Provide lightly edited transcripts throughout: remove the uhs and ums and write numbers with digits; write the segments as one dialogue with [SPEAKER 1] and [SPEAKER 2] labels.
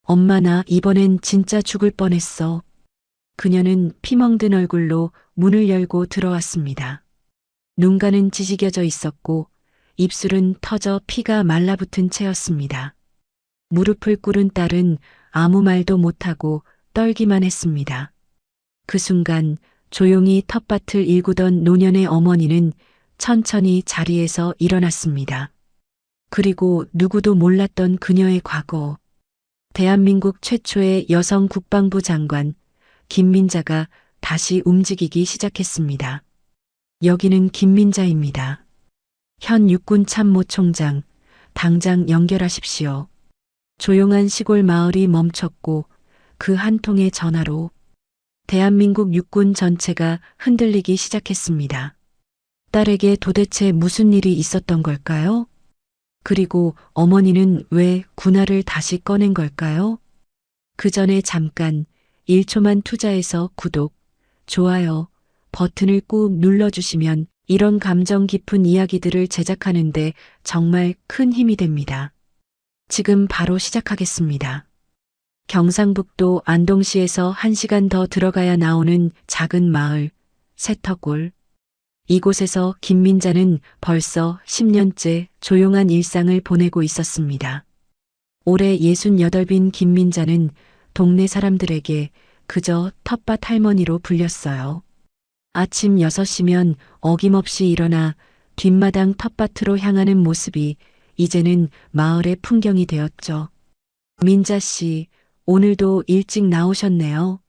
[SPEAKER 1] 엄마 나 이번엔 진짜 죽을 뻔했어. 그녀는 피멍든 얼굴로 문을 열고 들어왔습니다. 눈가는 지지겨져 있었고 입술은 터져 피가 말라붙은 채였습니다. 무릎을 꿇은 딸은 아무 말도 못하고 떨기만 했습니다. 그 순간 조용히 텃밭을 일구던 노년의 어머니는 천천히 자리에서 일어났습니다. 그리고 누구도 몰랐던 그녀의 과거. 대한민국 최초의 여성 국방부 장관 김민자가 다시 움직이기 시작했습니다. 여기는 김민자입니다. 현 육군 참모총장, 당장 연결하십시오. 조용한 시골 마을이 멈췄고 그 한 통의 전화로 대한민국 육군 전체가 흔들리기 시작했습니다. 딸에게 도대체 무슨 일이 있었던 걸까요? 그리고 어머니는 왜 군화를 다시 꺼낸 걸까요? 그 전에 잠깐 1초만 투자해서 구독, 좋아요 버튼을 꾹 눌러주시면 이런 감정 깊은 이야기들을 제작하는데 정말 큰 힘이 됩니다. 지금 바로 시작하겠습니다. 경상북도 안동시에서 1시간 더 들어가야 나오는 작은 마을, 새터골. 이곳에서 김민자는 벌써 10년째 조용한 일상을 보내고 있었습니다. 올해 68인 김민자는 동네 사람들에게 그저 텃밭 할머니로 불렸어요. 아침 6시면 어김없이 일어나 뒷마당 텃밭으로 향하는 모습이 이제는 마을의 풍경이 되었죠. 민자 씨, 오늘도 일찍 나오셨네요.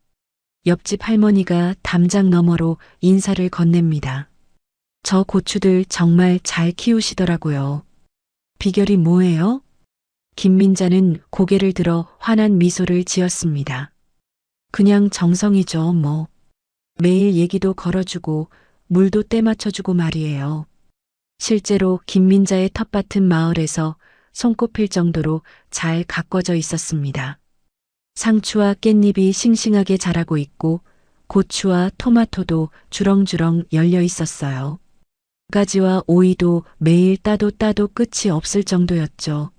[SPEAKER 1] 옆집 할머니가 담장 너머로 인사를 건넵니다. 저 고추들 정말 잘 키우시더라고요. 비결이 뭐예요? 김민자는 고개를 들어 환한 미소를 지었습니다. 그냥 정성이죠, 뭐. 매일 얘기도 걸어주고 물도 때 맞춰주고 말이에요. 실제로 김민자의 텃밭은 마을에서 손꼽힐 정도로 잘 가꿔져 있었습니다. 상추와 깻잎이 싱싱하게 자라고 있고 고추와 토마토도 주렁주렁 열려 있었어요. 가지와 오이도 매일 따도 끝이 없을 정도였죠.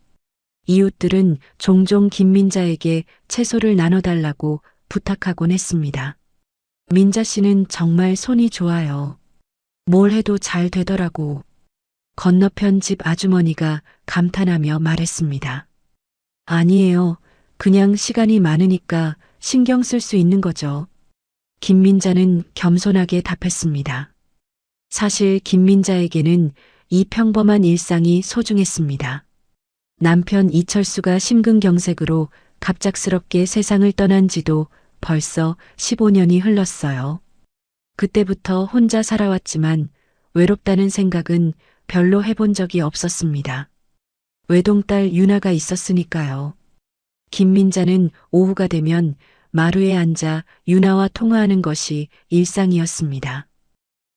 [SPEAKER 1] 이웃들은 종종 김민자에게 채소를 나눠달라고 부탁하곤 했습니다. 민자 씨는 정말 손이 좋아요. 뭘 해도 잘 되더라고. 건너편 집 아주머니가 감탄하며 말했습니다. 아니에요. 그냥 시간이 많으니까 신경 쓸 수 있는 거죠. 김민자는 겸손하게 답했습니다. 사실 김민자에게는 이 평범한 일상이 소중했습니다. 남편 이철수가 심근경색으로 갑작스럽게 세상을 떠난 지도 벌써 15년이 흘렀어요. 그때부터 혼자 살아왔지만 외롭다는 생각은 별로 해본 적이 없었습니다. 외동딸 유나가 있었으니까요. 김민자는 오후가 되면 마루에 앉아 유나와 통화하는 것이 일상이었습니다.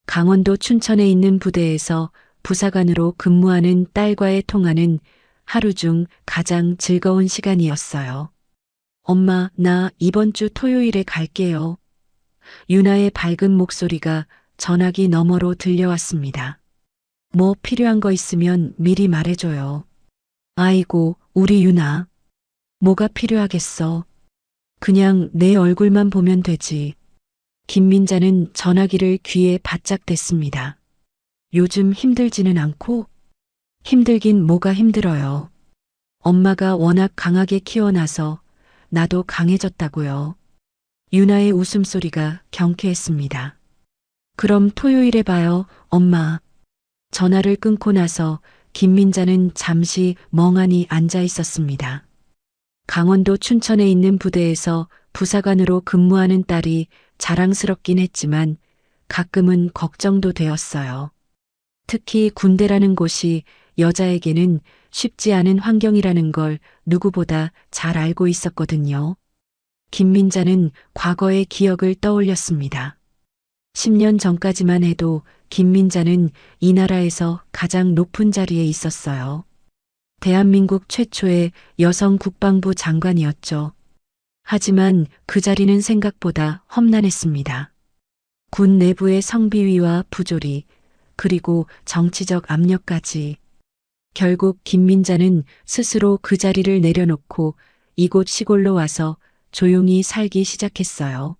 [SPEAKER 1] 강원도 춘천에 있는 부대에서 부사관으로 근무하는 딸과의 통화는 하루 중 가장 즐거운 시간이었어요. 엄마, 나 이번 주 토요일에 갈게요. 유나의 밝은 목소리가 전화기 너머로 들려왔습니다. 뭐 필요한 거 있으면 미리 말해줘요. 아이고, 우리 유나. 뭐가 필요하겠어. 그냥 내 얼굴만 보면 되지. 김민자는 전화기를 귀에 바짝 댔습니다. 요즘 힘들지는 않고? 힘들긴 뭐가 힘들어요. 엄마가 워낙 강하게 키워놔서 나도 강해졌다고요. 유나의 웃음소리가 경쾌했습니다. 그럼 토요일에 봐요, 엄마. 전화를 끊고 나서 김민자는 잠시 멍하니 앉아 있었습니다. 강원도 춘천에 있는 부대에서 부사관으로 근무하는 딸이 자랑스럽긴 했지만 가끔은 걱정도 되었어요. 특히 군대라는 곳이 여자에게는 쉽지 않은 환경이라는 걸 누구보다 잘 알고 있었거든요. 김민자는 과거의 기억을 떠올렸습니다. 10년 전까지만 해도 김민자는 이 나라에서 가장 높은 자리에 있었어요. 대한민국 최초의 여성 국방부 장관이었죠. 하지만 그 자리는 생각보다 험난했습니다. 군 내부의 성비위와 부조리, 그리고 정치적 압력까지. 결국 김민자는 스스로 그 자리를 내려놓고 이곳 시골로 와서 조용히 살기 시작했어요.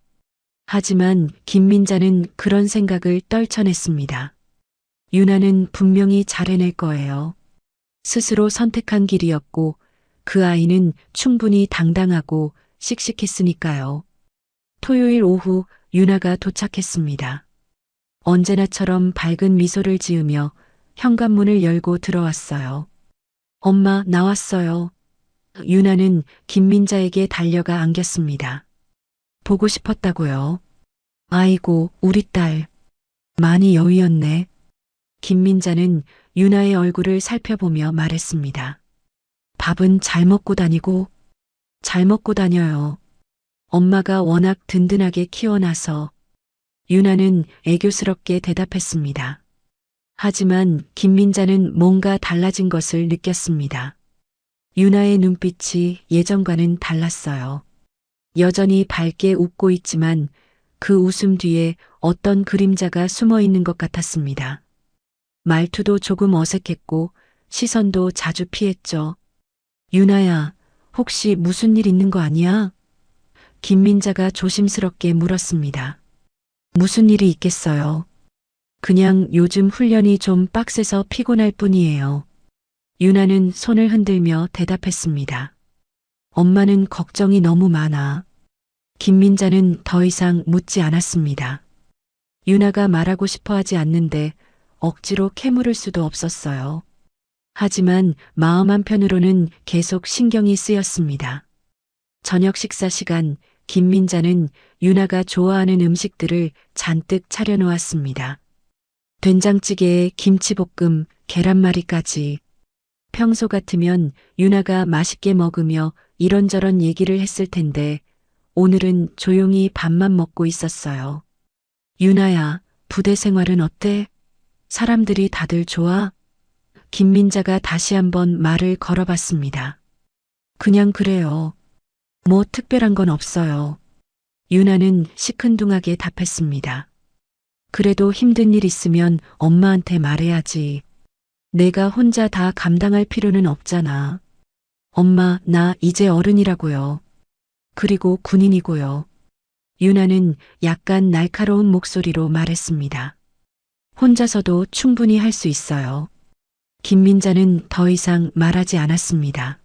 [SPEAKER 1] 하지만 김민자는 그런 생각을 떨쳐냈습니다. 유나는 분명히 잘 해낼 거예요. 스스로 선택한 길이었고 그 아이는 충분히 당당하고 씩씩했으니까요. 토요일 오후 유나가 도착했습니다. 언제나처럼 밝은 미소를 지으며 현관문을 열고 들어왔어요. 엄마, 나왔어요. 유나는 김민자에게 달려가 안겼습니다. 보고 싶었다고요. 아이고, 우리 딸. 많이 여위었네. 김민자는 유나의 얼굴을 살펴보며 말했습니다. 밥은 잘 먹고 다니고? 잘 먹고 다녀요. 엄마가 워낙 든든하게 키워놔서. 유나는 애교스럽게 대답했습니다. 하지만 김민자는 뭔가 달라진 것을 느꼈습니다. 유나의 눈빛이 예전과는 달랐어요. 여전히 밝게 웃고 있지만 그 웃음 뒤에 어떤 그림자가 숨어 있는 것 같았습니다. 말투도 조금 어색했고 시선도 자주 피했죠. 유나야, 혹시 무슨 일 있는 거 아니야? 김민자가 조심스럽게 물었습니다. 무슨 일이 있겠어요? 그냥 요즘 훈련이 좀 빡세서 피곤할 뿐이에요. 유나는 손을 흔들며 대답했습니다. 엄마는 걱정이 너무 많아. 김민자는 더 이상 묻지 않았습니다. 유나가 말하고 싶어 하지 않는데 억지로 캐물을 수도 없었어요. 하지만 마음 한편으로는 계속 신경이 쓰였습니다. 저녁 식사 시간, 김민자는 유나가 좋아하는 음식들을 잔뜩 차려놓았습니다. 된장찌개에 김치볶음, 계란말이까지. 평소 같으면 유나가 맛있게 먹으며 이런저런 얘기를 했을 텐데 오늘은 조용히 밥만 먹고 있었어요. 유나야, 부대 생활은 어때? 사람들이 다들 좋아? 김민자가 다시 한번 말을 걸어봤습니다. 그냥 그래요. 뭐 특별한 건 없어요. 유나는 시큰둥하게 답했습니다. 그래도 힘든 일 있으면 엄마한테 말해야지. 내가 혼자 다 감당할 필요는 없잖아. 엄마, 나 이제 어른이라고요. 그리고 군인이고요. 유나는 약간 날카로운 목소리로 말했습니다. 혼자서도 충분히 할 수 있어요. 김민자는 더 이상 말하지 않았습니다.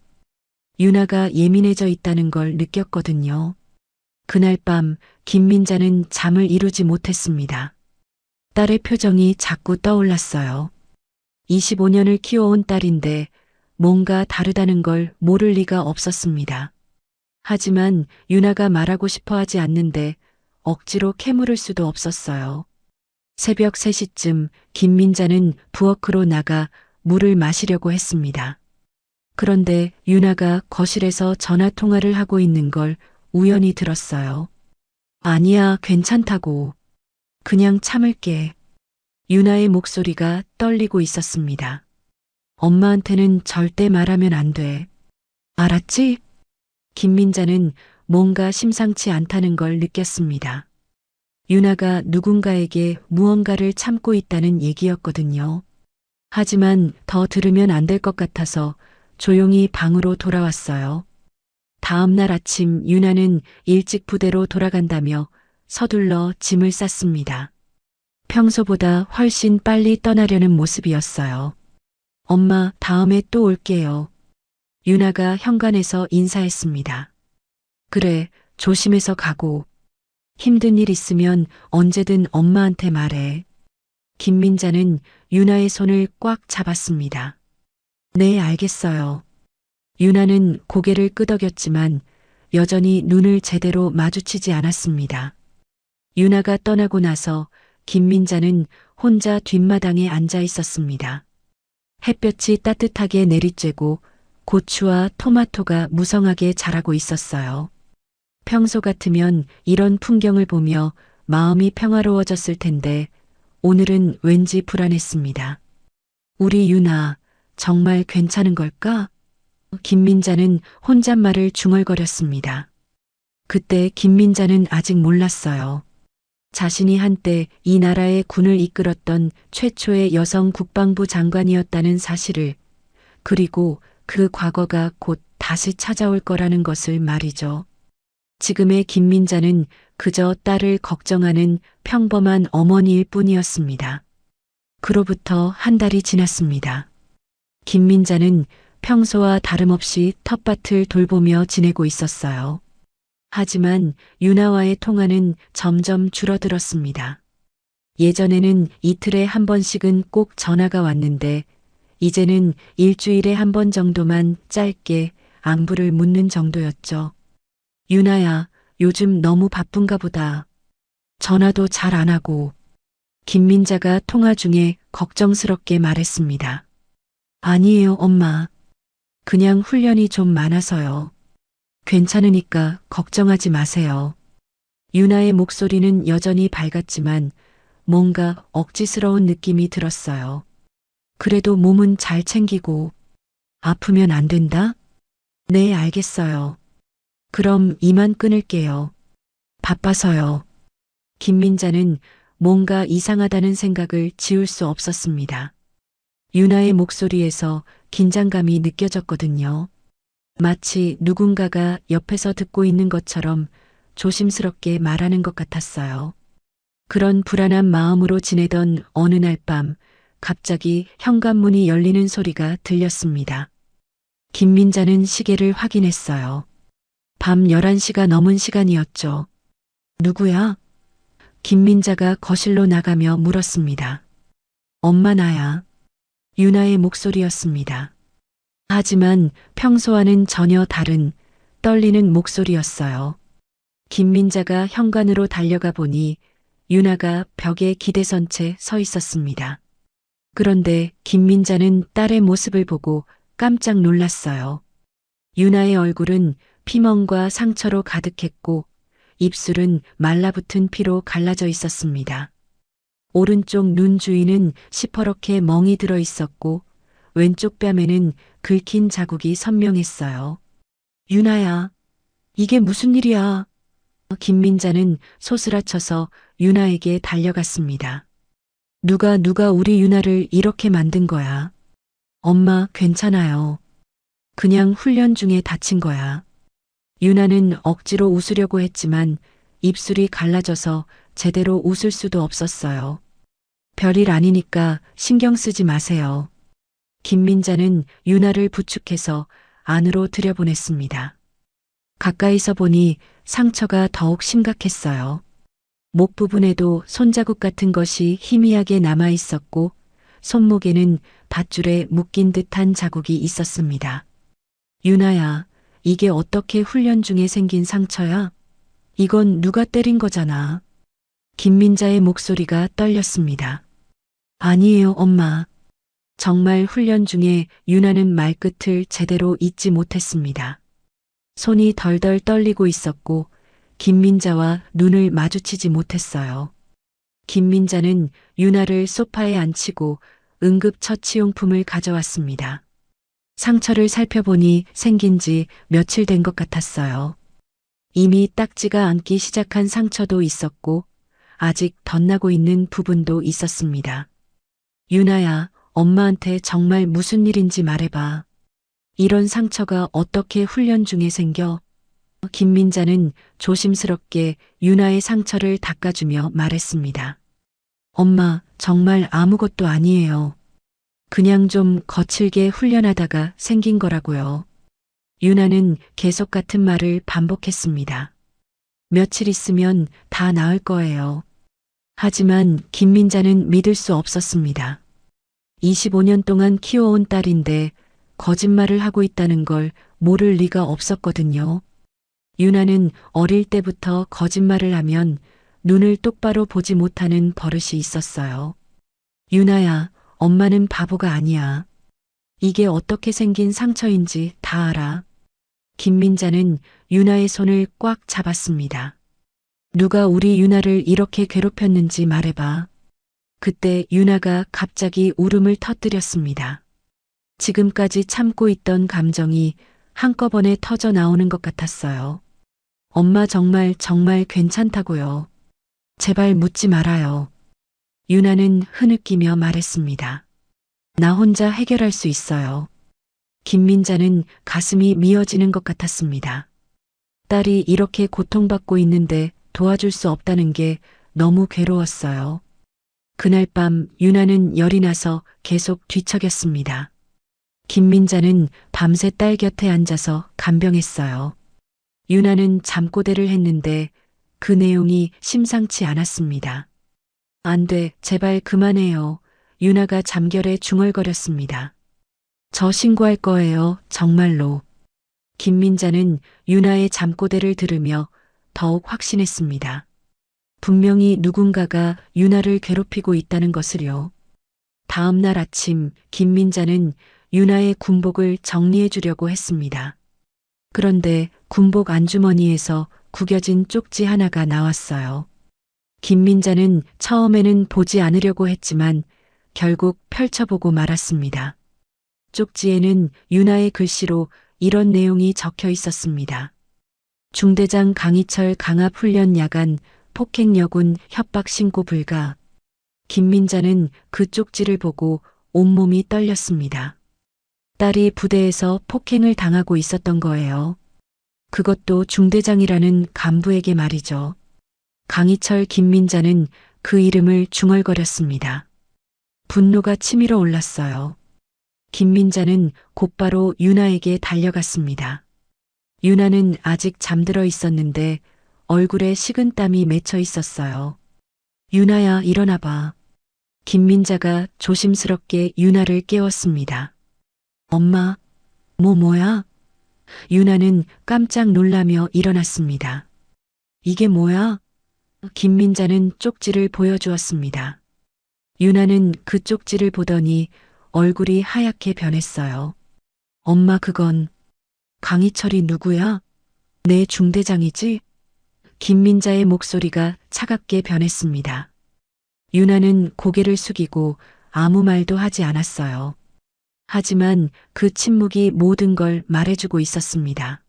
[SPEAKER 1] 유나가 예민해져 있다는 걸 느꼈거든요. 그날 밤 김민자는 잠을 이루지 못했습니다. 딸의 표정이 자꾸 떠올랐어요. 25년을 키워온 딸인데 뭔가 다르다는 걸 모를 리가 없었습니다. 하지만 유나가 말하고 싶어 하지 않는데 억지로 캐물을 수도 없었어요. 새벽 3시쯤 김민자는 부엌으로 나가 물을 마시려고 했습니다. 그런데 유나가 거실에서 전화 통화를 하고 있는 걸 우연히 들었어요. 아니야, 괜찮다고. 그냥 참을게. 유나의 목소리가 떨리고 있었습니다. 엄마한테는 절대 말하면 안 돼. 알았지? 김민자는 뭔가 심상치 않다는 걸 느꼈습니다. 유나가 누군가에게 무언가를 참고 있다는 얘기였거든요. 하지만 더 들으면 안 될 것 같아서 조용히 방으로 돌아왔어요. 다음 날 아침 유나는 일찍 부대로 돌아간다며 서둘러 짐을 쌌습니다. 평소보다 훨씬 빨리 떠나려는 모습이었어요. 엄마, 다음에 또 올게요. 유나가 현관에서 인사했습니다. 그래, 조심해서 가고. 힘든 일 있으면 언제든 엄마한테 말해. 김민자는 유나의 손을 꽉 잡았습니다. 네, 알겠어요. 유나는 고개를 끄덕였지만 여전히 눈을 제대로 마주치지 않았습니다. 유나가 떠나고 나서 김민자는 혼자 뒷마당에 앉아 있었습니다. 햇볕이 따뜻하게 내리쬐고 고추와 토마토가 무성하게 자라고 있었어요. 평소 같으면 이런 풍경을 보며 마음이 평화로워졌을 텐데 오늘은 왠지 불안했습니다. 우리 유나 정말 괜찮은 걸까? 김민자는 혼잣말을 중얼거렸습니다. 그때 김민자는 아직 몰랐어요. 자신이 한때 이 나라의 군을 이끌었던 최초의 여성 국방부 장관이었다는 사실을, 그리고 그 과거가 곧 다시 찾아올 거라는 것을 말이죠. 지금의 김민자는 그저 딸을 걱정하는 평범한 어머니일 뿐이었습니다. 그로부터 한 달이 지났습니다. 김민자는 평소와 다름없이 텃밭을 돌보며 지내고 있었어요. 하지만 유나와의 통화는 점점 줄어들었습니다. 예전에는 이틀에 한 번씩은 꼭 전화가 왔는데 이제는 일주일에 한 번 정도만 짧게 안부를 묻는 정도였죠. 유나야, 요즘 너무 바쁜가 보다. 전화도 잘 안 하고. 김민자가 통화 중에 걱정스럽게 말했습니다. 아니에요, 엄마. 그냥 훈련이 좀 많아서요. 괜찮으니까 걱정하지 마세요. 유나의 목소리는 여전히 밝았지만 뭔가 억지스러운 느낌이 들었어요. 그래도 몸은 잘 챙기고. 아프면 안 된다? 네, 알겠어요. 그럼 이만 끊을게요. 바빠서요. 김민자는 뭔가 이상하다는 생각을 지울 수 없었습니다. 유나의 목소리에서 긴장감이 느껴졌거든요. 마치 누군가가 옆에서 듣고 있는 것처럼 조심스럽게 말하는 것 같았어요. 그런 불안한 마음으로 지내던 어느 날 밤 갑자기 현관문이 열리는 소리가 들렸습니다. 김민자는 시계를 확인했어요. 밤 11시가 넘은 시간이었죠. 누구야? 김민자가 거실로 나가며 물었습니다. 엄마 나야. 유나의 목소리였습니다. 하지만 평소와는 전혀 다른 떨리는 목소리였어요. 김민자가 현관으로 달려가 보니 유나가 벽에 기대선 채 서 있었습니다. 그런데 김민자는 딸의 모습을 보고 깜짝 놀랐어요. 유나의 얼굴은 피멍과 상처로 가득했고 입술은 말라붙은 피로 갈라져 있었습니다. 오른쪽 눈 주위는 시퍼렇게 멍이 들어 있었고 왼쪽 뺨에는 긁힌 자국이 선명했어요. 유나야, 이게 무슨 일이야? 김민자는 소스라쳐서 유나에게 달려갔습니다. 누가 우리 유나를 이렇게 만든 거야? 엄마, 괜찮아요. 그냥 훈련 중에 다친 거야. 유나는 억지로 웃으려고 했지만 입술이 갈라져서 제대로 웃을 수도 없었어요. 별일 아니니까 신경 쓰지 마세요. 김민자는 유나를 부축해서 안으로 들여보냈습니다. 가까이서 보니 상처가 더욱 심각했어요. 목 부분에도 손자국 같은 것이 희미하게 남아 있었고 손목에는 밧줄에 묶인 듯한 자국이 있었습니다. 유나야, 이게 어떻게 훈련 중에 생긴 상처야? 이건 누가 때린 거잖아. 김민자의 목소리가 떨렸습니다. 아니에요, 엄마. 정말 훈련 중에 유나는 말끝을 제대로 잇지 못했습니다. 손이 덜덜 떨리고 있었고 김민자와 눈을 마주치지 못했어요. 김민자는 유나를 소파에 앉히고 응급처치용품을 가져왔습니다. 상처를 살펴보니 생긴 지 며칠 된 것 같았어요. 이미 딱지가 앉기 시작한 상처도 있었고 아직 덧나고 있는 부분도 있었습니다. 유나야, 엄마한테 정말 무슨 일인지 말해봐. 이런 상처가 어떻게 훈련 중에 생겨? 김민자는 조심스럽게 유나의 상처를 닦아주며 말했습니다. 엄마, 정말 아무것도 아니에요. 그냥 좀 거칠게 훈련하다가 생긴 거라고요. 유나는 계속 같은 말을 반복했습니다. 며칠 있으면 다 나을 거예요. 하지만 김민자는 믿을 수 없었습니다. 25년 동안 키워온 딸인데 거짓말을 하고 있다는 걸 모를 리가 없었거든요. 유나는 어릴 때부터 거짓말을 하면 눈을 똑바로 보지 못하는 버릇이 있었어요. 유나야, 엄마는 바보가 아니야. 이게 어떻게 생긴 상처인지 다 알아. 김민자는 유나의 손을 꽉 잡았습니다. 누가 우리 유나를 이렇게 괴롭혔는지 말해봐. 그때 유나가 갑자기 울음을 터뜨렸습니다. 지금까지 참고 있던 감정이 한꺼번에 터져 나오는 것 같았어요. 엄마 정말 괜찮다고요. 제발 묻지 말아요. 유나는 흐느끼며 말했습니다. 나 혼자 해결할 수 있어요. 김민자는 가슴이 미어지는 것 같았습니다. 딸이 이렇게 고통받고 있는데 도와줄 수 없다는 게 너무 괴로웠어요. 그날 밤 유나는 열이 나서 계속 뒤척였습니다. 김민자는 밤새 딸 곁에 앉아서 간병했어요. 유나는 잠꼬대를 했는데 그 내용이 심상치 않았습니다. 안 돼, 제발 그만해요. 유나가 잠결에 중얼거렸습니다. 저 신고할 거예요, 정말로. 김민자는 유나의 잠꼬대를 들으며 더욱 확신했습니다. 분명히 누군가가 유나를 괴롭히고 있다는 것을요. 다음 날 아침 김민자는 유나의 군복을 정리해 주려고 했습니다. 그런데 군복 안주머니에서 구겨진 쪽지 하나가 나왔어요. 김민자는 처음에는 보지 않으려고 했지만 결국 펼쳐보고 말았습니다. 쪽지에는 유나의 글씨로 이런 내용이 적혀 있었습니다. 중대장 강희철 강압훈련 야간 폭행여군 협박 신고 불가. 김민자는 그 쪽지를 보고 온몸이 떨렸습니다. 딸이 부대에서 폭행을 당하고 있었던 거예요. 그것도 중대장이라는 간부에게 말이죠. 강희철 김민자는 그 이름을 중얼거렸습니다. 분노가 치밀어 올랐어요. 김민자는 곧바로 유나에게 달려갔습니다. 유나는 아직 잠들어 있었는데 얼굴에 식은땀이 맺혀 있었어요. 유나야, 일어나 봐. 김민자가 조심스럽게 유나를 깨웠습니다. 엄마, 뭐야? 유나는 깜짝 놀라며 일어났습니다. 이게 뭐야? 김민자는 쪽지를 보여주었습니다. 유나는 그 쪽지를 보더니 얼굴이 하얗게 변했어요. 엄마, 그건 강희철이 누구야? 내 중대장이지? 김민자의 목소리가 차갑게 변했습니다. 유나는 고개를 숙이고 아무 말도 하지 않았어요. 하지만 그 침묵이 모든 걸 말해주고 있었습니다.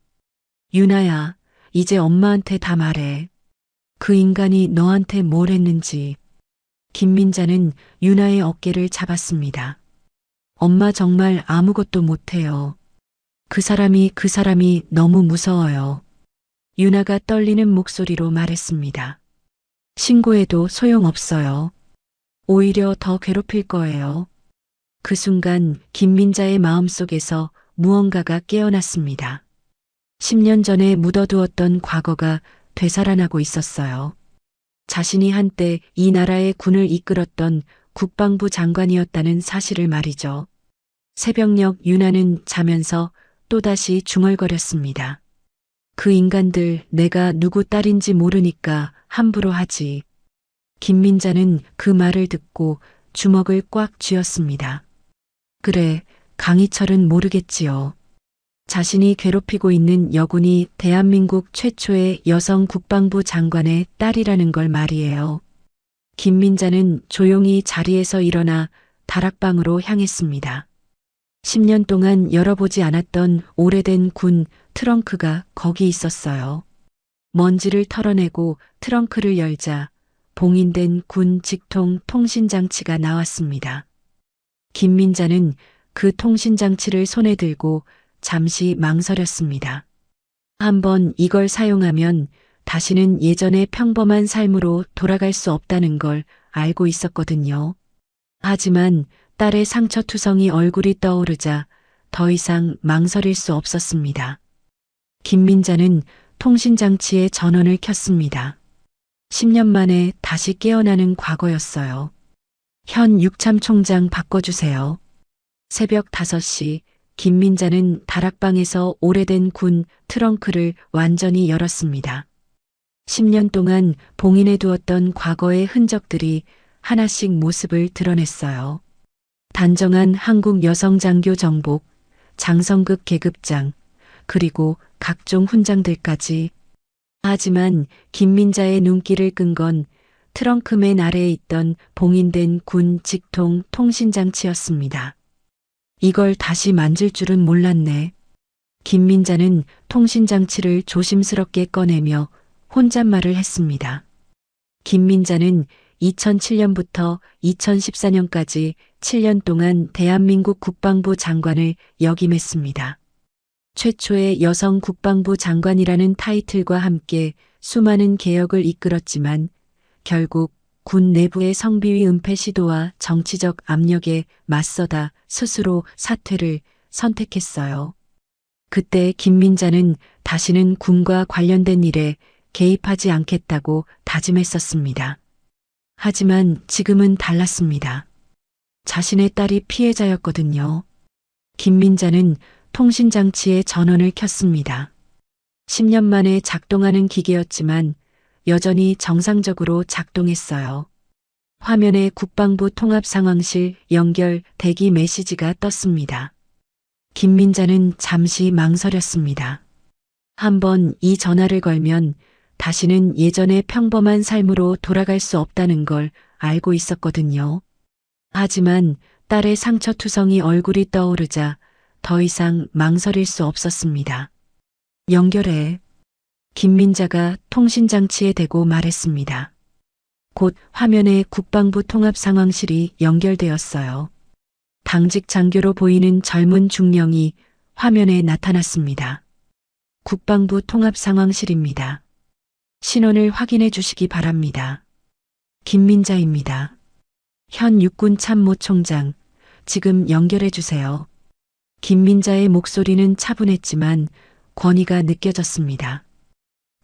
[SPEAKER 1] 유나야, 이제 엄마한테 다 말해. 그 인간이 너한테 뭘 했는지. 김민자는 유나의 어깨를 잡았습니다. 엄마 정말 아무것도 못해요. 그 사람이 너무 무서워요. 유나가 떨리는 목소리로 말했습니다. 신고해도 소용없어요. 오히려 더 괴롭힐 거예요. 그 순간 김민자의 마음속에서 무언가가 깨어났습니다. 10년 전에 묻어두었던 과거가 되살아나고 있었어요. 자신이 한때 이 나라의 군을 이끌었던 국방부 장관이었다는 사실을 말이죠. 새벽녘 유나는 자면서 또다시 중얼거렸습니다. 그 인간들 내가 누구 딸인지 모르니까 함부로 하지. 김민자는 그 말을 듣고 주먹을 꽉 쥐었습니다. 그래, 강희철은 모르겠지요. 자신이 괴롭히고 있는 여군이 대한민국 최초의 여성 국방부 장관의 딸이라는 걸 말이에요. 김민자는 조용히 자리에서 일어나 다락방으로 향했습니다. 10년 동안 열어보지 않았던 오래된 군 트렁크가 거기 있었어요. 먼지를 털어내고 트렁크를 열자 봉인된 군 직통 통신장치가 나왔습니다. 김민자는 그 통신장치를 손에 들고 잠시 망설였습니다. 한번 이걸 사용하면 다시는 예전의 평범한 삶으로 돌아갈 수 없다는 걸 알고 있었거든요. 하지만 딸의 상처투성이 얼굴이 떠오르자 더 이상 망설일 수 없었습니다. 김민자는 통신장치의 전원을 켰습니다. 10년 만에 다시 깨어나는 과거였어요. 현 육참 총장 바꿔주세요. 새벽 5시 김민자는 다락방에서 오래된 군 트렁크를 완전히 열었습니다. 10년 동안 봉인해 두었던 과거의 흔적들이 하나씩 모습을 드러냈어요. 단정한 한국 여성 장교 정복, 장성급 계급장, 그리고 각종 훈장들까지. 하지만 김민자의 눈길을 끈 건 트렁크맨 아래에 있던 봉인된 군 직통 통신장치였습니다. 이걸 다시 만질 줄은 몰랐네. 김민자는 통신장치를 조심스럽게 꺼내며 혼잣말을 했습니다. 김민자는 2007년부터 2014년까지 7년 동안 대한민국 국방부 장관을 역임했습니다. 최초의 여성 국방부 장관이라는 타이틀과 함께 수많은 개혁을 이끌었지만 결국 군 내부의 성비위 은폐 시도와 정치적 압력에 맞서다 스스로 사퇴를 선택했어요. 그때 김민자는 다시는 군과 관련된 일에 개입하지 않겠다고 다짐했었습니다. 하지만 지금은 달랐습니다. 자신의 딸이 피해자였거든요. 김민자는 통신장치에 전원을 켰습니다. 10년 만에 작동하는 기계였지만 여전히 정상적으로 작동했어요. 화면에 국방부 통합상황실 연결 대기 메시지가 떴습니다. 김민자는 잠시 망설였습니다. 한번 이 전화를 걸면 다시는 예전의 평범한 삶으로 돌아갈 수 없다는 걸 알고 있었거든요. 하지만 딸의 상처투성이 얼굴이 떠오르자 더 이상 망설일 수 없었습니다. 연결해. 김민자가 통신장치에 대고 말했습니다. 곧 화면에 국방부 통합상황실이 연결되었어요. 당직 장교로 보이는 젊은 중령이 화면에 나타났습니다. 국방부 통합상황실입니다. 신원을 확인해 주시기 바랍니다. 김민자입니다. 현 육군 참모총장, 지금 연결해 주세요. 김민자의 목소리는 차분했지만 권위가 느껴졌습니다.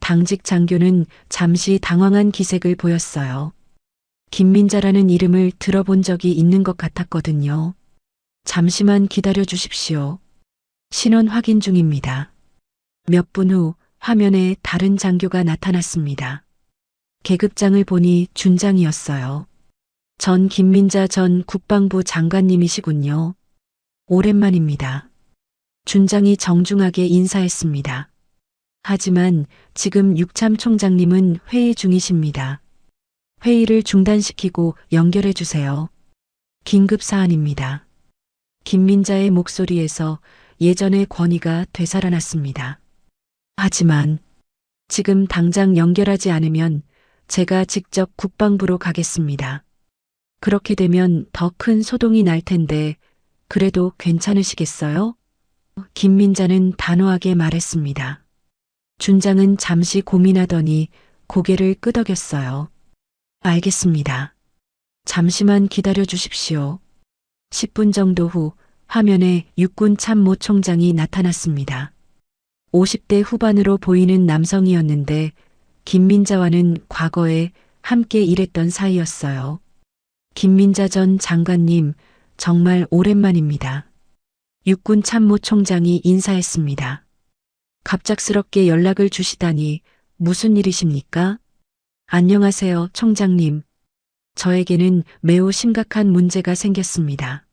[SPEAKER 1] 당직 장교는 잠시 당황한 기색을 보였어요. 김민자라는 이름을 들어본 적이 있는 것 같았거든요. 잠시만 기다려 주십시오. 신원 확인 중입니다. 몇 분 후 화면에 다른 장교가 나타났습니다. 계급장을 보니 준장이었어요. 전 김민자 전 국방부 장관님이시군요. 오랜만입니다. 준장이 정중하게 인사했습니다. 하지만 지금 육참 총장님은 회의 중이십니다. 회의를 중단시키고 연결해 주세요. 긴급 사안입니다. 김민자의 목소리에서 예전의 권위가 되살아났습니다. 하지만 지금 당장 연결하지 않으면 제가 직접 국방부로 가겠습니다. 그렇게 되면 더 큰 소동이 날 텐데 그래도 괜찮으시겠어요? 김민자는 단호하게 말했습니다. 준장은 잠시 고민하더니 고개를 끄덕였어요. 알겠습니다. 잠시만 기다려 주십시오. 10분 정도 후 화면에 육군 참모총장이 나타났습니다. 50대 후반으로 보이는 남성이었는데 김민자와는 과거에 함께 일했던 사이였어요. 김민자 전 장관님, 정말 오랜만입니다. 육군 참모총장이 인사했습니다. 갑작스럽게 연락을 주시다니 무슨 일이십니까? 안녕하세요, 총장님. 저에게는 매우 심각한 문제가 생겼습니다.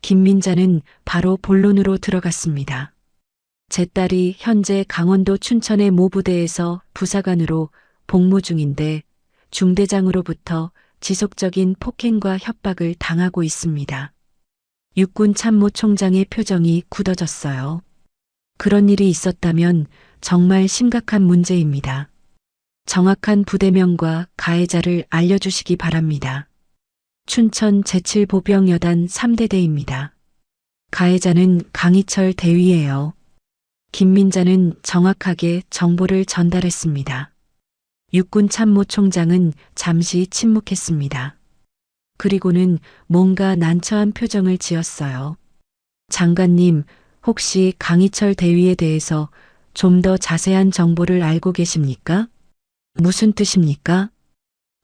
[SPEAKER 1] 김민자는 바로 본론으로 들어갔습니다. 제 딸이 현재 강원도 춘천의 모부대에서 부사관으로 복무 중인데 중대장으로부터 지속적인 폭행과 협박을 당하고 있습니다. 육군 참모총장의 표정이 굳어졌어요. 그런 일이 있었다면 정말 심각한 문제입니다. 정확한 부대명과 가해자를 알려주시기 바랍니다. 춘천 제7보병여단 3대대입니다. 가해자는 강희철 대위예요. 김민자는 정확하게 정보를 전달했습니다. 육군 참모총장은 잠시 침묵했습니다. 그리고는 뭔가 난처한 표정을 지었어요. 장관님, 혹시 강희철 대위에 대해서 좀 더 자세한 정보를 알고 계십니까? 무슨 뜻입니까?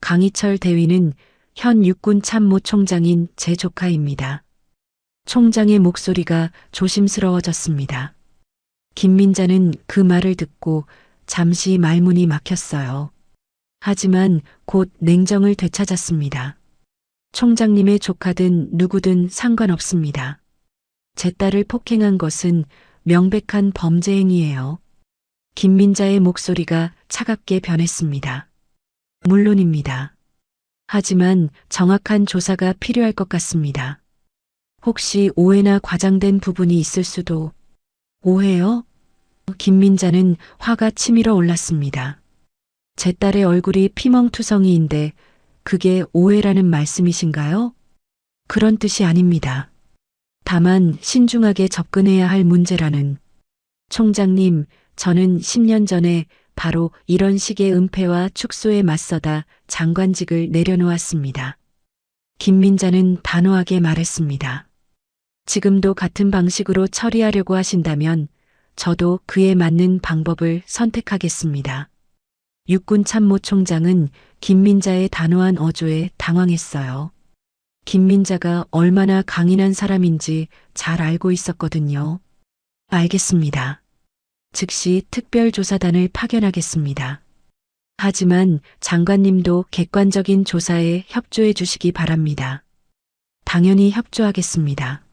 [SPEAKER 1] 강희철 대위는 현 육군 참모총장인 제 조카입니다. 총장의 목소리가 조심스러워졌습니다. 김민자는 그 말을 듣고 잠시 말문이 막혔어요. 하지만 곧 냉정을 되찾았습니다. 총장님의 조카든 누구든 상관없습니다. 제 딸을 폭행한 것은 명백한 범죄 행위예요. 김민자의 목소리가 차갑게 변했습니다. 물론입니다. 하지만 정확한 조사가 필요할 것 같습니다. 혹시 오해나 과장된 부분이 있을 수도. 오해요? 김민자는 화가 치밀어 올랐습니다. 제 딸의 얼굴이 피멍투성이인데 그게 오해라는 말씀이신가요? 그런 뜻이 아닙니다. 다만 신중하게 접근해야 할 문제라는. 총장님, 저는 10년 전에 바로 이런 식의 은폐와 축소에 맞서다 장관직을 내려놓았습니다. 김민자는 단호하게 말했습니다. 지금도 같은 방식으로 처리하려고 하신다면 저도 그에 맞는 방법을 선택하겠습니다. 육군참모총장은 김민자의 단호한 어조에 당황했어요. 김민자가 얼마나 강인한 사람인지 잘 알고 있었거든요. 알겠습니다. 즉시 특별조사단을 파견하겠습니다. 하지만 장관님도 객관적인 조사에 협조해 주시기 바랍니다. 당연히 협조하겠습니다.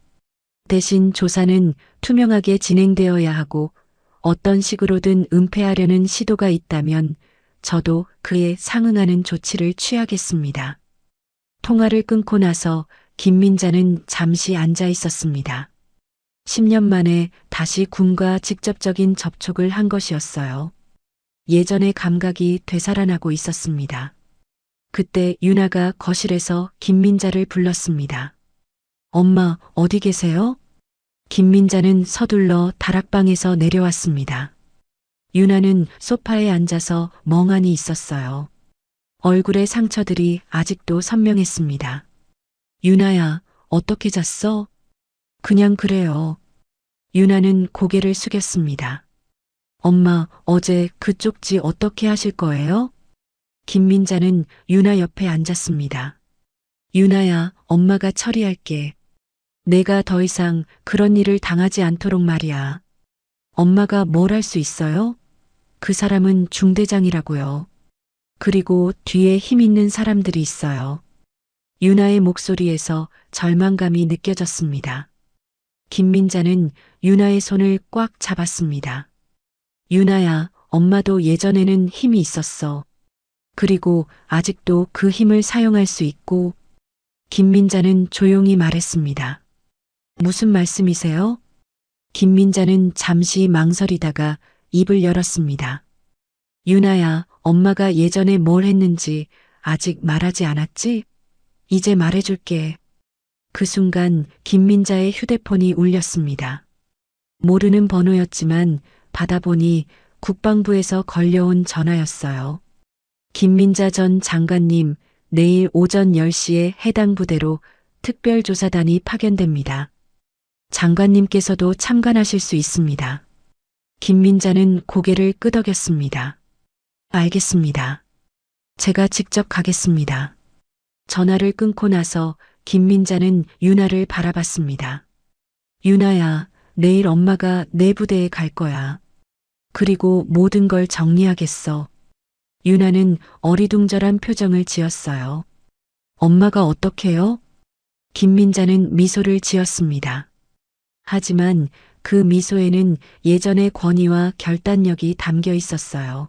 [SPEAKER 1] 대신 조사는 투명하게 진행되어야 하고 어떤 식으로든 은폐하려는 시도가 있다면 저도 그에 상응하는 조치를 취하겠습니다. 통화를 끊고 나서 김민자는 잠시 앉아 있었습니다. 10년 만에 다시 군과 직접적인 접촉을 한 것이었어요. 예전의 감각이 되살아나고 있었습니다. 그때 유나가 거실에서 김민자를 불렀습니다. 엄마, 어디 계세요? 김민자는 서둘러 다락방에서 내려왔습니다. 유나는 소파에 앉아서 멍하니 있었어요. 얼굴의 상처들이 아직도 선명했습니다. 유나야, 어떻게 잤어? 그냥 그래요. 유나는 고개를 숙였습니다. 엄마, 어제 그 쪽지 어떻게 하실 거예요? 김민자는 유나 옆에 앉았습니다. 유나야, 엄마가 처리할게. 내가 더 이상 그런 일을 당하지 않도록 말이야. 엄마가 뭘 할 수 있어요? 그 사람은 중대장이라고요. 그리고 뒤에 힘 있는 사람들이 있어요. 유나의 목소리에서 절망감이 느껴졌습니다. 김민자는 유나의 손을 꽉 잡았습니다. 유나야, 엄마도 예전에는 힘이 있었어. 그리고 아직도 그 힘을 사용할 수 있고. 김민자는 조용히 말했습니다. 무슨 말씀이세요? 김민자는 잠시 망설이다가 입을 열었습니다. 유나야, 엄마가 예전에 뭘 했는지 아직 말하지 않았지? 이제 말해줄게. 그 순간 김민자의 휴대폰이 울렸습니다. 모르는 번호였지만 받아보니 국방부에서 걸려온 전화였어요. 김민자 전 장관님, 내일 오전 10시에 해당 부대로 특별조사단이 파견됩니다. 장관님께서도 참관하실 수 있습니다. 김민자는 고개를 끄덕였습니다. 알겠습니다. 제가 직접 가겠습니다. 전화를 끊고 나서 김민자는 유나를 바라봤습니다. 유나야, 내일 엄마가 내 부대에 갈 거야. 그리고 모든 걸 정리하겠어. 유나는 어리둥절한 표정을 지었어요. 엄마가 어떡해요? 김민자는 미소를 지었습니다. 하지만 그 미소에는 예전의 권위와 결단력이 담겨 있었어요.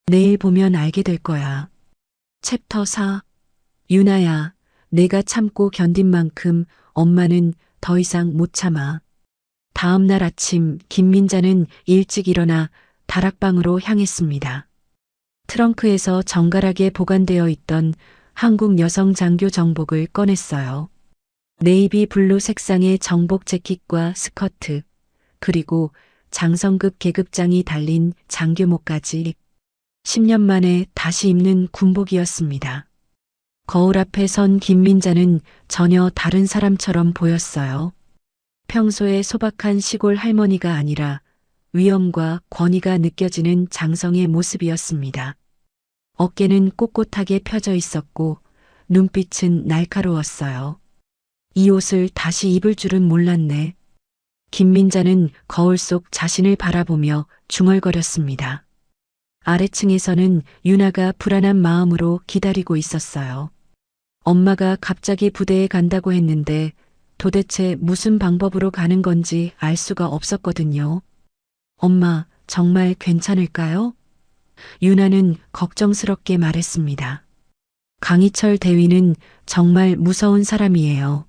[SPEAKER 1] 내일 보면 알게 될 거야. 챕터 4. 유나야, 내가 참고 견딘 만큼 엄마는 더 이상 못 참아. 다음 날 아침 김민자는 일찍 일어나 다락방으로 향했습니다. 트렁크에서 정갈하게 보관되어 있던 한국 여성 장교 정복을 꺼냈어요. 네이비 블루 색상의 정복 재킷과 스커트, 그리고 장성급 계급장이 달린 장교모까지 10년 만에 다시 입는 군복이었습니다. 거울 앞에 선 김민자는 전혀 다른 사람처럼 보였어요. 평소에 소박한 시골 할머니가 아니라 위엄과 권위가 느껴지는 장성의 모습이었습니다. 어깨는 꼿꼿하게 펴져 있었고 눈빛은 날카로웠어요. 이 옷을 다시 입을 줄은 몰랐네. 김민자는 거울 속 자신을 바라보며 중얼거렸습니다. 아래층에서는 유나가 불안한 마음으로 기다리고 있었어요. 엄마가 갑자기 부대에 간다고 했는데 도대체 무슨 방법으로 가는 건지 알 수가 없었거든요. 엄마, 정말 괜찮을까요? 유나는 걱정스럽게 말했습니다. 강희철 대위는 정말 무서운 사람이에요.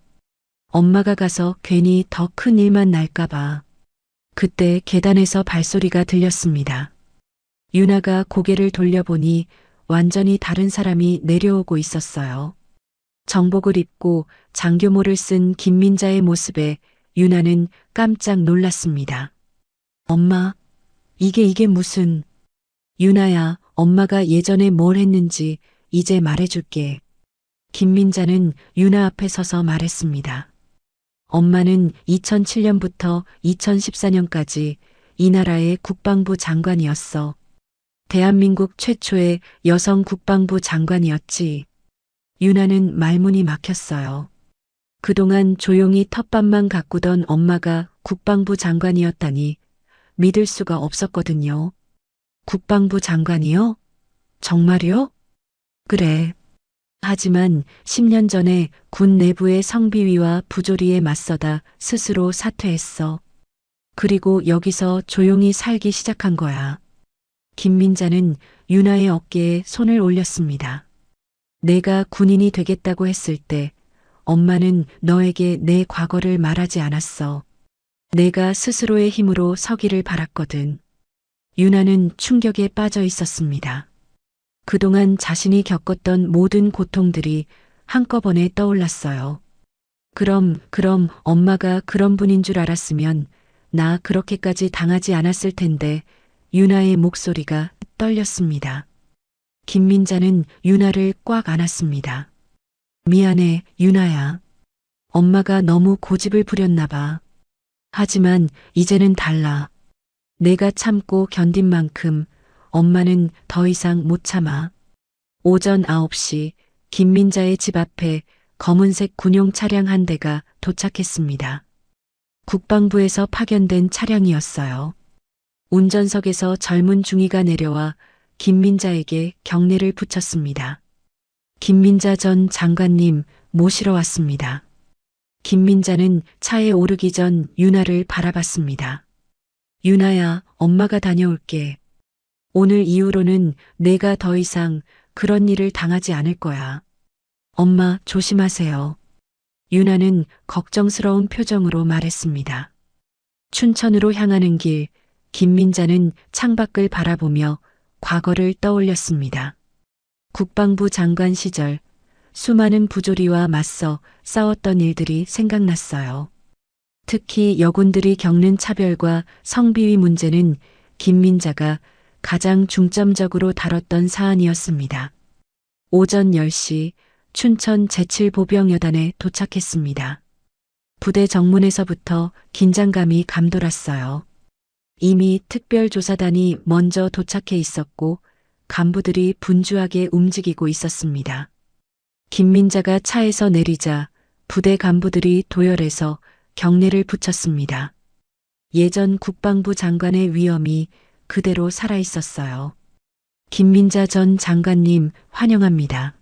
[SPEAKER 1] 엄마가 가서 괜히 더 큰 일만 날까봐. 그때 계단에서 발소리가 들렸습니다. 유나가 고개를 돌려보니 완전히 다른 사람이 내려오고 있었어요. 정복을 입고 장교모를 쓴 김민자의 모습에 유나는 깜짝 놀랐습니다. 엄마, 이게 무슨... 유나야, 엄마가 예전에 뭘 했는지 이제 말해줄게. 김민자는 유나 앞에 서서 말했습니다. 엄마는 2007년부터 2014년까지 이 나라의 국방부 장관이었어. 대한민국 최초의 여성 국방부 장관이었지. 유나는 말문이 막혔어요. 그동안 조용히 텃밭만 가꾸던 엄마가 국방부 장관이었다니 믿을 수가 없었거든요. 국방부 장관이요? 정말요? 그래. 하지만 10년 전에 군 내부의 성비위와 부조리에 맞서다 스스로 사퇴했어. 그리고 여기서 조용히 살기 시작한 거야. 김민자는 유나의 어깨에 손을 올렸습니다. 내가 군인이 되겠다고 했을 때 엄마는 너에게 내 과거를 말하지 않았어. 내가 스스로의 힘으로 서기를 바랐거든. 유나는 충격에 빠져 있었습니다. 그동안 자신이 겪었던 모든 고통들이 한꺼번에 떠올랐어요. 그럼 엄마가 그런 분인 줄 알았으면 나 그렇게까지 당하지 않았을 텐데. 유나의 목소리가 떨렸습니다. 김민자는 유나를 꽉 안았습니다. 미안해, 유나야. 엄마가 너무 고집을 부렸나 봐. 하지만 이제는 달라. 내가 참고 견딘 만큼 엄마는 더 이상 못 참아. 오전 9시 김민자의 집 앞에 검은색 군용 차량 한 대가 도착했습니다. 국방부에서 파견된 차량이었어요. 운전석에서 젊은 중위가 내려와 김민자에게 경례를 붙였습니다. 김민자 전 장관님 모시러 왔습니다. 김민자는 차에 오르기 전 유나를 바라봤습니다. 유나야, 엄마가 다녀올게. 오늘 이후로는 내가 더 이상 그런 일을 당하지 않을 거야. 엄마 조심하세요. 유나는 걱정스러운 표정으로 말했습니다. 춘천으로 향하는 길, 김민자는 창밖을 바라보며 과거를 떠올렸습니다. 국방부 장관 시절 수많은 부조리와 맞서 싸웠던 일들이 생각났어요. 특히 여군들이 겪는 차별과 성비위 문제는 김민자가 가장 중점적으로 다뤘던 사안이었습니다. 오전 10시 춘천 제7보병여단에 도착했습니다. 부대 정문에서부터 긴장감이 감돌았어요. 이미 특별조사단이 먼저 도착해 있었고 간부들이 분주하게 움직이고 있었습니다. 김민자가 차에서 내리자 부대 간부들이 도열해서 경례를 붙였습니다. 예전 국방부 장관의 위엄이 그대로 살아있었어요. 김민자 전 장관님 환영합니다.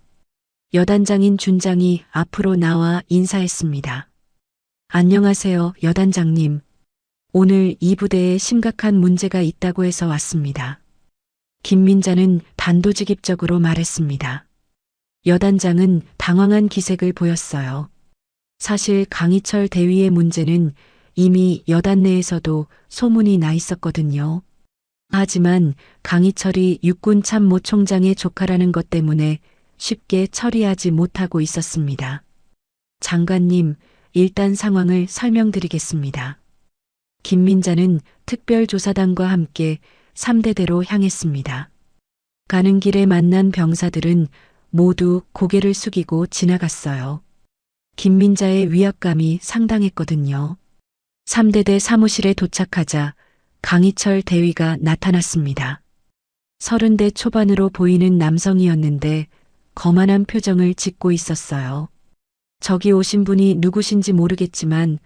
[SPEAKER 1] 여단장인 준장이 앞으로 나와 인사했습니다. 안녕하세요, 여단장님. 오늘 이 부대에 심각한 문제가 있다고 해서 왔습니다. 김민자는 단도직입적으로 말했습니다. 여단장은 당황한 기색을 보였어요. 사실 강희철 대위의 문제는 이미 여단 내에서도 소문이 나 있었거든요. 하지만 강희철이 육군 참모 총장의 조카라는 것 때문에 쉽게 처리하지 못하고 있었습니다. 장관님, 일단 상황을 설명드리겠습니다. 김민자는 특별조사단과 함께 3대대로 향했습니다. 가는 길에 만난 병사들은 모두 고개를 숙이고 지나갔어요. 김민자의 위압감이 상당했거든요. 3대대 사무실에 도착하자 강희철 대위가 나타났습니다. 30대 초반으로 보이는 남성이었는데 거만한 표정을 짓고 있었어요. 저기 오신 분이 누구신지 모르겠지만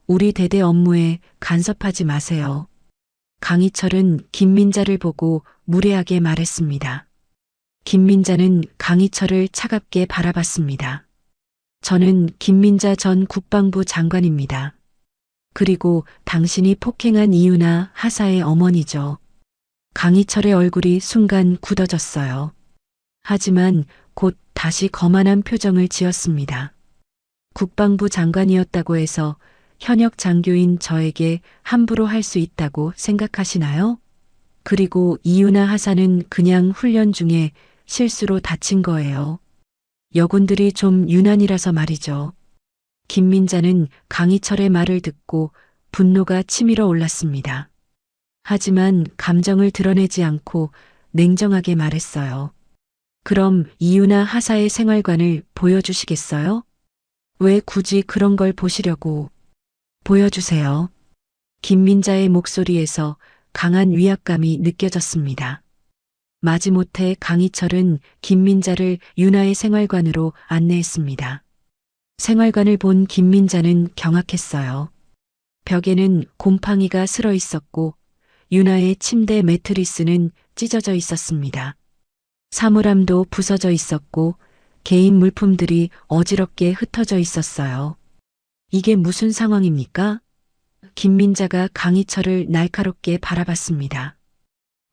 [SPEAKER 1] 우리 대대 업무에 간섭하지 마세요. 강희철은 김민자를 보고 무례하게 말했습니다. 김민자는 강희철을 차갑게 바라봤습니다. 저는 김민자 전 국방부 장관입니다. 그리고 당신이 폭행한 이유나 하사의 어머니죠. 강희철의 얼굴이 순간 굳어졌어요. 하지만 곧 다시 거만한 표정을 지었습니다. 국방부 장관이었다고 해서 현역 장교인 저에게 함부로 할 수 있다고 생각하시나요? 그리고 이유나 하사는 그냥 훈련 중에 실수로 다친 거예요. 여군들이 좀 유난이라서 말이죠. 김민자는 강희철의 말을 듣고 분노가 치밀어 올랐습니다. 하지만 감정을 드러내지 않고 냉정하게 말했어요. 그럼 이유나 하사의 생활관을 보여주시겠어요? 왜 굳이 그런 걸 보시려고? 보여주세요. 김민자의 목소리에서 강한 위압감이 느껴졌습니다. 마지못해 강희철은 김민자를 윤아의 생활관으로 안내했습니다. 생활관을 본 김민자는 경악했어요. 벽에는 곰팡이가 슬어 있었고 윤아의 침대 매트리스는 찢어져 있었습니다. 사물함도 부서져 있었고 개인 물품들이 어지럽게 흩어져 있었어요. 이게 무슨 상황입니까? 김민자가 강희철을 날카롭게 바라봤습니다.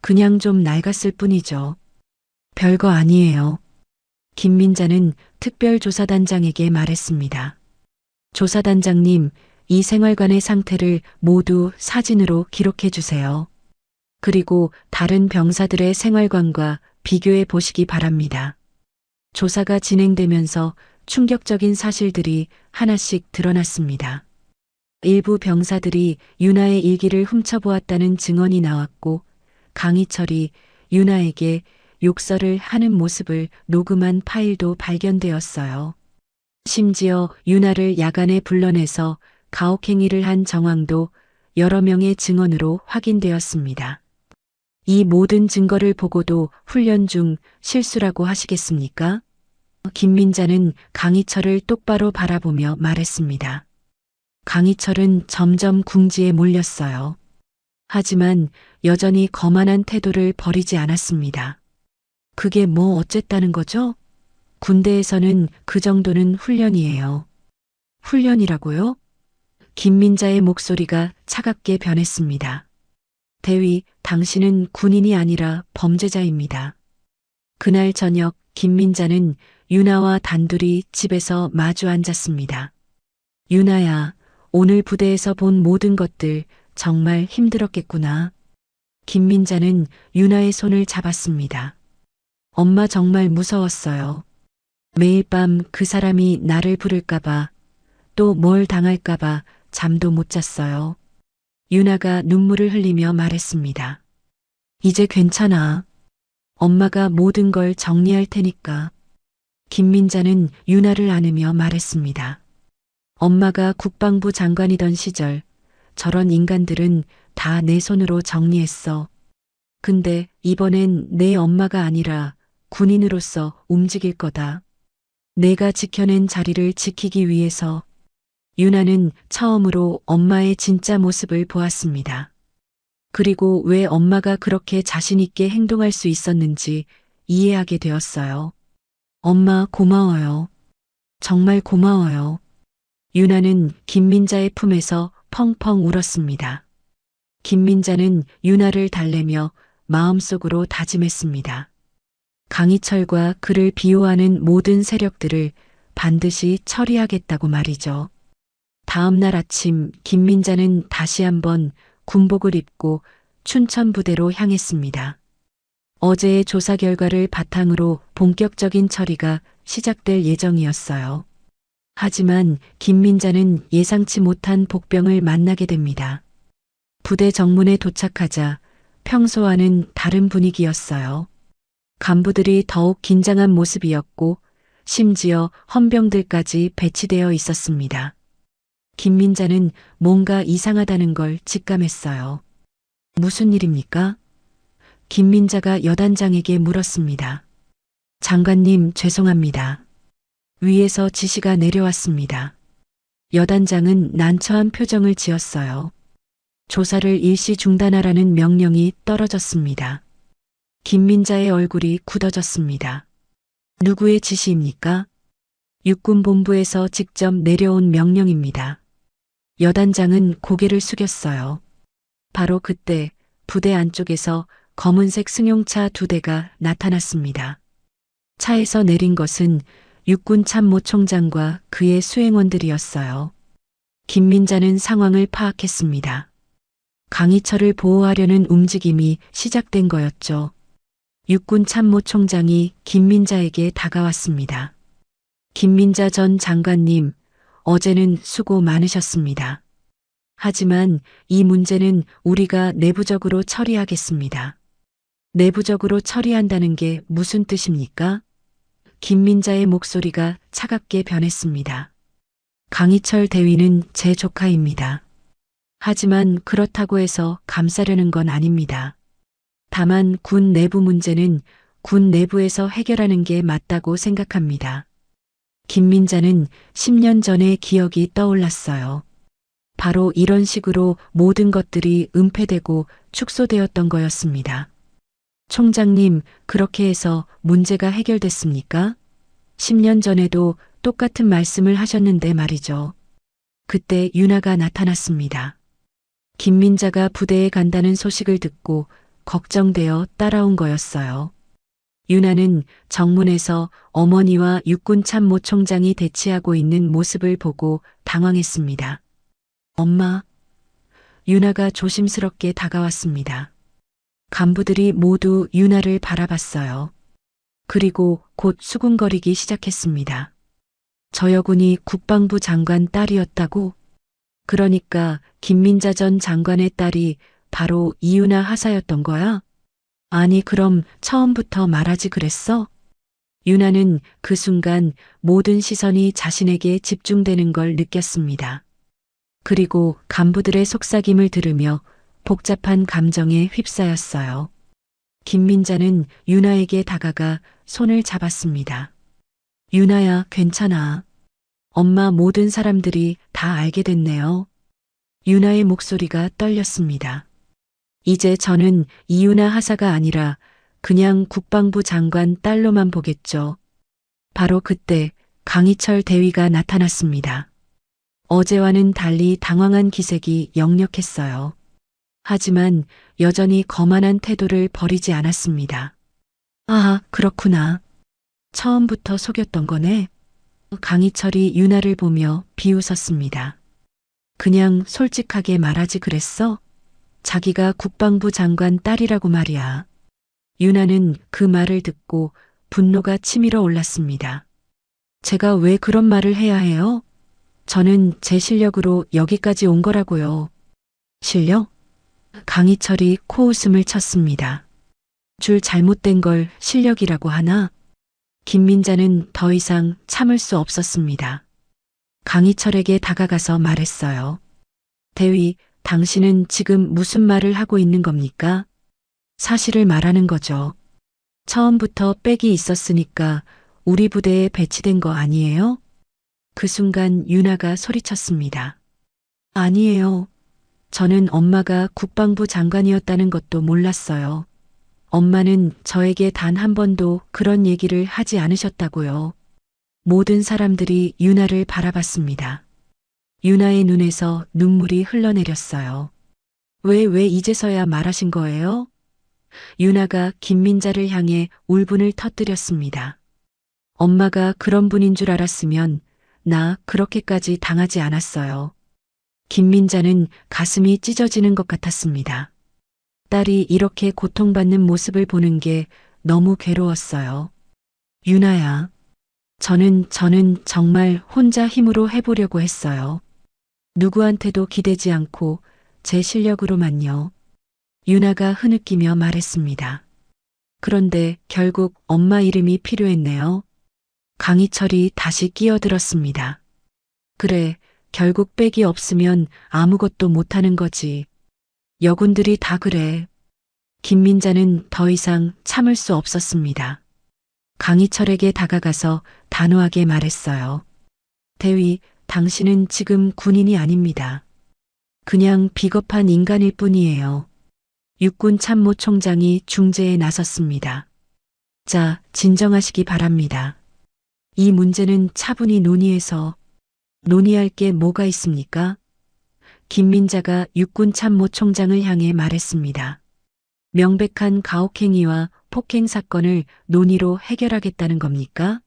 [SPEAKER 1] 그냥 좀 낡았을 뿐이죠. 별거 아니에요. 김민자는 특별조사단장에게 말했습니다. 조사단장님, 이 생활관의 상태를 모두 사진으로 기록해 주세요. 그리고 다른 병사들의 생활관과 비교해 보시기 바랍니다. 조사가 진행되면서 충격적인 사실들이 하나씩 드러났습니다. 일부 병사들이 윤아의 일기를 훔쳐보았다는 증언이 나왔고 강희철이 윤아에게 욕설을 하는 모습을 녹음한 파일도 발견되었어요. 심지어 윤아를 야간에 불러내서 가혹행위를 한 정황도 여러 명의 증언으로 확인되었습니다. 이 모든 증거를 보고도 훈련 중 실수라고 하시겠습니까? 김민자는 강희철을 똑바로 바라보며 말했습니다. 강희철은 점점 궁지에 몰렸어요. 하지만 여전히 거만한 태도를 버리지 않았습니다. 그게 뭐 어쨌다는 거죠? 군대에서는 그 정도는 훈련이에요. 훈련이라고요? 김민자의 목소리가 차갑게 변했습니다. 대위, 당신은 군인이 아니라 범죄자입니다. 그날 저녁 김민자는 윤아와 단둘이 집에서 마주 앉았습니다. 윤아야, 오늘 부대에서 본 모든 것들 정말 힘들었겠구나. 김민자는 윤아의 손을 잡았습니다. 엄마 정말 무서웠어요. 매일 밤 그 사람이 나를 부를까봐 또 뭘 당할까봐 잠도 못 잤어요. 윤아가 눈물을 흘리며 말했습니다. 이제 괜찮아. 엄마가 모든 걸 정리할 테니까. 김민자는 윤아를 안으며 말했습니다. 엄마가 국방부 장관이던 시절 저런 인간들은 다 내 손으로 정리했어. 근데 이번엔 내 엄마가 아니라 군인으로서 움직일 거다. 내가 지켜낸 자리를 지키기 위해서. 윤아는 처음으로 엄마의 진짜 모습을 보았습니다. 그리고 왜 엄마가 그렇게 자신 있게 행동할 수 있었는지 이해하게 되었어요. 엄마 고마워요. 정말 고마워요. 윤아는 김민자의 품에서 펑펑 울었습니다. 김민자는 윤아를 달래며 마음속으로 다짐했습니다. 강희철과 그를 비호하는 모든 세력들을 반드시 처리하겠다고 말이죠. 다음 날 아침 김민자는 다시 한번 군복을 입고 춘천 부대로 향했습니다. 어제의 조사 결과를 바탕으로 본격적인 처리가 시작될 예정이었어요. 하지만 김민자는 예상치 못한 복병을 만나게 됩니다. 부대 정문에 도착하자 평소와는 다른 분위기였어요. 간부들이 더욱 긴장한 모습이었고 심지어 헌병들까지 배치되어 있었습니다. 김민자는 뭔가 이상하다는 걸 직감했어요. 무슨 일입니까? 김민자가 여단장에게 물었습니다. 장관님, 죄송합니다. 위에서 지시가 내려왔습니다. 여단장은 난처한 표정을 지었어요. 조사를 일시 중단하라는 명령이 떨어졌습니다. 김민자의 얼굴이 굳어졌습니다. 누구의 지시입니까? 육군본부에서 직접 내려온 명령입니다. 여단장은 고개를 숙였어요. 바로 그때 부대 안쪽에서 검은색 승용차 2대가 나타났습니다. 차에서 내린 것은 육군 참모총장과 그의 수행원들이었어요. 김민자는 상황을 파악했습니다. 강희철을 보호하려는 움직임이 시작된 거였죠. 육군 참모총장이 김민자에게 다가왔습니다. 김민자 전 장관님, 어제는 수고 많으셨습니다. 하지만 이 문제는 우리가 내부적으로 처리하겠습니다. 내부적으로 처리한다는 게 무슨 뜻입니까? 김민자의 목소리가 차갑게 변했습니다. 강희철 대위는 제 조카입니다. 하지만 그렇다고 해서 감싸려는 건 아닙니다. 다만 군 내부 문제는 군 내부에서 해결하는 게 맞다고 생각합니다. 김민자는 10년 전의 기억이 떠올랐어요. 바로 이런 식으로 모든 것들이 은폐되고 축소되었던 거였습니다. 총장님, 그렇게 해서 문제가 해결됐습니까? 10년 전에도 똑같은 말씀을 하셨는데 말이죠. 그때 윤아가 나타났습니다. 김민자가 부대에 간다는 소식을 듣고 걱정되어 따라온 거였어요. 윤아는 정문에서 어머니와 육군 참모총장이 대치하고 있는 모습을 보고 당황했습니다. 엄마. 윤아가 조심스럽게 다가왔습니다. 간부들이 모두 윤아를 바라봤어요. 그리고 곧 수군거리기 시작했습니다. 저 여군이 국방부 장관 딸이었다고? 그러니까 김민자 전 장관의 딸이 바로 이윤아 하사였던 거야? 아니, 그럼 처음부터 말하지 그랬어? 윤아는 그 순간 모든 시선이 자신에게 집중되는 걸 느꼈습니다. 그리고 간부들의 속삭임을 들으며 복잡한 감정에 휩싸였어요. 김민자는 윤아에게 다가가 손을 잡았습니다. 윤아야, 괜찮아. 엄마, 모든 사람들이 다 알게 됐네요. 윤아의 목소리가 떨렸습니다. 이제 저는 이윤아 하사가 아니라 그냥 국방부 장관 딸로만 보겠죠. 바로 그때 강희철 대위가 나타났습니다. 어제와는 달리 당황한 기색이 역력했어요. 하지만 여전히 거만한 태도를 버리지 않았습니다. 아, 그렇구나. 처음부터 속였던 거네. 강희철이 윤아를 보며 비웃었습니다. 그냥 솔직하게 말하지 그랬어? 자기가 국방부 장관 딸이라고 말이야. 윤아는 그 말을 듣고 분노가 치밀어 올랐습니다. 제가 왜 그런 말을 해야 해요? 저는 제 실력으로 여기까지 온 거라고요. 실력? 강희철이 코웃음을 쳤습니다. 줄 잘못된 걸 실력이라고 하나? 김민자는 더 이상 참을 수 없었습니다. 강희철에게 다가가서 말했어요. 대위, 당신은 지금 무슨 말을 하고 있는 겁니까? 사실을 말하는 거죠. 처음부터 빽이 있었으니까 우리 부대에 배치된 거 아니에요? 그 순간 윤아가 소리쳤습니다. 아니에요. 저는 엄마가 국방부 장관이었다는 것도 몰랐어요. 엄마는 저에게 단 한 번도 그런 얘기를 하지 않으셨다고요. 모든 사람들이 윤아를 바라봤습니다. 윤아의 눈에서 눈물이 흘러내렸어요. 왜 이제서야 말하신 거예요? 윤아가 김민자를 향해 울분을 터뜨렸습니다. 엄마가 그런 분인 줄 알았으면 나 그렇게까지 당하지 않았어요. 김민자는 가슴이 찢어지는 것 같았습니다. 딸이 이렇게 고통받는 모습을 보는 게 너무 괴로웠어요. 윤아야, 저는 정말 혼자 힘으로 해보려고 했어요. 누구한테도 기대지 않고 제 실력으로만요. 윤아가 흐느끼며 말했습니다. 그런데 결국 엄마 이름이 필요했네요. 강희철이 다시 끼어들었습니다. 그래, 결국 빽이 없으면 아무것도 못하는 거지. 여군들이 다 그래. 김민자는 더 이상 참을 수 없었습니다. 강희철에게 다가가서 단호하게 말했어요. 대위, 당신은 지금 군인이 아닙니다. 그냥 비겁한 인간일 뿐이에요. 육군 참모총장이 중재에 나섰습니다. 자, 진정하시기 바랍니다. 이 문제는 차분히 논의해서 논의할 게 뭐가 있습니까? 김민자가 육군 참모총장을 향해 말했습니다. 명백한 가혹행위와 폭행 사건을 논의로 해결하겠다는 겁니까?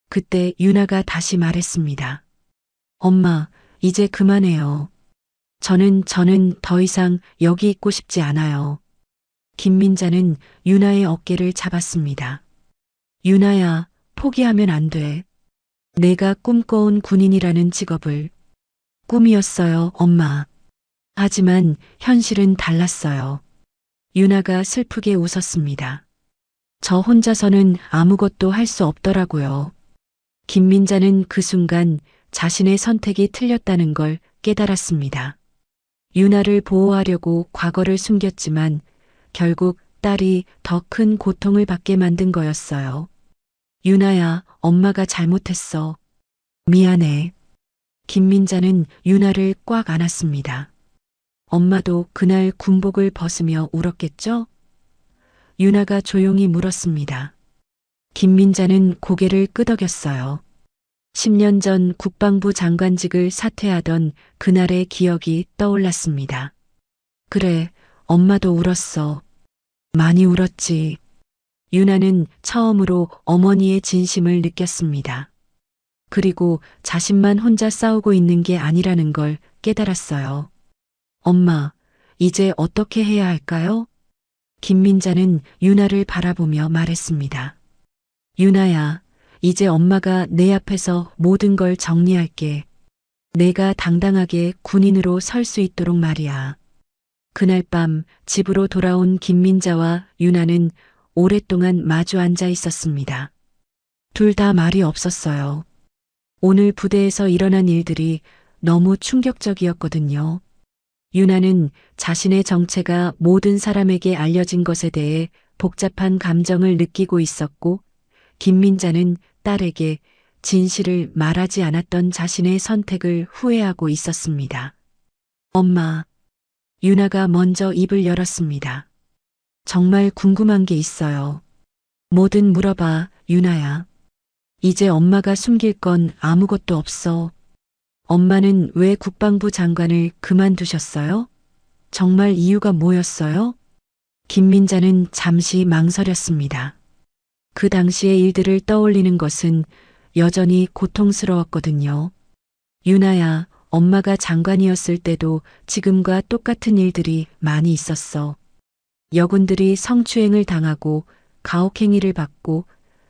[SPEAKER 1] 그때 윤아가 다시 말했습니다. 엄마, 이제 그만해요. 저는 더 이상 여기 있고 싶지 않아요. 김민자는 유나의 어깨를 잡았습니다. 유나야, 포기하면 안 돼. 내가 꿈꿔온 군인이라는 직업을. 꿈이었어요, 엄마. 하지만 현실은 달랐어요. 유나가 슬프게 웃었습니다. 저 혼자서는 아무것도 할 수 없더라고요. 김민자는 그 순간 자신의 선택이 틀렸다는 걸 깨달았습니다. 유나를 보호하려고 과거를 숨겼지만 결국 딸이 더 큰 고통을 받게 만든 거였어요. 유나야, 엄마가 잘못했어. 미안해. 김민자는 유나를 꽉 안았습니다. 엄마도 그날 군복을 벗으며 울었겠죠? 유나가 조용히 물었습니다. 김민자는 고개를 끄덕였어요. 10년 전 국방부 장관직을 사퇴하던 그날의 기억이 떠올랐습니다. 그래, 엄마도 울었어. 많이 울었지. 유나는 처음으로 어머니의 진심을 느꼈습니다. 그리고 자신만 혼자 싸우고 있는 게 아니라는 걸 깨달았어요. 엄마, 이제 어떻게 해야 할까요? 김민자는 유나를 바라보며 말했습니다. 유나야, 이제 엄마가 내 앞에서 모든 걸 정리할게. 내가 당당하게 군인으로 설 수 있도록 말이야. 그날 밤 집으로 돌아온 김민자와 유나는 오랫동안 마주 앉아 있었습니다. 둘 다 말이 없었어요. 오늘 부대에서 일어난 일들이 너무 충격적이었거든요. 유나는 자신의 정체가 모든 사람에게 알려진 것에 대해 복잡한 감정을 느끼고 있었고, 김민자는 딸에게 진실을 말하지 않았던 자신의 선택을 후회하고 있었습니다. 엄마, 유나가 먼저 입을 열었습니다. 정말 궁금한 게 있어요. 뭐든 물어봐, 유나야. 이제 엄마가 숨길 건 아무것도 없어. 엄마는 왜 국방부 장관을 그만두셨어요? 정말 이유가 뭐였어요? 김민자는 잠시 망설였습니다. 그 당시의 일들을 떠올리는 것은 여전히 고통스러웠거든요. 유나야, 엄마가 장관이었을 때도 지금과 똑같은 일들이 많이 있었어. 여군들이 성추행을 당하고 가혹행위를 받고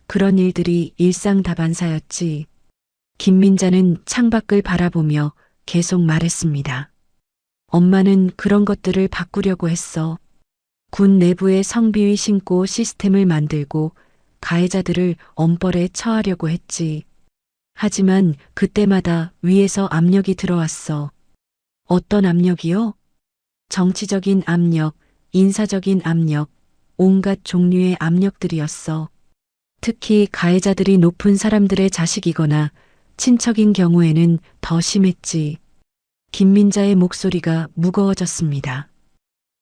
[SPEAKER 1] 그런 일들이 일상다반사였지. 김민자는 창밖을 바라보며 계속 말했습니다. 엄마는 그런 것들을 바꾸려고 했어. 군 내부에 성비위 신고 시스템을 만들고 가해자들을 엄벌에 처하려고 했지. 하지만 그때마다 위에서 압력이 들어왔어. 어떤 압력이요? 정치적인 압력, 인사적인 압력, 온갖 종류의 압력들이었어. 특히 가해자들이 높은 사람들의 자식이거나 친척인 경우에는 더 심했지. 김민자의 목소리가 무거워졌습니다.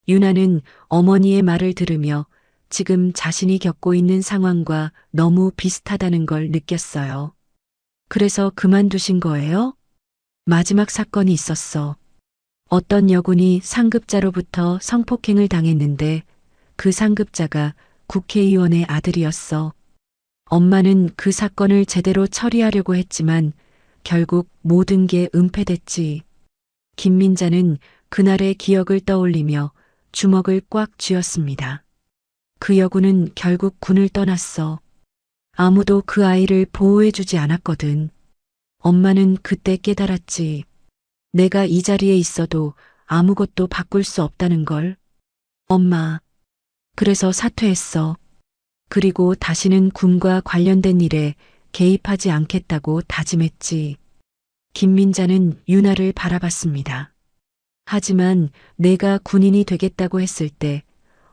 [SPEAKER 1] 유나는 어머니의 말을 들으며 지금 자신이 겪고 있는 상황과 너무 비슷하다는 걸 느꼈어요. 그래서 그만두신 거예요? 마지막 사건이 있었어. 어떤 여군이 상급자로부터 성폭행을 당했는데 그 상급자가 국회의원의 아들이었어. 엄마는 그 사건을 제대로 처리하려고 했지만 결국 모든 게 은폐됐지. 김민자는 그날의 기억을 떠올리며 주먹을 꽉 쥐었습니다. 그 여군은 결국 군을 떠났어. 아무도 그 아이를 보호해주지 않았거든. 엄마는 그때 깨달았지. 내가 이 자리에 있어도 아무것도 바꿀 수 없다는 걸. 엄마. 그래서 사퇴했어. 그리고 다시는 군과 관련된 일에 개입하지 않겠다고 다짐했지. 김민자는 유나를 바라봤습니다. 하지만 내가 군인이 되겠다고 했을 때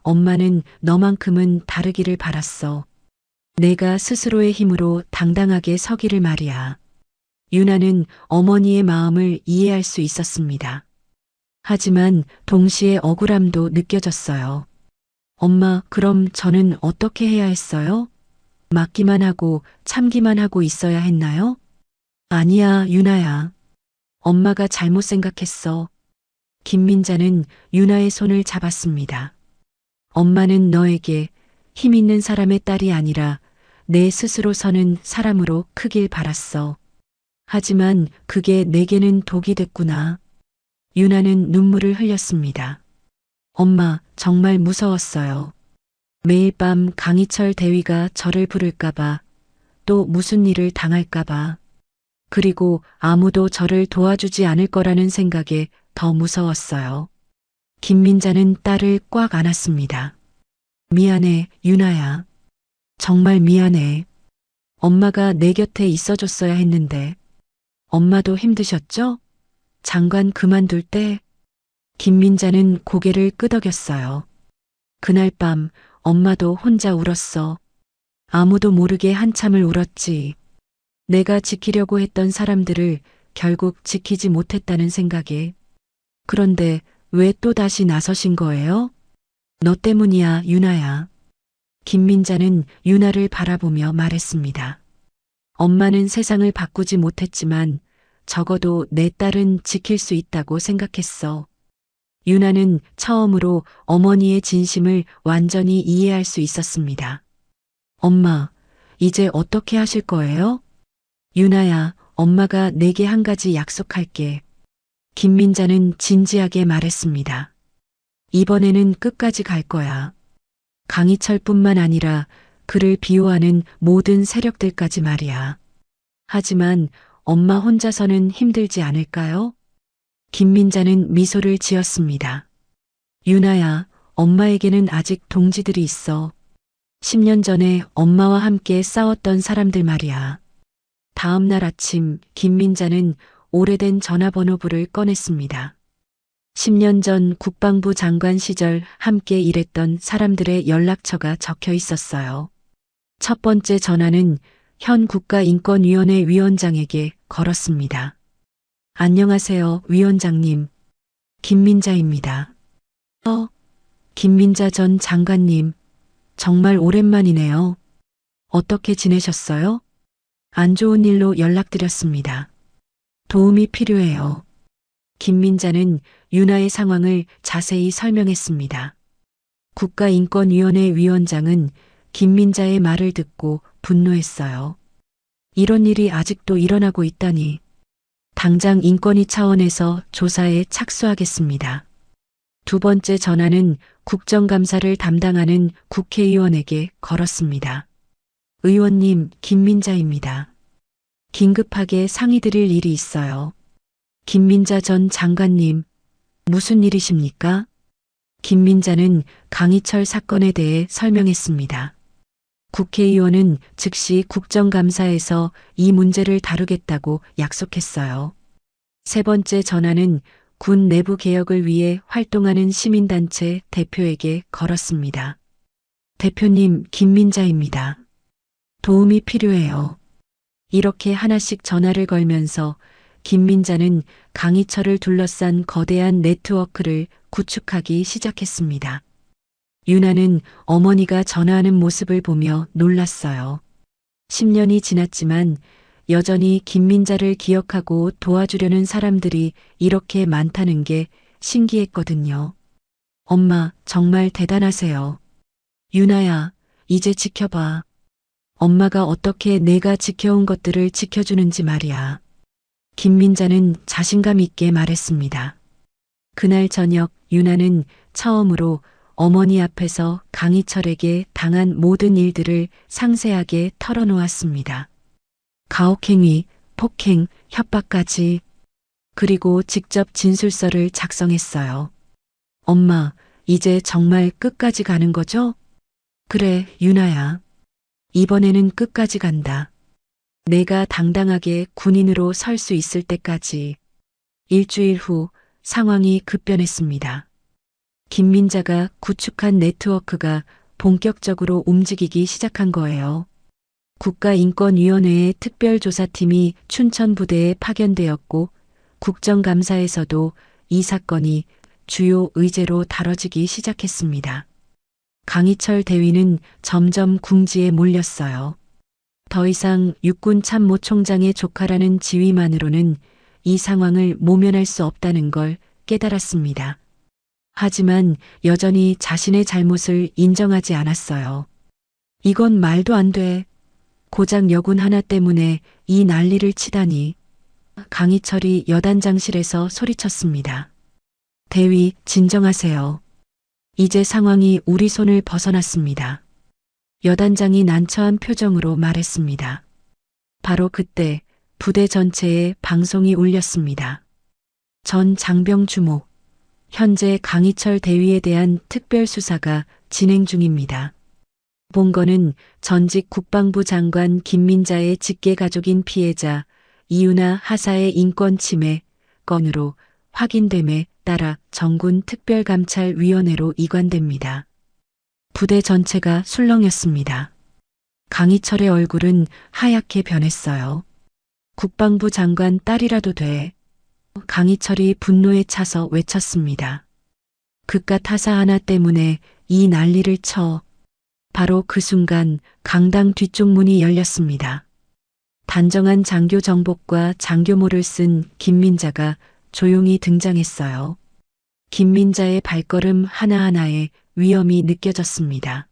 [SPEAKER 1] 엄마는 너만큼은 다르기를 바랐어. 내가 스스로의 힘으로 당당하게 서기를 말이야. 유나는 어머니의 마음을 이해할 수 있었습니다. 하지만 동시에 억울함도 느껴졌어요. 엄마, 그럼 저는 어떻게 해야 했어요? 맞기만 하고 참기만 하고 있어야 했나요? 아니야, 유나야. 엄마가 잘못 생각했어. 김민자는 유나의 손을 잡았습니다. 엄마는 너에게 힘 있는 사람의 딸이 아니라 내 스스로 서는 사람으로 크길 바랐어. 하지만 그게 내게는 독이 됐구나. 유나는 눈물을 흘렸습니다. 엄마, 정말 무서웠어요. 매일 밤 강희철 대위가 저를 부를까봐, 또 무슨 일을 당할까봐, 그리고 아무도 저를 도와주지 않을 거라는 생각에 더 무서웠어요. 김민자는 딸을 꽉 안았습니다. 미안해, 유나야. 정말 미안해. 엄마가 내 곁에 있어줬어야 했는데. 엄마도 힘드셨죠? 장관 그만둘 때 김민자는 고개를 끄덕였어요. 그날 밤 엄마도 혼자 울었어. 아무도 모르게 한참을 울었지. 내가 지키려고 했던 사람들을 결국 지키지 못했다는 생각에. 그런데 왜 또 다시 나서신 거예요? 너 때문이야, 유나야. 김민자는 유나를 바라보며 말했습니다. 엄마는 세상을 바꾸지 못했지만 적어도 내 딸은 지킬 수 있다고 생각했어. 유나는 처음으로 어머니의 진심을 완전히 이해할 수 있었습니다. 엄마, 이제 어떻게 하실 거예요? 유나야, 엄마가 내게 한 가지 약속할게. 김민자는 진지하게 말했습니다. 이번에는 끝까지 갈 거야. 강희철뿐만 아니라 그를 비호하는 모든 세력들까지 말이야. 하지만 엄마 혼자서는 힘들지 않을까요? 김민자는 미소를 지었습니다. 유나야, 엄마에게는 아직 동지들이 있어. 10년 전에 엄마와 함께 싸웠던 사람들 말이야. 다음 날 아침 김민자는 오래된 전화번호부를 꺼냈습니다. 10년 전 국방부 장관 시절 함께 일했던 사람들의 연락처가 적혀 있었어요. 첫 번째 전화는 현 국가인권위원회 위원장에게 걸었습니다. 안녕하세요, 위원장님. 김민자입니다. 김민자 전 장관님. 정말 오랜만이네요. 어떻게 지내셨어요? 안 좋은 일로 연락드렸습니다. 도움이 필요해요. 김민자는 유나의 상황을 자세히 설명했습니다. 국가인권위원회 위원장은 김민자의 말을 듣고 분노했어요. 이런 일이 아직도 일어나고 있다니. 당장 인권위 차원에서 조사에 착수하겠습니다. 두 번째 전화는 국정감사를 담당하는 국회의원에게 걸었습니다. 의원님, 김민자입니다. 긴급하게 상의드릴 일이 있어요. 김민자 전 장관님, 무슨 일이십니까? 김민자는 강희철 사건에 대해 설명했습니다. 국회의원은 즉시 국정감사에서 이 문제를 다루겠다고 약속했어요. 세 번째 전화는 군 내부 개혁을 위해 활동하는 시민단체 대표에게 걸었습니다. 대표님, 김민자입니다. 도움이 필요해요. 이렇게 하나씩 전화를 걸면서 김민자는 강희철을 둘러싼 거대한 네트워크를 구축하기 시작했습니다. 유나는 어머니가 전화하는 모습을 보며 놀랐어요. 10년이 지났지만 여전히 김민자를 기억하고 도와주려는 사람들이 이렇게 많다는 게 신기했거든요. 엄마, 정말 대단하세요. 유나야, 이제 지켜봐. 엄마가 어떻게 내가 지켜온 것들을 지켜주는지 말이야. 김민자는 자신감 있게 말했습니다. 그날 저녁 유나는 처음으로 어머니 앞에서 강희철에게 당한 모든 일들을 상세하게 털어놓았습니다. 가혹행위, 폭행, 협박까지. 그리고 직접 진술서를 작성했어요. 엄마, 이제 정말 끝까지 가는 거죠? 그래, 유나야. 이번에는 끝까지 간다. 내가 당당하게 군인으로 설 수 있을 때까지. 일주일 후 상황이 급변했습니다. 김민자가 구축한 네트워크가 본격적으로 움직이기 시작한 거예요. 국가인권위원회의 특별조사팀이 춘천부대에 파견되었고 국정감사에서도 이 사건이 주요 의제로 다뤄지기 시작했습니다. 강희철 대위는 점점 궁지에 몰렸어요. 더 이상 육군 참모총장의 조카라는 지위만으로는 이 상황을 모면할 수 없다는 걸 깨달았습니다. 하지만 여전히 자신의 잘못을 인정하지 않았어요. 이건 말도 안 돼. 고작 여군 하나 때문에 이 난리를 치다니. 강희철이 여단장실에서 소리쳤습니다. 대위, 진정하세요. 이제 상황이 우리 손을 벗어났습니다. 여단장이 난처한 표정으로 말했습니다. 바로 그때 부대 전체에 방송이 울렸습니다. 전 장병 주목. 현재 강희철 대위에 대한 특별수사가 진행 중입니다. 본건은 전직 국방부 장관 김민자의 직계가족인 피해자 이유나 하사의 인권 침해 건으로 확인됨에 따라 정군 특별감찰위원회로 이관됩니다. 부대 전체가 술렁였습니다. 강희철의 얼굴은 하얗게 변했어요. 국방부 장관 딸이라도 돼. 강희철이 분노에 차서 외쳤습니다. 그깟 하사 하나 때문에 이 난리를 쳐. 바로 그 순간 강당 뒤쪽 문이 열렸습니다. 단정한 장교 정복과 장교모를 쓴 김민자가 조용히 등장했어요. 김민자의 발걸음 하나하나에 위험이 느껴졌습니다.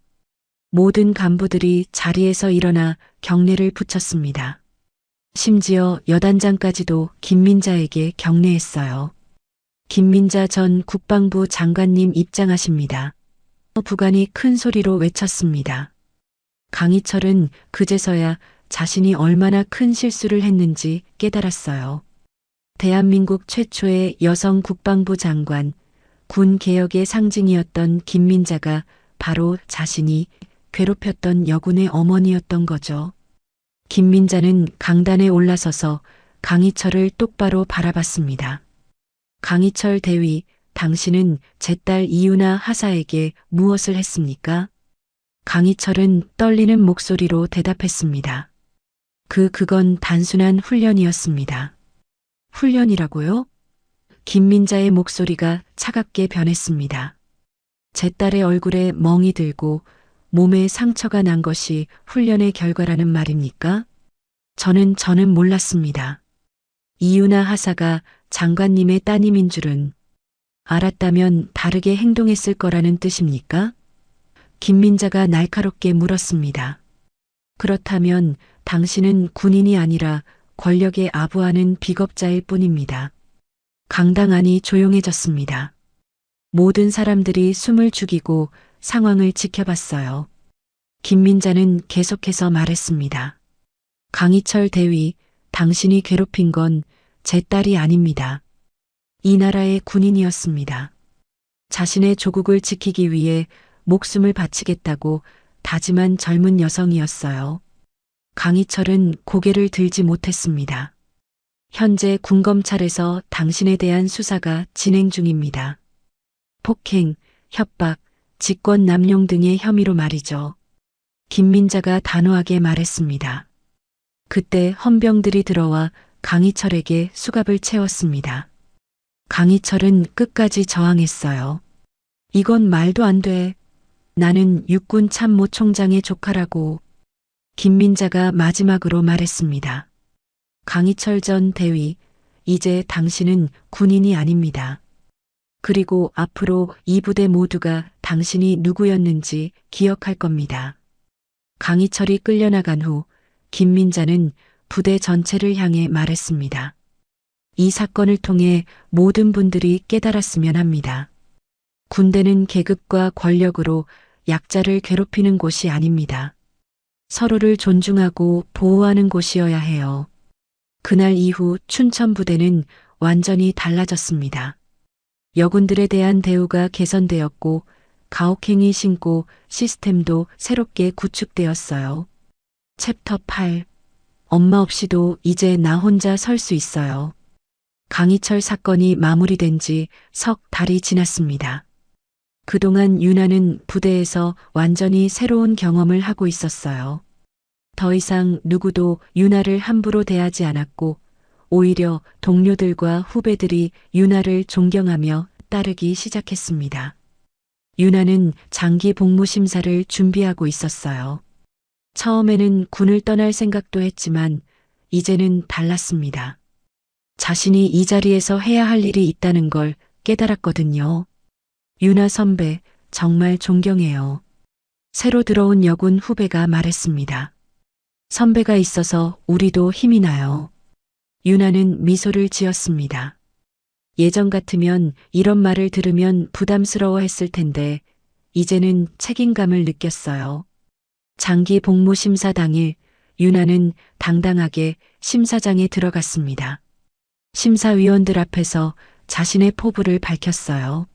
[SPEAKER 1] 모든 간부들이 자리에서 일어나 경례를 붙였습니다. 심지어 여단장까지도 김민자에게 경례했어요. 김민자 전 국방부 장관님 입장하십니다. 부관이 큰 소리로 외쳤습니다. 강희철은 그제서야 자신이 얼마나 큰 실수를 했는지 깨달았어요. 대한민국 최초의 여성 국방부 장관, 군 개혁의 상징이었던 김민자가 바로 자신이 괴롭혔던 여군의 어머니였던 거죠. 김민자는 강단에 올라서서 강희철을 똑바로 바라봤습니다. 강희철 대위, 당신은 제 딸 이유나 하사에게 무엇을 했습니까? 강희철은 떨리는 목소리로 대답했습니다. 그건 단순한 훈련이었습니다. 훈련이라고요? 김민자의 목소리가 차갑게 변했습니다. 제 딸의 얼굴에 멍이 들고 몸에 상처가 난 것이 훈련의 결과라는 말입니까? 저는 몰랐습니다. 이유나 하사가 장관님의 따님인 줄은. 알았다면 다르게 행동했을 거라는 뜻입니까? 김민자가 날카롭게 물었습니다. 그렇다면 당신은 군인이 아니라 권력에 아부하는 비겁자일 뿐입니다. 강당 안이 조용해졌습니다. 모든 사람들이 숨을 죽이고 상황을 지켜봤어요. 김민자는 계속해서 말했습니다. 강희철 대위, 당신이 괴롭힌 건 제 딸이 아닙니다. 이 나라의 군인이었습니다. 자신의 조국을 지키기 위해 목숨을 바치겠다고 다짐한 젊은 여성이었어요. 강희철은 고개를 들지 못했습니다. 현재 군검찰에서 당신에 대한 수사가 진행 중입니다. 폭행, 협박, 직권 남용 등의 혐의로 말이죠. 김민자가 단호하게 말했습니다. 그때 헌병들이 들어와 강희철에게 수갑을 채웠습니다. 강희철은 끝까지 저항했어요. 이건 말도 안 돼. 나는 육군 참모총장의 조카라고. 김민자가 마지막으로 말했습니다. 강희철 전 대위, 이제 당신은 군인이 아닙니다. 그리고 앞으로 이 부대 모두가 당신이 누구였는지 기억할 겁니다. 강희철이 끌려나간 후 김민자는 부대 전체를 향해 말했습니다. 이 사건을 통해 모든 분들이 깨달았으면 합니다. 군대는 계급과 권력으로 약자를 괴롭히는 곳이 아닙니다. 서로를 존중하고 보호하는 곳이어야 해요. 그날 이후 춘천 부대는 완전히 달라졌습니다. 여군들에 대한 대우가 개선되었고 가혹행위 신고 시스템도 새롭게 구축되었어요. 챕터 8. 엄마 없이도 이제 나 혼자 설 수 있어요. 강희철 사건이 마무리된 지 석 달이 지났습니다. 그동안 유나는 부대에서 완전히 새로운 경험을 하고 있었어요. 더 이상 누구도 유나를 함부로 대하지 않았고 오히려 동료들과 후배들이 유나를 존경하며 따르기 시작했습니다. 유나는 장기 복무 심사를 준비하고 있었어요. 처음에는 군을 떠날 생각도 했지만 이제는 달랐습니다. 자신이 이 자리에서 해야 할 일이 있다는 걸 깨달았거든요. 유나 선배, 정말 존경해요. 새로 들어온 여군 후배가 말했습니다. 선배가 있어서 우리도 힘이 나요. 유나는 미소를 지었습니다. 예전 같으면 이런 말을 들으면 부담스러워 했을 텐데 이제는 책임감을 느꼈어요. 장기 복무 심사 당일 유나는 당당하게 심사장에 들어갔습니다. 심사위원들 앞에서 자신의 포부를 밝혔어요.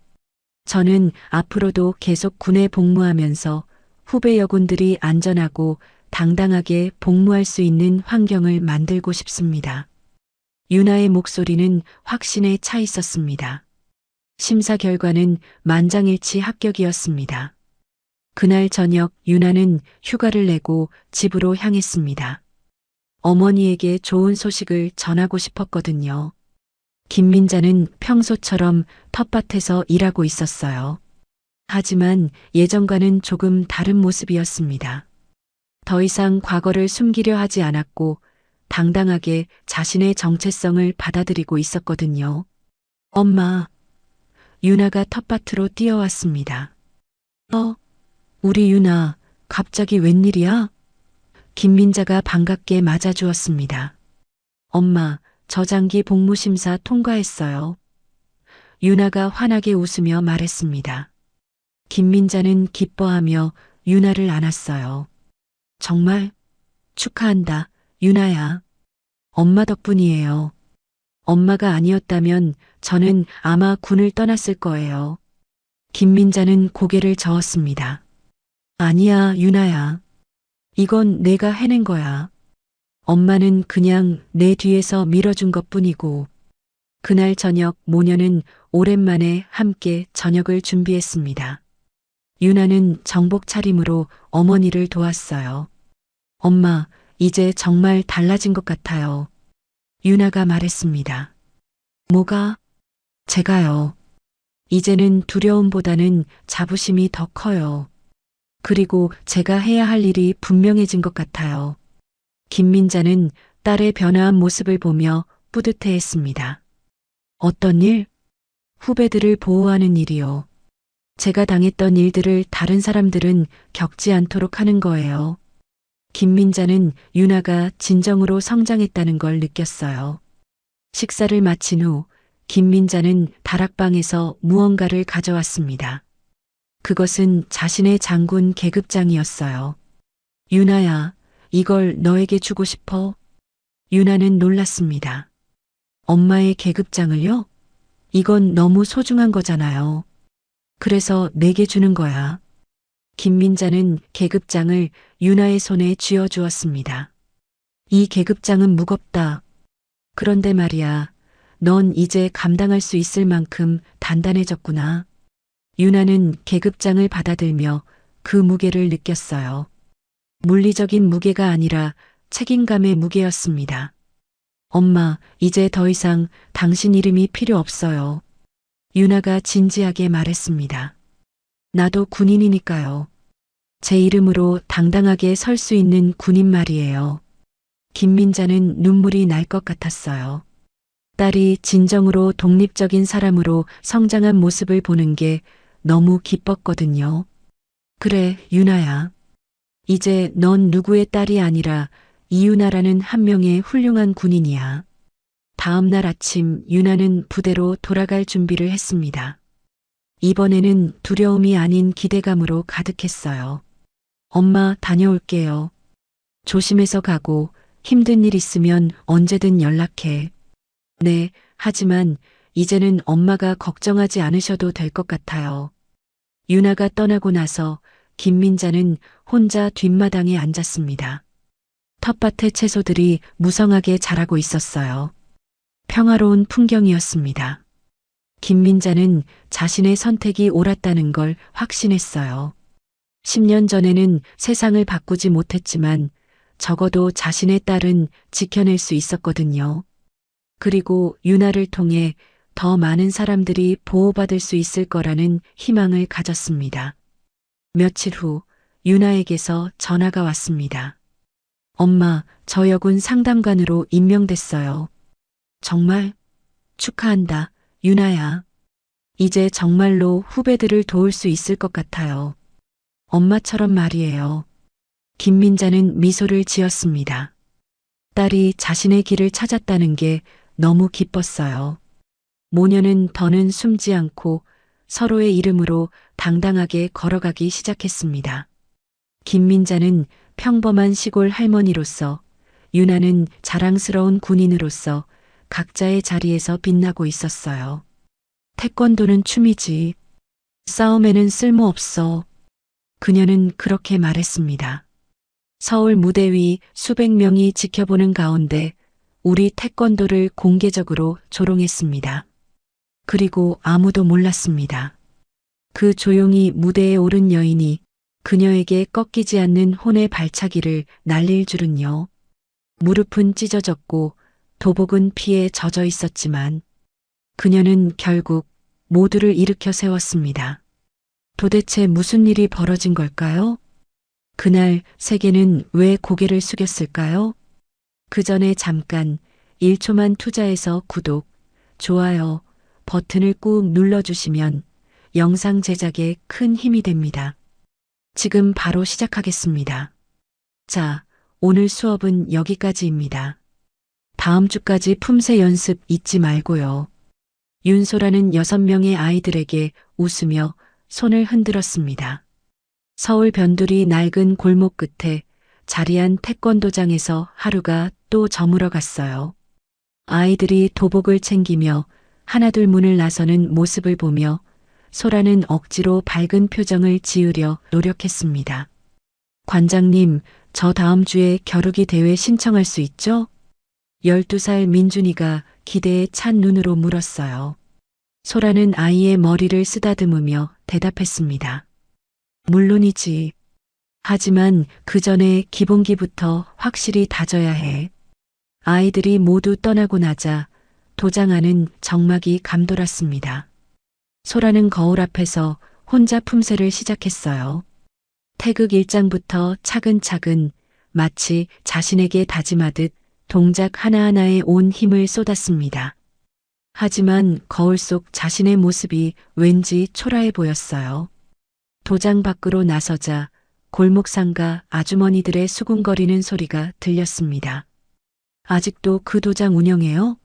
[SPEAKER 1] 저는 앞으로도 계속 군에 복무하면서 후배 여군들이 안전하고 당당하게 복무할 수 있는 환경을 만들고 싶습니다. 유나의 목소리는 확신에 차 있었습니다. 심사 결과는 만장일치 합격이었습니다. 그날 저녁 유나는 휴가를 내고 집으로 향했습니다. 어머니에게 좋은 소식을 전하고 싶었거든요. 김민자는 평소처럼 텃밭에서 일하고 있었어요. 하지만 예전과는 조금 다른 모습이었습니다. 더 이상 과거를 숨기려 하지 않았고 당당하게 자신의 정체성을 받아들이고 있었거든요. 엄마, 유나가 텃밭으로 뛰어왔습니다. 우리 유나, 갑자기 웬일이야? 김민자가 반갑게 맞아주었습니다. 엄마, 저장기 복무심사 통과했어요. 유나가 환하게 웃으며 말했습니다. 김민자는 기뻐하며 유나를 안았어요. 정말 축하한다, 유나야. 엄마 덕분이에요. 엄마가 아니었다면 저는 아마 군을 떠났을 거예요. 김민자는 고개를 저었습니다. 아니야, 유나야. 이건 내가 해낸 거야. 엄마는 그냥 내 뒤에서 밀어준 것뿐이고. 그날 저녁 모녀는 오랜만에 함께 저녁을 준비했습니다. 유나는 정복 차림으로 어머니를 도왔어요. 엄마, 이제 정말 달라진 것 같아요. 유나가 말했습니다. 뭐가? 제가요. 이제는 두려움보다는 자부심이 더 커요. 그리고 제가 해야 할 일이 분명해진 것 같아요. 김민자는 딸의 변화한 모습을 보며 뿌듯해했습니다. 어떤 일? 후배들을 보호하는 일이요. 제가 당했던 일들을 다른 사람들은 겪지 않도록 하는 거예요. 김민자는 유나가 진정으로 성장했다는 걸 느꼈어요. 식사를 마친 후 김민자는 다락방에서 무언가를 가져왔습니다. 그것은 자신의 장군 계급장이었어요. 유나야, 이걸 너에게 주고 싶어? 유나는 놀랐습니다. 엄마의 계급장을요? 이건 너무 소중한 거잖아요. 그래서 내게 주는 거야. 김민자는 계급장을 유나의 손에 쥐어주었습니다. 이 계급장은 무겁다. 그런데 말이야, 넌 이제 감당할 수 있을 만큼 단단해졌구나. 유나는 계급장을 받아들며 그 무게를 느꼈어요. 물리적인 무게가 아니라 책임감의 무게였습니다. 엄마, 이제 더 이상 당신 이름이 필요 없어요. 유나가 진지하게 말했습니다. 나도 군인이니까요. 제 이름으로 당당하게 설 수 있는 군인 말이에요. 김민자는 눈물이 날 것 같았어요. 딸이 진정으로 독립적인 사람으로 성장한 모습을 보는 게 너무 기뻤거든요. 그래, 유나야. 이제 넌 누구의 딸이 아니라 이유나라는 한 명의 훌륭한 군인이야. 다음 날 아침 유나는 부대로 돌아갈 준비를 했습니다. 이번에는 두려움이 아닌 기대감으로 가득했어요. 엄마, 다녀올게요. 조심해서 가고 힘든 일 있으면 언제든 연락해. 네, 하지만 이제는 엄마가 걱정하지 않으셔도 될 것 같아요. 유나가 떠나고 나서 김민자는 혼자 뒷마당에 앉았습니다. 텃밭의 채소들이 무성하게 자라고 있었어요. 평화로운 풍경이었습니다. 김민자는 자신의 선택이 옳았다는 걸 확신했어요. 10년 전에는 세상을 바꾸지 못했지만 적어도 자신의 딸은 지켜낼 수 있었거든요. 그리고 유나를 통해 더 많은 사람들이 보호받을 수 있을 거라는 희망을 가졌습니다. 며칠 후 유나에게서 전화가 왔습니다. 엄마, 저 여군 상담관으로 임명됐어요. 정말? 축하한다, 유나야. 이제 정말로 후배들을 도울 수 있을 것 같아요. 엄마처럼 말이에요. 김민자는 미소를 지었습니다. 딸이 자신의 길을 찾았다는 게 너무 기뻤어요. 모녀는 더는 숨지 않고 서로의 이름으로 당당하게 걸어가기 시작했습니다. 김민자는 평범한 시골 할머니로서, 유나는 자랑스러운 군인으로서 각자의 자리에서 빛나고 있었어요. 태권도는 춤이지. 싸움에는 쓸모없어. 그녀는 그렇게 말했습니다. 서울 무대 위 수백 명이 지켜보는 가운데 우리 태권도를 공개적으로 조롱했습니다. 그리고 아무도 몰랐습니다. 그 조용히 무대에 오른 여인이 그녀에게 꺾이지 않는 혼의 발차기를 날릴 줄은요. 무릎은 찢어졌고 도복은 피에 젖어 있었지만 그녀는 결국 모두를 일으켜 세웠습니다. 도대체 무슨 일이 벌어진 걸까요? 그날 세계는 왜 고개를 숙였을까요? 그 전에 잠깐 1초만 투자해서 구독, 좋아요 버튼을 꾹 눌러주시면 영상 제작에 큰 힘이 됩니다. 지금 바로 시작하겠습니다. 자, 오늘 수업은 여기까지입니다. 다음 주까지 품새 연습 잊지 말고요. 윤소라는 6명의 아이들에게 웃으며 손을 흔들었습니다. 서울 변두리 낡은 골목 끝에 자리한 태권도장에서 하루가 또 저물어 갔어요. 아이들이 도복을 챙기며 하나둘 문을 나서는 모습을 보며 소라는 억지로 밝은 표정을 지으려 노력했습니다. 관장님, 저 다음 주에 겨루기 대회 신청할 수 있죠? 12살 민준이가 기대에 찬 눈으로 물었어요. 소라는 아이의 머리를 쓰다듬으며 대답했습니다. 물론이지. 하지만 그 전에 기본기부터 확실히 다져야 해. 아이들이 모두 떠나고 나자 도장 안은 정막이 감돌았습니다. 소라는 거울 앞에서 혼자 품새를 시작했어요. 태극 1장부터 차근차근 마치 자신에게 다짐하듯 동작 하나하나에 온 힘을 쏟았습니다. 하지만 거울 속 자신의 모습이 왠지 초라해 보였어요. 도장 밖으로 나서자 골목상가 아주머니들의 수군거리는 소리가 들렸습니다. 아직도 그 도장 운영해요?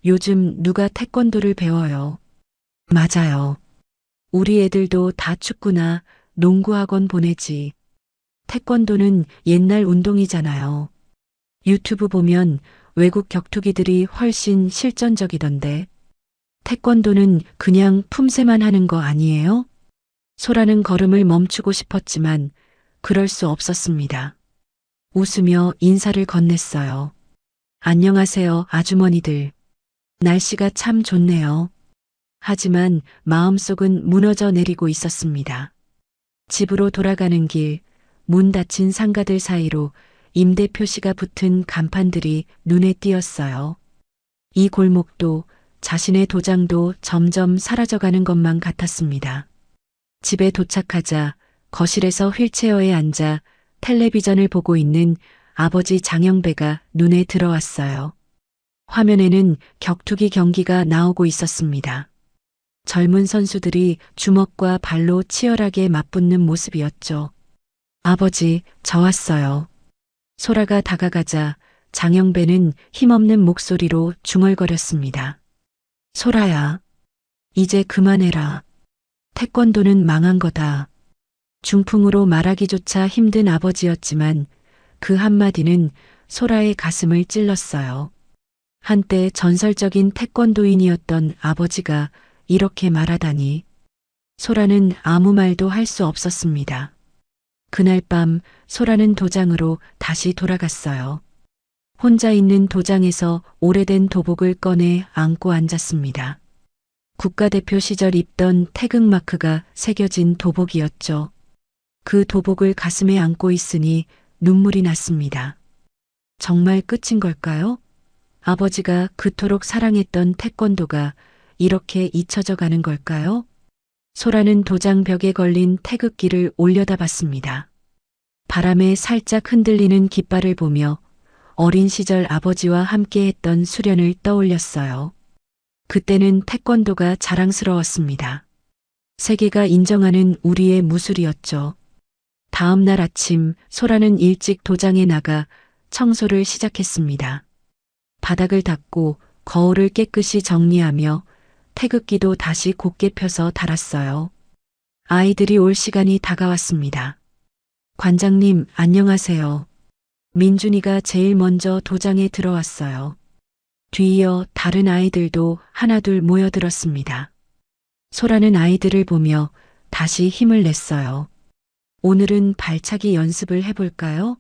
[SPEAKER 1] 요즘 누가 태권도를 배워요? 맞아요. 우리 애들도 다 축구나 농구학원 보내지. 태권도는 옛날 운동이잖아요. 유튜브 보면 외국 격투기들이 훨씬 실전적이던데. 태권도는 그냥 품새만 하는 거 아니에요? 소라는 걸음을 멈추고 싶었지만 그럴 수 없었습니다. 웃으며 인사를 건넸어요. 안녕하세요, 아주머니들. 날씨가 참 좋네요. 하지만 마음속은 무너져 내리고 있었습니다. 집으로 돌아가는 길, 문 닫힌 상가들 사이로 임대 표시가 붙은 간판들이 눈에 띄었어요. 이 골목도 자신의 도장도 점점 사라져가는 것만 같았습니다. 집에 도착하자 거실에서 휠체어에 앉아 텔레비전을 보고 있는 아버지 장영배가 눈에 들어왔어요. 화면에는 격투기 경기가 나오고 있었습니다. 젊은 선수들이 주먹과 발로 치열하게 맞붙는 모습이었죠. 아버지, 저 왔어요. 소라가 다가가자 장영배는 힘없는 목소리로 중얼거렸습니다. 소라야, 이제 그만해라. 태권도는 망한 거다. 중풍으로 말하기조차 힘든 아버지였지만 그 한마디는 소라의 가슴을 찔렀어요. 한때 전설적인 태권도인이었던 아버지가 이렇게 말하다니. 소라는 아무 말도 할 수 없었습니다. 그날 밤 소라는 도장으로 다시 돌아갔어요. 혼자 있는 도장에서 오래된 도복을 꺼내 안고 앉았습니다. 국가대표 시절 입던 태극마크가 새겨진 도복이었죠. 그 도복을 가슴에 안고 있으니 눈물이 났습니다. 정말 끝인 걸까요? 아버지가 그토록 사랑했던 태권도가 이렇게 잊혀져 가는 걸까요? 소라는 도장 벽에 걸린 태극기를 올려다봤습니다. 바람에 살짝 흔들리는 깃발을 보며 어린 시절 아버지와 함께했던 수련을 떠올렸어요. 그때는 태권도가 자랑스러웠습니다. 세계가 인정하는 우리의 무술이었죠. 다음 날 아침 소라는 일찍 도장에 나가 청소를 시작했습니다. 바닥을 닦고 거울을 깨끗이 정리하며 태극기도 다시 곧게 펴서 달았어요. 아이들이 올 시간이 다가왔습니다. 관장님, 안녕하세요. 민준이가 제일 먼저 도장에 들어왔어요. 뒤이어 다른 아이들도 하나둘 모여들었습니다. 소라는 아이들을 보며 다시 힘을 냈어요. 오늘은 발차기 연습을 해볼까요?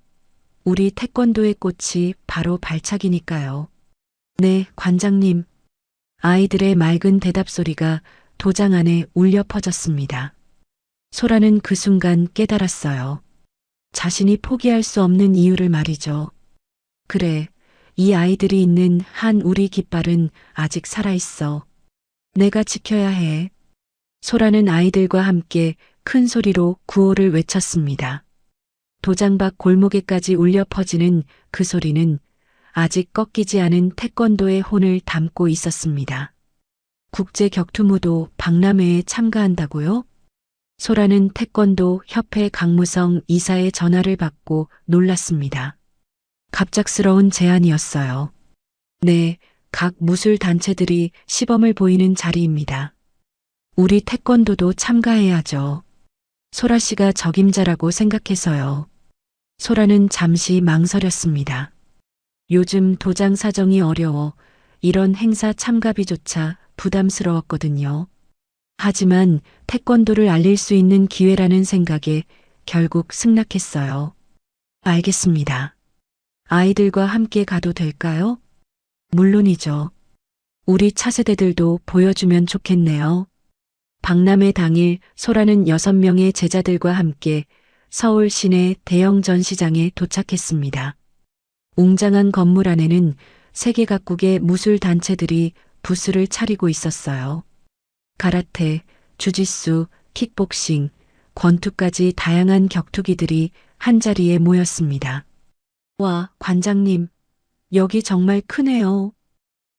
[SPEAKER 1] 우리 태권도의 꽃이 바로 발차기니까요. 네, 관장님. 아이들의 맑은 대답 소리가 도장 안에 울려 퍼졌습니다. 소라는 그 순간 깨달았어요. 자신이 포기할 수 없는 이유를 말이죠. 그래, 이 아이들이 있는 한 우리 깃발은 아직 살아있어. 내가 지켜야 해. 소라는 아이들과 함께 큰 소리로 구호를 외쳤습니다. 도장 밖 골목에까지 울려 퍼지는 그 소리는 아직 꺾이지 않은 태권도의 혼을 담고 있었습니다. 국제 격투무도 박람회에 참가한다고요? 소라는 태권도 협회 강무성 이사의 전화를 받고 놀랐습니다. 갑작스러운 제안이었어요. 네, 각 무술 단체들이 시범을 보이는 자리입니다. 우리 태권도도 참가해야죠. 소라 씨가 적임자라고 생각해서요. 소라는 잠시 망설였습니다. 요즘 도장 사정이 어려워 이런 행사 참가비조차 부담스러웠거든요. 하지만 태권도를 알릴 수 있는 기회라는 생각에 결국 승낙했어요. 알겠습니다. 아이들과 함께 가도 될까요? 물론이죠. 우리 차세대들도 보여주면 좋겠네요. 박람회 당일 소라는 6명의 제자들과 함께 서울 시내 대형 전시장에 도착했습니다. 웅장한 건물 안에는 세계 각국의 무술 단체들이 부스를 차리고 있었어요. 가라테, 주짓수, 킥복싱, 권투까지 다양한 격투기들이 한자리에 모였습니다. 와, 관장님, 여기 정말 크네요.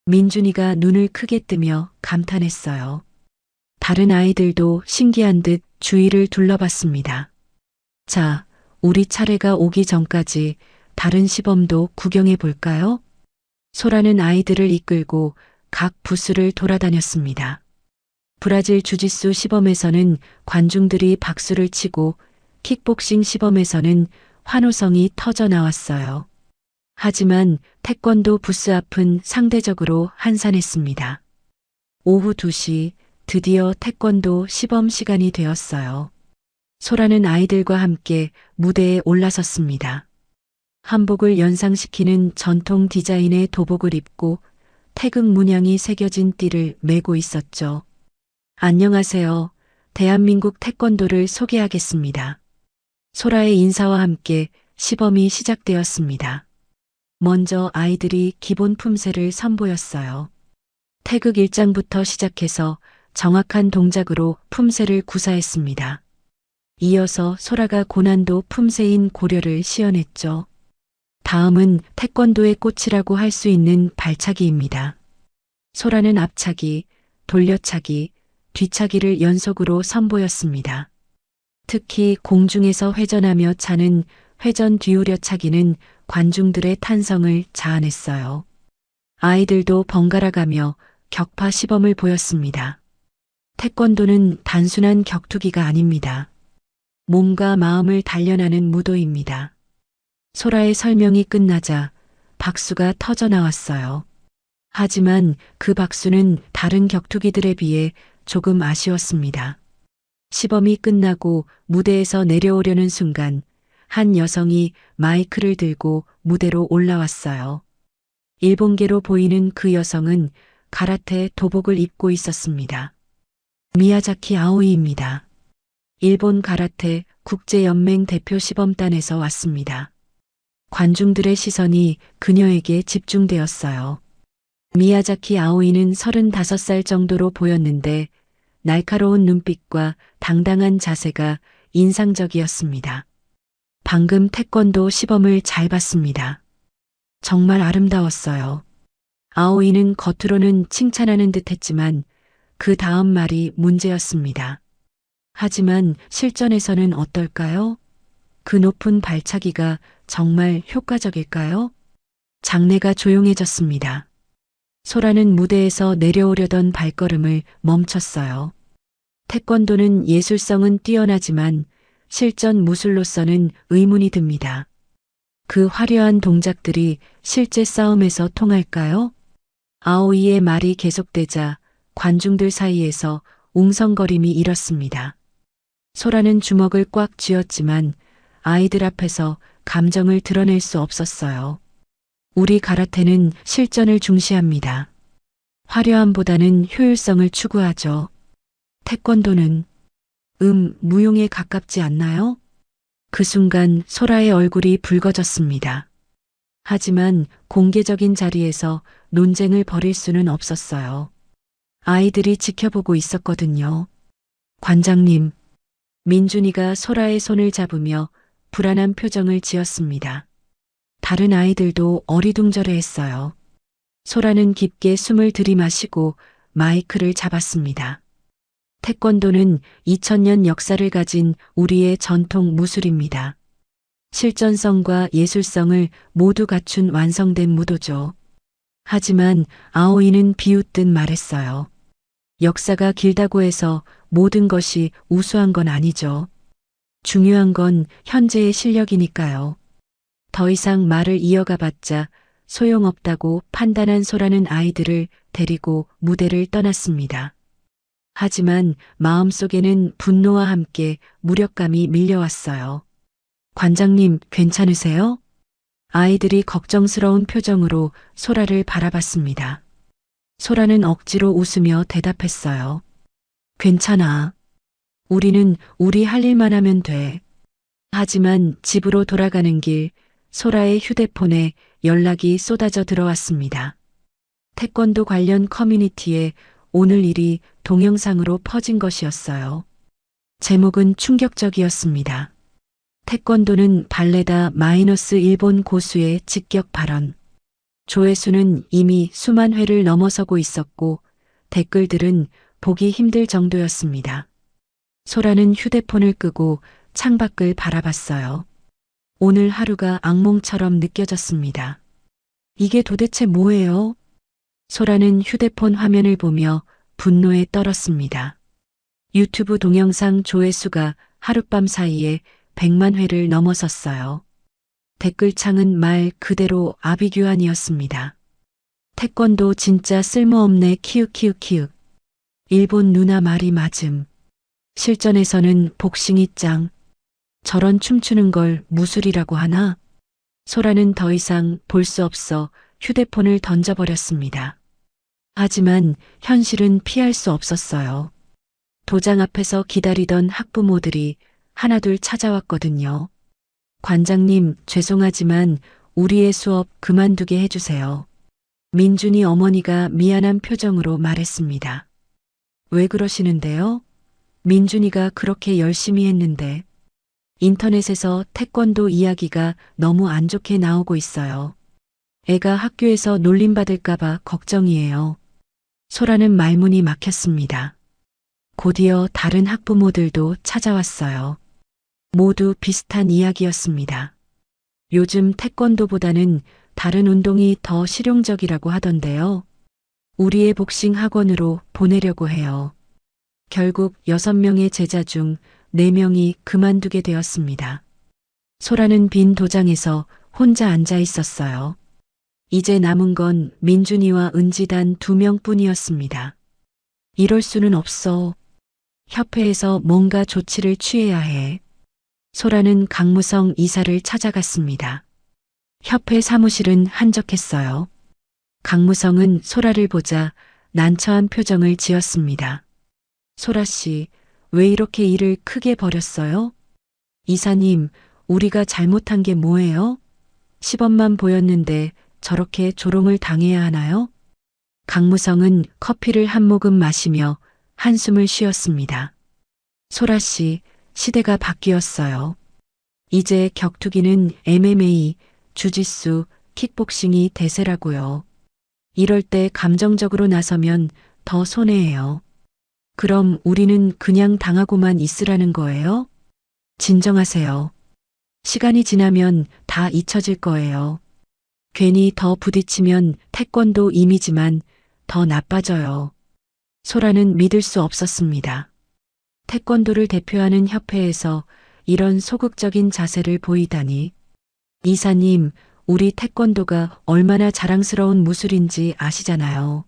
[SPEAKER 1] 민준이가 눈을 크게 뜨며 감탄했어요. 다른 아이들도 신기한 듯 주위를 둘러봤습니다. 자, 우리 차례가 오기 전까지 다른 시범도 구경해 볼까요? 소라는 아이들을 이끌고 각 부스를 돌아다녔습니다. 브라질 주짓수 시범에서는 관중들이 박수를 치고 킥복싱 시범에서는 환호성이 터져 나왔어요. 하지만 태권도 부스 앞은 상대적으로 한산했습니다. 오후 2시 드디어 태권도 시범 시간이 되었어요. 소라는 아이들과 함께 무대에 올라섰습니다. 한복을 연상시키는 전통 디자인의 도복을 입고 태극 문양이 새겨진 띠를 메고 있었죠. 안녕하세요. 대한민국 태권도를 소개하겠습니다. 소라의 인사와 함께 시범이 시작되었습니다. 먼저 아이들이 기본 품새를 선보였어요. 태극 1장부터 시작해서 정확한 동작으로 품새를 구사했습니다. 이어서 소라가 고난도 품새인 고려를 시연했죠. 다음은 태권도의 꽃이라고 할 수 있는 발차기입니다. 소라는 앞차기, 돌려차기, 뒤차기를 연속으로 선보였습니다. 특히 공중에서 회전하며 차는 회전 뒤우려 차기는 관중들의 탄성을 자아냈어요. 아이들도 번갈아 가며 격파 시범을 보였습니다. 태권도는 단순한 격투기가 아닙니다. 몸과 마음을 단련하는 무도입니다. 소라의 설명이 끝나자 박수가 터져 나왔어요. 하지만 그 박수는 다른 격투기들에 비해 조금 아쉬웠습니다. 시범이 끝나고 무대에서 내려오려는 순간 한 여성이 마이크를 들고 무대로 올라왔어요. 일본계로 보이는 그 여성은 가라테 도복을 입고 있었습니다. 미야자키 아오이입니다. 일본 가라테 국제연맹 대표 시범단에서 왔습니다. 관중들의 시선이 그녀에게 집중되었어요. 미야자키 아오이는 35살 정도로 보였는데 날카로운 눈빛과 당당한 자세가 인상적이었습니다. 방금 태권도 시범을 잘 봤습니다. 정말 아름다웠어요. 아오이는 겉으로는 칭찬하는 듯 했지만 그 다음 말이 문제였습니다. 하지만 실전에서는 어떨까요? 그 높은 발차기가 정말 효과적일까요? 장내가 조용해졌습니다. 소라는 무대에서 내려오려던 발걸음을 멈췄어요. 태권도는 예술성은 뛰어나지만 실전 무술로서는 의문이 듭니다. 그 화려한 동작들이 실제 싸움에서 통할까요? 아오이의 말이 계속되자 관중들 사이에서 웅성거림이 일었습니다. 소라는 주먹을 꽉 쥐었지만 아이들 앞에서 감정을 드러낼 수 없었어요. 우리 가라테는 실전을 중시합니다. 화려함보다는 효율성을 추구하죠. 태권도는 무용에 가깝지 않나요? 그 순간 소라의 얼굴이 붉어졌습니다. 하지만 공개적인 자리에서 논쟁을 벌일 수는 없었어요. 아이들이 지켜보고 있었거든요. 관장님, 민준이가 소라의 손을 잡으며 불안한 표정을 지었습니다. 다른 아이들도 어리둥절해 했어요. 소라는 깊게 숨을 들이마시고 마이크를 잡았습니다. 태권도는 2000년 역사를 가진 우리의 전통 무술입니다. 실전성과 예술성을 모두 갖춘 완성된 무도죠. 하지만 아오이는 비웃듯 말했어요. 역사가 길다고 해서 모든 것이 우수한 건 아니죠. 중요한 건 현재의 실력이니까요. 더 이상 말을 이어가봤자 소용없다고 판단한 소라는 아이들을 데리고 무대를 떠났습니다. 하지만 마음속에는 분노와 함께 무력감이 밀려왔어요. 관장님, 괜찮으세요? 아이들이 걱정스러운 표정으로 소라를 바라봤습니다. 소라는 억지로 웃으며 대답했어요. 괜찮아. 우리는 우리 할 일만 하면 돼. 하지만 집으로 돌아가는 길 소라의 휴대폰에 연락이 쏟아져 들어왔습니다. 태권도 관련 커뮤니티에 오늘 일이 동영상으로 퍼진 것이었어요. 제목은 충격적이었습니다. 태권도는 발레다 마이너스 일본 고수의 직격 발언. 조회수는 이미 수만 회를 넘어서고 있었고 댓글들은 보기 힘들 정도였습니다. 소라는 휴대폰을 끄고 창밖을 바라봤어요. 오늘 하루가 악몽처럼 느껴졌습니다. 이게 도대체 뭐예요? 소라는 휴대폰 화면을 보며 분노에 떨었습니다. 유튜브 동영상 조회수가 하룻밤 사이에 100만 회를 넘어섰어요. 댓글창은 말 그대로 아비규환이었습니다. 태권도 진짜 쓸모없네 키읔키읔키읔. 일본 누나 말이 맞음. 실전에서는 복싱이 짱. 저런 춤추는 걸 무술이라고 하나? 소라는 더 이상 볼 수 없어 휴대폰을 던져버렸습니다. 하지만 현실은 피할 수 없었어요. 도장 앞에서 기다리던 학부모들이 하나둘 찾아왔거든요. 관장님, 죄송하지만 우리의 수업 그만두게 해주세요. 민준이 어머니가 미안한 표정으로 말했습니다. 왜 그러시는데요? 민준이가 그렇게 열심히 했는데. 인터넷에서 태권도 이야기가 너무 안 좋게 나오고 있어요. 애가 학교에서 놀림받을까봐 걱정이에요. 소라는 말문이 막혔습니다. 곧이어 다른 학부모들도 찾아왔어요. 모두 비슷한 이야기였습니다. 요즘 태권도보다는 다른 운동이 더 실용적이라고 하던데요. 우리의 복싱 학원으로 보내려고 해요. 결국 6명의 제자 중 4명이 그만두게 되었습니다. 소라는 빈 도장에서 혼자 앉아 있었어요. 이제 남은 건 민준이와 은지단 2명뿐이었습니다. 이럴 수는 없어. 협회에서 뭔가 조치를 취해야 해. 소라는 강무성 이사를 찾아갔습니다. 협회 사무실은 한적했어요. 강무성은 소라를 보자 난처한 표정을 지었습니다. 소라 씨, 왜 이렇게 일을 크게 벌였어요? 이사님, 우리가 잘못한 게 뭐예요? 시범만 보였는데 저렇게 조롱을 당해야 하나요? 강무성은 커피를 한 모금 마시며 한숨을 쉬었습니다. 소라 씨, 시대가 바뀌었어요. 이제 격투기는 MMA, 주짓수, 킥복싱이 대세라고요. 이럴 때 감정적으로 나서면 더 손해예요. 그럼 우리는 그냥 당하고만 있으라는 거예요? 진정하세요. 시간이 지나면 다 잊혀질 거예요. 괜히 더 부딪히면 태권도 이미지만 더 나빠져요. 소라는 믿을 수 없었습니다. 태권도를 대표하는 협회에서 이런 소극적인 자세를 보이다니. 이사님, 우리 태권도가 얼마나 자랑스러운 무술인지 아시잖아요.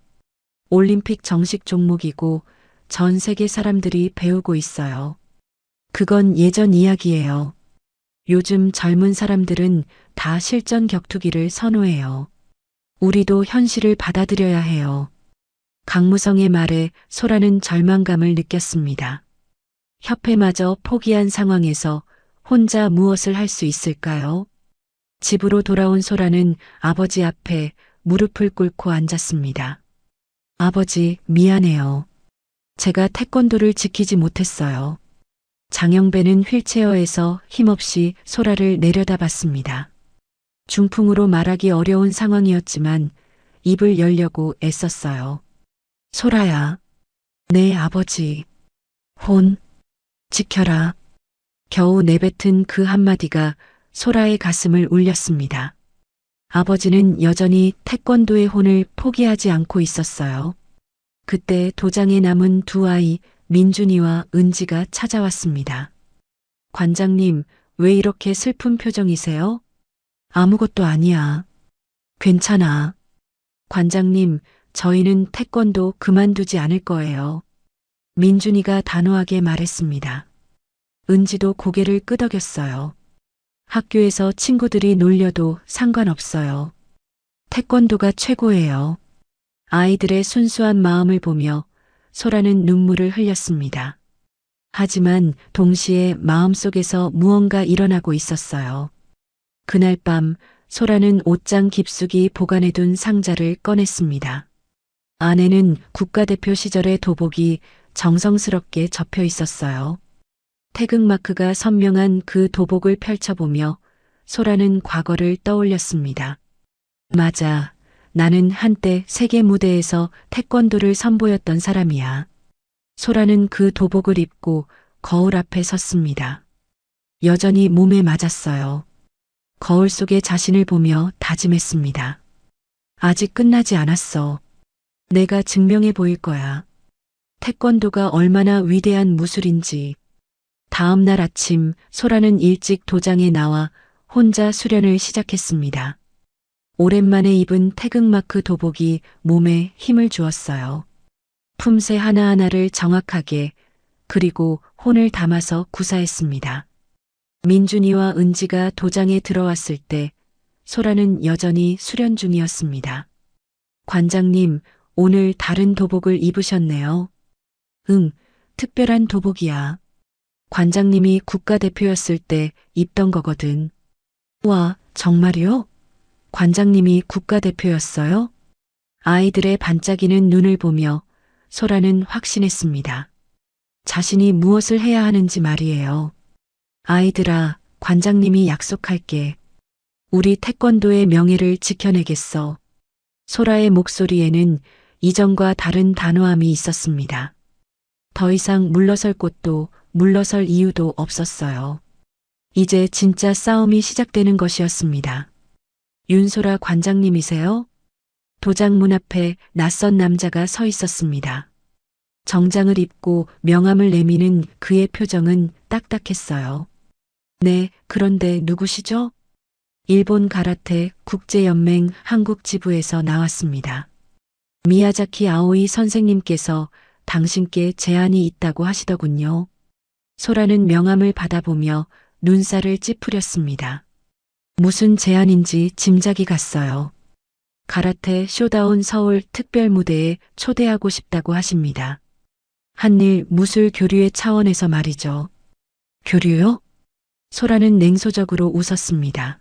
[SPEAKER 1] 올림픽 정식 종목이고 전 세계 사람들이 배우고 있어요. 그건 예전 이야기예요. 요즘 젊은 사람들은 다 실전 격투기를 선호해요. 우리도 현실을 받아들여야 해요. 강무성의 말에 소라는 절망감을 느꼈습니다. 협회마저 포기한 상황에서 혼자 무엇을 할 수 있을까요? 집으로 돌아온 소라는 아버지 앞에 무릎을 꿇고 앉았습니다. 아버지, 미안해요. 제가 태권도를 지키지 못했어요. 장영배는 휠체어에서 힘없이 소라를 내려다봤습니다. 중풍으로 말하기 어려운 상황이었지만 입을 열려고 애썼어요. 소라야. 네, 아버지. 혼. 지켜라. 겨우 내뱉은 그 한마디가 소라의 가슴을 울렸습니다. 아버지는 여전히 태권도의 혼을 포기하지 않고 있었어요. 그때 도장에 남은 두 아이 민준이와 은지가 찾아왔습니다. 관장님, 왜 이렇게 슬픈 표정이세요? 아무것도 아니야. 괜찮아. 관장님, 저희는 태권도 그만두지 않을 거예요. 민준이가 단호하게 말했습니다. 은지도 고개를 끄덕였어요. 학교에서 친구들이 놀려도 상관없어요. 태권도가 최고예요. 아이들의 순수한 마음을 보며 소라는 눈물을 흘렸습니다. 하지만 동시에 마음속에서 무언가 일어나고 있었어요. 그날 밤 소라는 옷장 깊숙이 보관해둔 상자를 꺼냈습니다. 안에는 국가대표 시절의 도복이 정성스럽게 접혀 있었어요. 태극마크가 선명한 그 도복을 펼쳐보며 소라는 과거를 떠올렸습니다. 맞아. 나는 한때 세계 무대에서 태권도를 선보였던 사람이야. 소라는 그 도복을 입고 거울 앞에 섰습니다. 여전히 몸에 맞았어요. 거울 속의 자신을 보며 다짐했습니다. 아직 끝나지 않았어. 내가 증명해 보일 거야. 태권도가 얼마나 위대한 무술인지. 다음 날 아침 소라는 일찍 도장에 나와 혼자 수련을 시작했습니다. 오랜만에 입은 태극마크 도복이 몸에 힘을 주었어요. 품새 하나하나를 정확하게 그리고 혼을 담아서 구사했습니다. 민준이와 은지가 도장에 들어왔을 때 소라는 여전히 수련 중이었습니다. 관장님, 오늘 다른 도복을 입으셨네요. 응, 특별한 도복이야. 관장님이 국가대표였을 때 입던 거거든. 와, 정말요? 관장님이 국가대표였어요? 아이들의 반짝이는 눈을 보며 소라는 확신했습니다. 자신이 무엇을 해야 하는지 말이에요. 아이들아, 관장님이 약속할게. 우리 태권도의 명예를 지켜내겠어. 소라의 목소리에는 이전과 다른 단호함이 있었습니다. 더 이상 물러설 곳도 물러설 이유도 없었어요. 이제 진짜 싸움이 시작되는 것이었습니다. 윤소라 관장님이세요? 도장 문 앞에 낯선 남자가 서 있었습니다. 정장을 입고 명함을 내미는 그의 표정은 딱딱했어요. 네, 그런데 누구시죠? 일본 가라테 국제연맹 한국 지부에서 나왔습니다. 미야자키 아오이 선생님께서 당신께 제안이 있다고 하시더군요. 소라는 명함을 받아보며 눈살을 찌푸렸습니다. 무슨 제안인지 짐작이 갔어요. 가라테 쇼다운 서울 특별 무대에 초대하고 싶다고 하십니다. 한일 무술 교류의 차원에서 말이죠. 교류요? 소라는 냉소적으로 웃었습니다.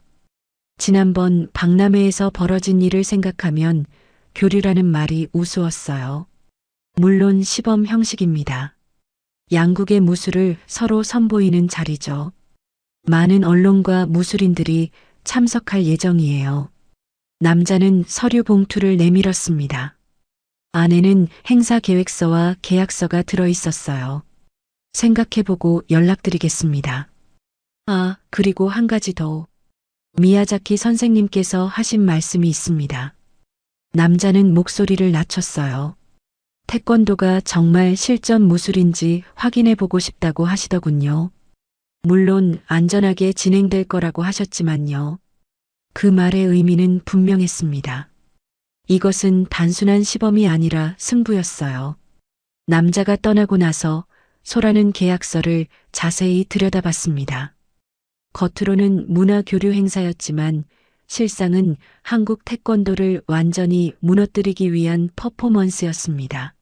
[SPEAKER 1] 지난번 박람회에서 벌어진 일을 생각하면 교류라는 말이 우스웠어요. 물론 시범 형식입니다. 양국의 무술을 서로 선보이는 자리죠. 많은 언론과 무술인들이 참석할 예정이에요. 남자는 서류 봉투를 내밀었습니다. 안에는 행사 계획서와 계약서가 들어 있었어요. 생각해보고 연락드리겠습니다. 아, 그리고 한 가지 더. 미야자키 선생님께서 하신 말씀이 있습니다. 남자는 목소리를 낮췄어요. 태권도가 정말 실전 무술인지 확인해 보고 싶다고 하시더군요. 물론 안전하게 진행될 거라고 하셨지만요. 그 말의 의미는 분명했습니다. 이것은 단순한 시범이 아니라 승부였어요. 남자가 떠나고 나서 소라는 계약서를 자세히 들여다봤습니다. 겉으로는 문화교류 행사였지만 실상은 한국 태권도를 완전히 무너뜨리기 위한 퍼포먼스였습니다.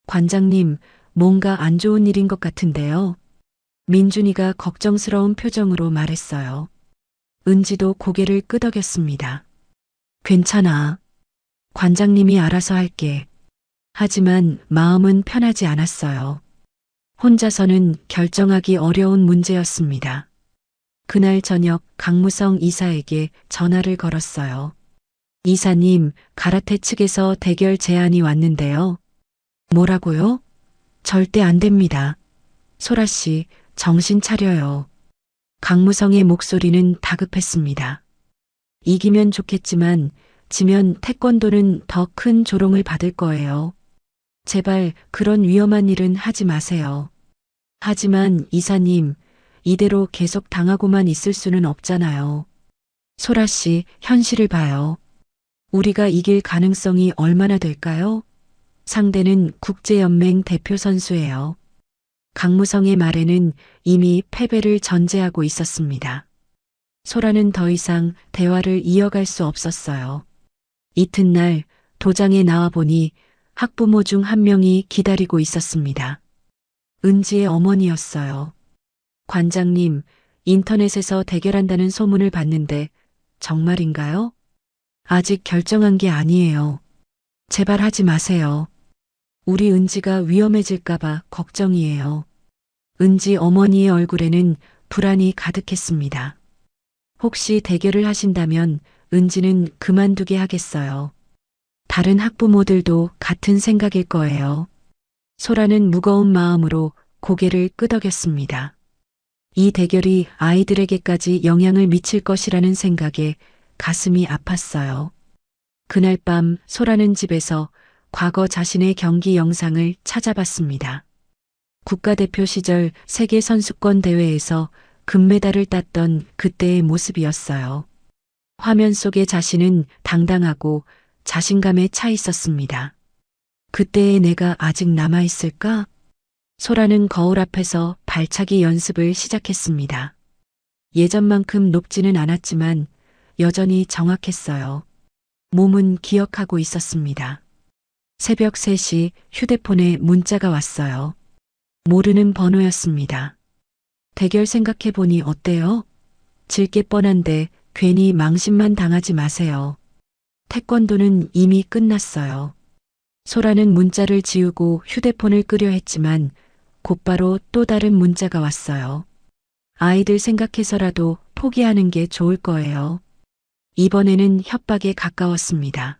[SPEAKER 1] 관장님, 뭔가 안 좋은 일인 것 같은데요. 민준이가 걱정스러운 표정으로 말했어요. 은지도 고개를 끄덕였습니다. 괜찮아. 관장님이 알아서 할게. 하지만 마음은 편하지 않았어요. 혼자서는 결정하기 어려운 문제였습니다. 그날 저녁 강무성 이사에게 전화를 걸었어요. 이사님, 가라테 측에서 대결 제안이 왔는데요. 뭐라고요? 절대 안 됩니다. 소라 씨, 정신 차려요. 강무성의 목소리는 다급했습니다. 이기면 좋겠지만 지면 태권도는 더 큰 조롱을 받을 거예요. 제발 그런 위험한 일은 하지 마세요. 하지만 이사님, 이대로 계속 당하고만 있을 수는 없잖아요. 소라 씨, 현실을 봐요. 우리가 이길 가능성이 얼마나 될까요? 상대는 국제연맹 대표 선수예요. 강무성의 말에는 이미 패배를 전제하고 있었습니다. 소라는 더 이상 대화를 이어갈 수 없었어요. 이튿날 도장에 나와보니 학부모 중 한 명이 기다리고 있었습니다. 은지의 어머니였어요. 관장님, 인터넷에서 대결한다는 소문을 봤는데 정말인가요? 아직 결정한 게 아니에요. 제발 하지 마세요. 우리 은지가 위험해질까봐 걱정이에요. 은지 어머니의 얼굴에는 불안이 가득했습니다. 혹시 대결을 하신다면 은지는 그만두게 하겠어요. 다른 학부모들도 같은 생각일 거예요. 소라는 무거운 마음으로 고개를 끄덕였습니다. 이 대결이 아이들에게까지 영향을 미칠 것이라는 생각에 가슴이 아팠어요. 그날 밤 소라는 집에서 과거 자신의 경기 영상을 찾아봤습니다. 국가대표 시절 세계선수권 대회에서 금메달을 땄던 그때의 모습이었어요. 화면 속의 자신은 당당하고 자신감에 차 있었습니다. 그때의 내가 아직 남아있을까? 소라는 거울 앞에서 발차기 연습을 시작했습니다. 예전만큼 높지는 않았지만 여전히 정확했어요. 몸은 기억하고 있었습니다. 새벽 3시 휴대폰에 문자가 왔어요. 모르는 번호였습니다. 대결 생각해보니 어때요? 질 게 뻔한데 괜히 망신만 당하지 마세요. 태권도는 이미 끝났어요. 소라는 문자를 지우고 휴대폰을 끄려 했지만 곧바로 또 다른 문자가 왔어요. 아이들 생각해서라도 포기하는 게 좋을 거예요. 이번에는 협박에 가까웠습니다.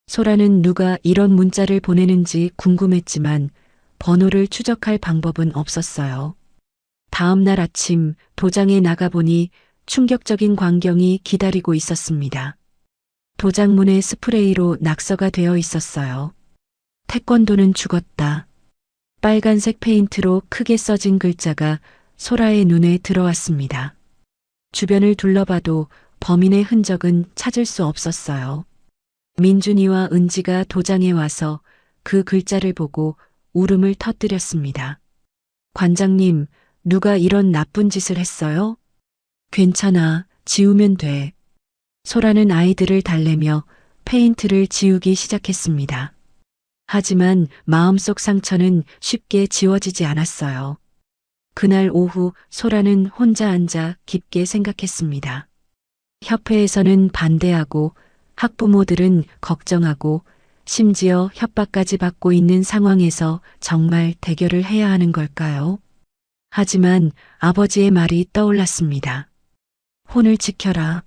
[SPEAKER 1] 소라는 누가 이런 문자를 보내는지 궁금했지만 번호를 추적할 방법은 없었어요. 다음 날 아침 도장에 나가보니 충격적인 광경이 기다리고 있었습니다. 도장문에 스프레이로 낙서가 되어 있었어요. 태권도는 죽었다. 빨간색 페인트로 크게 써진 글자가 소라의 눈에 들어왔습니다. 주변을 둘러봐도 범인의 흔적은 찾을 수 없었어요. 민준이와 은지가 도장에 와서 그 글자를 보고 울음을 터뜨렸습니다. 관장님, 누가 이런 나쁜 짓을 했어요? 괜찮아, 지우면 돼. 소라는 아이들을 달래며 페인트를 지우기 시작했습니다. 하지만 마음속 상처는 쉽게 지워지지 않았어요. 그날 오후 소라는 혼자 앉아 깊게 생각했습니다. 협회에서는 반대하고 학부모들은 걱정하고 심지어 협박까지 받고 있는 상황에서 정말 대결을 해야 하는 걸까요? 하지만 아버지의 말이 떠올랐습니다. 혼을 지켜라.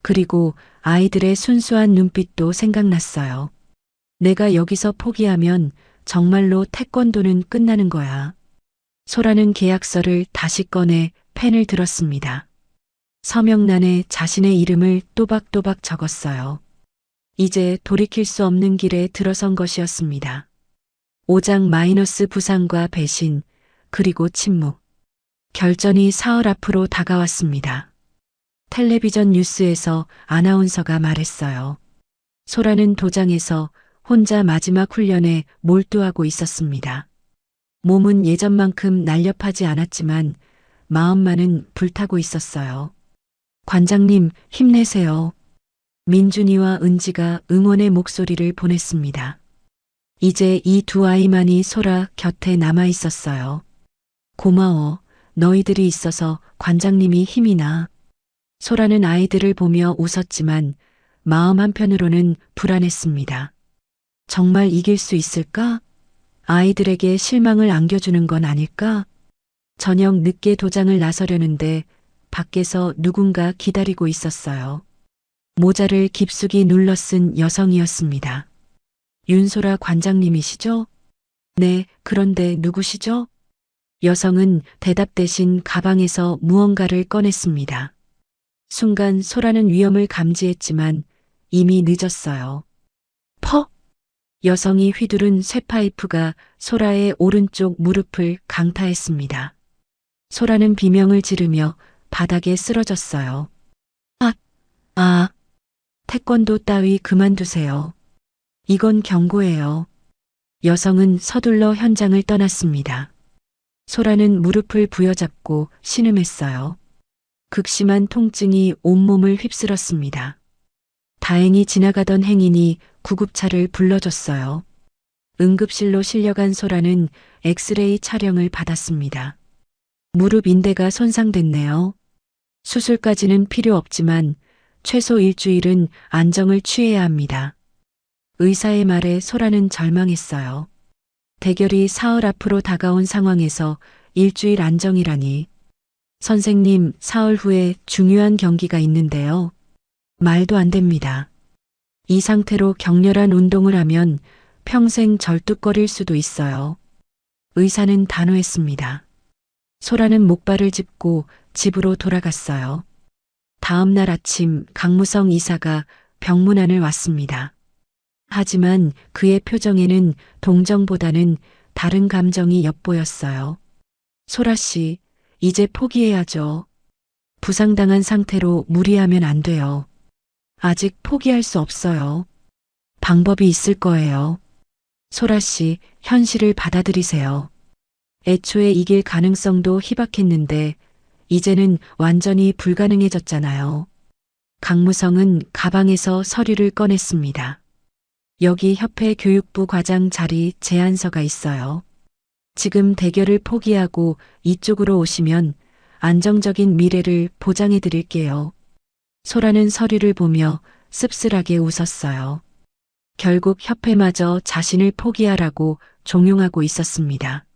[SPEAKER 1] 그리고 아이들의 순수한 눈빛도 생각났어요. 내가 여기서 포기하면 정말로 태권도는 끝나는 거야. 소라는 계약서를 다시 꺼내 펜을 들었습니다. 서명란에 자신의 이름을 또박또박 적었어요. 이제 돌이킬 수 없는 길에 들어선 것이었습니다. 5장 마이너스 부상과 배신, 그리고 침묵. 결전이 사흘 앞으로 다가왔습니다. 텔레비전 뉴스에서 아나운서가 말했어요. 소라는 도장에서 혼자 마지막 훈련에 몰두하고 있었습니다. 몸은 예전만큼 날렵하지 않았지만 마음만은 불타고 있었어요. 관장님, 힘내세요. 민준이와 은지가 응원의 목소리를 보냈습니다. 이제 이 두 아이만이 소라 곁에 남아 있었어요. 고마워. 너희들이 있어서 관장님이 힘이 나. 소라는 아이들을 보며 웃었지만 마음 한편으로는 불안했습니다. 정말 이길 수 있을까? 아이들에게 실망을 안겨주는 건 아닐까? 저녁 늦게 도장을 나서려는데 밖에서 누군가 기다리고 있었어요. 모자를 깊숙이 눌러 쓴 여성이었습니다. 윤소라 관장님이시죠? 네, 그런데 누구시죠? 여성은 대답 대신 가방에서 무언가를 꺼냈습니다. 순간 소라는 위험을 감지했지만 이미 늦었어요. 퍽! 여성이 휘두른 쇠파이프가 소라의 오른쪽 무릎을 강타했습니다. 소라는 비명을 지르며 바닥에 쓰러졌어요. 아, 태권도 따위 그만두세요. 이건 경고예요. 여성은 서둘러 현장을 떠났습니다. 소라는 무릎을 부여잡고 신음했어요. 극심한 통증이 온몸을 휩쓸었습니다. 다행히 지나가던 행인이 구급차를 불러줬어요. 응급실로 실려간 소라는 엑스레이 촬영을 받았습니다. 무릎 인대가 손상됐네요. 수술까지는 필요 없지만 최소 일주일은 안정을 취해야 합니다. 의사의 말에 소라는 절망했어요. 대결이 사흘 앞으로 다가온 상황에서 일주일 안정이라니. 선생님, 사흘 후에 중요한 경기가 있는데요. 말도 안 됩니다. 이 상태로 격렬한 운동을 하면 평생 절뚝거릴 수도 있어요. 의사는 단호했습니다. 소라는 목발을 짚고 집으로 돌아갔어요. 다음 날 아침 강무성 이사가 병문안을 왔습니다. 하지만 그의 표정에는 동정보다는 다른 감정이 엿보였어요. 소라 씨, 이제 포기해야죠. 부상당한 상태로 무리하면 안 돼요. 아직 포기할 수 없어요. 방법이 있을 거예요. 소라 씨, 현실을 받아들이세요. 애초에 이길 가능성도 희박했는데 이제는 완전히 불가능해졌잖아요. 강무성은 가방에서 서류를 꺼냈습니다. 여기 협회 교육부 과장 자리 제안서가 있어요. 지금 대결을 포기하고 이쪽으로 오시면 안정적인 미래를 보장해 드릴게요. 소라는 서류를 보며 씁쓸하게 웃었어요. 결국 협회마저 자신을 포기하라고 종용하고 있었습니다.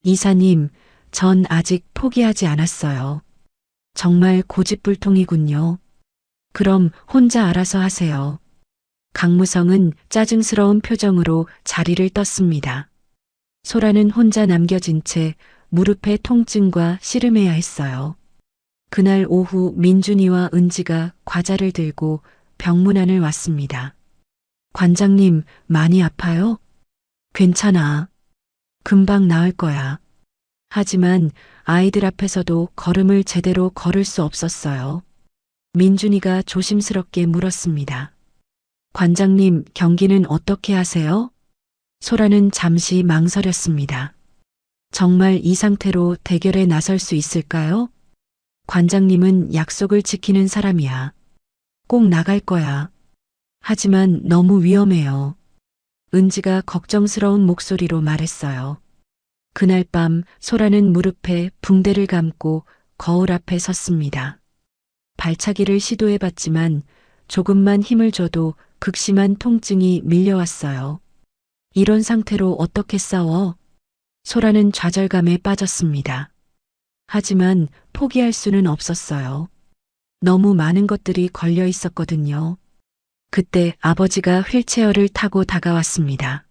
[SPEAKER 1] 이사님, 전 아직 포기하지 않았어요. 정말 고집불통이군요. 그럼 혼자 알아서 하세요. 강무성은 짜증스러운 표정으로 자리를 떴습니다. 소라는 혼자 남겨진 채 무릎의 통증과 씨름해야 했어요. 그날 오후 민준이와 은지가 과자를 들고 병문안을 왔습니다. 관장님, 많이 아파요? 괜찮아. 금방 나을 거야. 하지만 아이들 앞에서도 걸음을 제대로 걸을 수 없었어요. 민준이가 조심스럽게 물었습니다. 관장님, 경기는 어떻게 하세요? 소라는 잠시 망설였습니다. 정말 이 상태로 대결에 나설 수 있을까요? 관장님은 약속을 지키는 사람이야. 꼭 나갈 거야. 하지만 너무 위험해요. 은지가 걱정스러운 목소리로 말했어요. 그날 밤 소라는 무릎에 붕대를 감고 거울 앞에 섰습니다. 발차기를 시도해봤지만 조금만 힘을 줘도 극심한 통증이 밀려왔어요. 이런 상태로 어떻게 싸워? 소라는 좌절감에 빠졌습니다. 하지만 포기할 수는 없었어요. 너무 많은 것들이 걸려 있었거든요. 그때 아버지가 휠체어를 타고 다가왔습니다.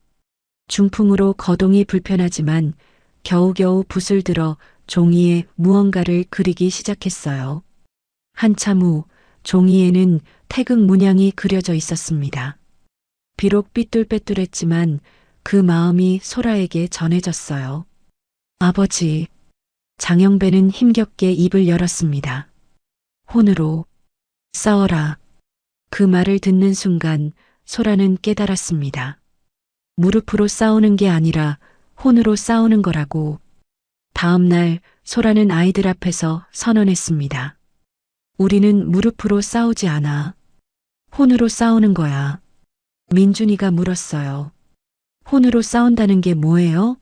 [SPEAKER 1] 중풍으로 거동이 불편하지만 겨우겨우 붓을 들어 종이에 무언가를 그리기 시작했어요. 한참 후 종이에는 태극 문양이 그려져 있었습니다. 비록 삐뚤빼뚤했지만 그 마음이 소라에게 전해졌어요. 아버지. 장영배는 힘겹게 입을 열었습니다. 혼으로 싸워라. 그 말을 듣는 순간 소라는 깨달았습니다. 무릎으로 싸우는 게 아니라 혼으로 싸우는 거라고. 다음 날 소라는 아이들 앞에서 선언했습니다. 우리는 무릎으로 싸우지 않아. 혼으로 싸우는 거야. 민준이가 물었어요. 혼으로 싸운다는 게 뭐예요?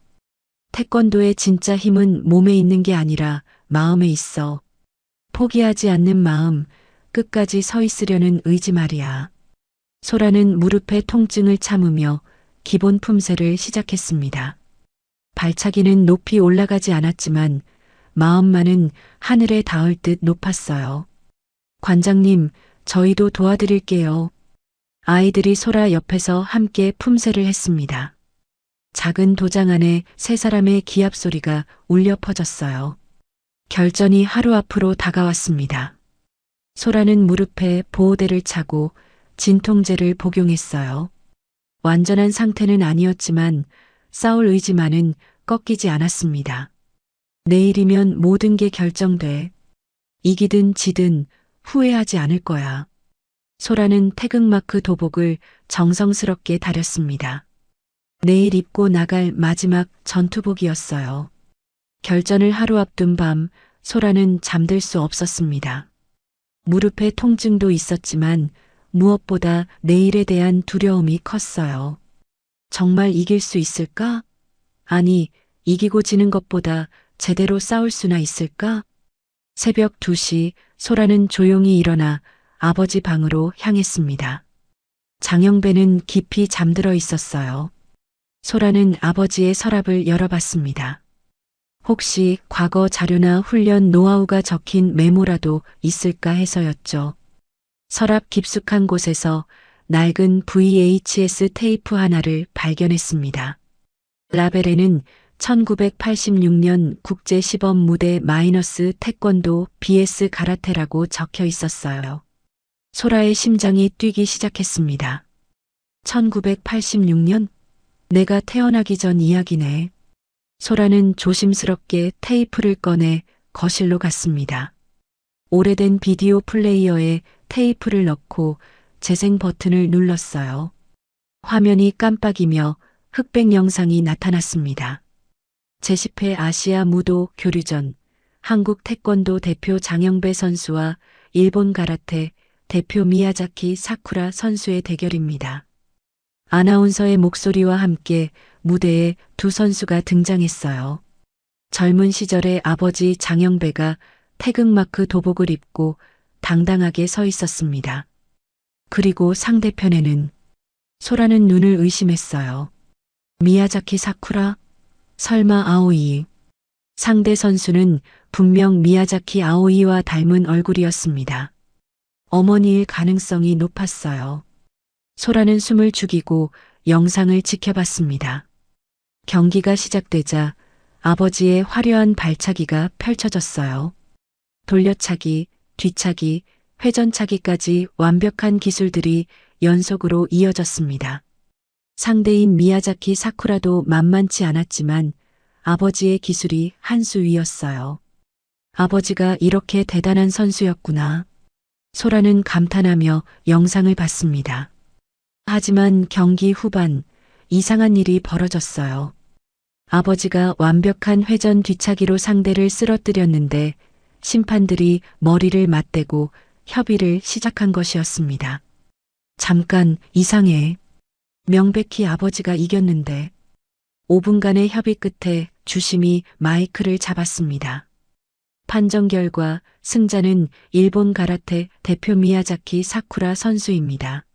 [SPEAKER 1] 태권도의 진짜 힘은 몸에 있는 게 아니라 마음에 있어. 포기하지 않는 마음, 끝까지 서 있으려는 의지 말이야. 소라는 무릎의 통증을 참으며 기본 품새를 시작했습니다. 발차기는 높이 올라가지 않았지만 마음만은 하늘에 닿을 듯 높았어요. 관장님, 저희도 도와드릴게요. 아이들이 소라 옆에서 함께 품새를 했습니다. 작은 도장 안에 세 사람의 기합 소리가 울려 퍼졌어요. 결전이 하루 앞으로 다가왔습니다. 소라는 무릎에 보호대를 차고 진통제를 복용했어요. 완전한 상태는 아니었지만 싸울 의지만은 꺾이지 않았습니다. 내일이면 모든 게 결정돼. 이기든 지든 후회하지 않을 거야. 소라는 태극마크 도복을 정성스럽게 다렸습니다. 내일 입고 나갈 마지막 전투복이었어요. 결전을 하루 앞둔 밤 소라는 잠들 수 없었습니다. 무릎에 통증도 있었지만 무엇보다 내일에 대한 두려움이 컸어요. 정말 이길 수 있을까? 아니, 이기고 지는 것보다 제대로 싸울 수나 있을까? 새벽 2시 소라는 조용히 일어나 아버지 방으로 향했습니다. 장영배는 깊이 잠들어 있었어요. 소라는 아버지의 서랍을 열어봤습니다. 혹시 과거 자료나 훈련 노하우가 적힌 메모라도 있을까 해서였죠. 서랍 깊숙한 곳에서 낡은 VHS 테이프 하나를 발견했습니다. 라벨에는 1986년 국제시범 무대 마이너스 태권도 BS 가라테라고 적혀 있었어요. 소라의 심장이 뛰기 시작했습니다. 1986년? 내가 태어나기 전 이야기네. 소라는 조심스럽게 테이프를 꺼내 거실로 갔습니다. 오래된 비디오 플레이어에 테이프를 넣고 재생 버튼을 눌렀어요. 화면이 깜빡이며 흑백 영상이 나타났습니다. 제10회 아시아 무도 교류전 한국 태권도 대표 장영배 선수와 일본 가라테 대표 미야자키 사쿠라 선수의 대결입니다. 아나운서의 목소리와 함께 무대에 두 선수가 등장했어요. 젊은 시절의 아버지 장영배가 태극마크 도복을 입고 당당하게 서 있었습니다. 그리고 상대편에는 소라는 눈을 의심했어요. 미야자키 사쿠라? 설마 아오이? 상대 선수는 분명 미야자키 아오이와 닮은 얼굴이었습니다. 어머니일 가능성이 높았어요. 소라는 숨을 죽이고 영상을 지켜봤습니다. 경기가 시작되자 아버지의 화려한 발차기가 펼쳐졌어요. 돌려차기, 뒤차기, 회전차기까지 완벽한 기술들이 연속으로 이어졌습니다. 상대인 미야자키 사쿠라도 만만치 않았지만 아버지의 기술이 한 수 위였어요. 아버지가 이렇게 대단한 선수였구나. 소라는 감탄하며 영상을 봤습니다. 하지만 경기 후반 이상한 일이 벌어졌어요. 아버지가 완벽한 회전 뒤차기로 상대를 쓰러뜨렸는데 심판들이 머리를 맞대고 협의를 시작한 것이었습니다. 잠깐 이상해. 명백히 아버지가 이겼는데. 5분간의 협의 끝에 주심이 마이크를 잡았습니다. 판정 결과 승자는 일본 가라테 대표 미야자키 사쿠라 선수입니다.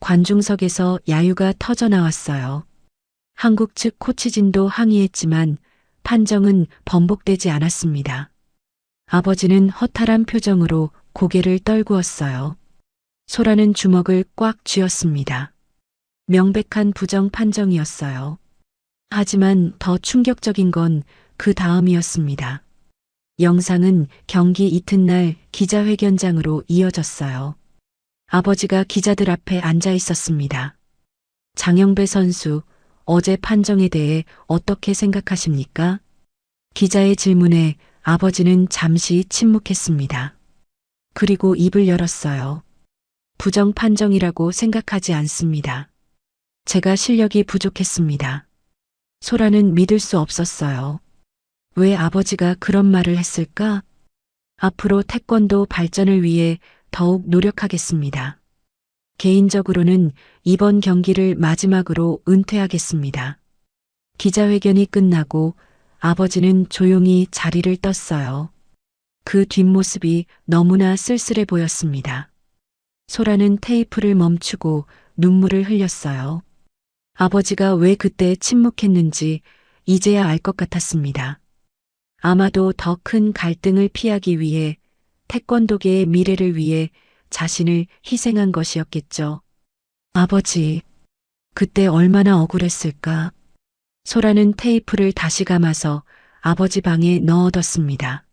[SPEAKER 1] 관중석에서 야유가 터져 나왔어요. 한국 측 코치진도 항의했지만 판정은 번복되지 않았습니다. 아버지는 허탈한 표정으로 고개를 떨구었어요. 소라는 주먹을 꽉 쥐었습니다. 명백한 부정 판정이었어요. 하지만 더 충격적인 건 그 다음이었습니다. 영상은 경기 이튿날 기자회견장으로 이어졌어요. 아버지가 기자들 앞에 앉아 있었습니다. 장영배 선수, 어제 판정에 대해 어떻게 생각하십니까? 기자의 질문에 아버지는 잠시 침묵했습니다. 그리고 입을 열었어요. 부정 판정이라고 생각하지 않습니다. 제가 실력이 부족했습니다. 소라는 믿을 수 없었어요. 왜 아버지가 그런 말을 했을까? 앞으로 태권도 발전을 위해 더욱 노력하겠습니다. 개인적으로는 이번 경기를 마지막으로 은퇴하겠습니다. 기자회견이 끝나고 아버지는 조용히 자리를 떴어요. 그 뒷모습이 너무나 쓸쓸해 보였습니다. 소라는 테이프를 멈추고 눈물을 흘렸어요. 아버지가 왜 그때 침묵했는지 이제야 알 것 같았습니다. 아마도 더 큰 갈등을 피하기 위해 태권도계의 미래를 위해 자신을 희생한 것이었겠죠. 아버지, 그때 얼마나 억울했을까? 소라는 테이프를 다시 감아서 아버지 방에 넣어뒀습니다.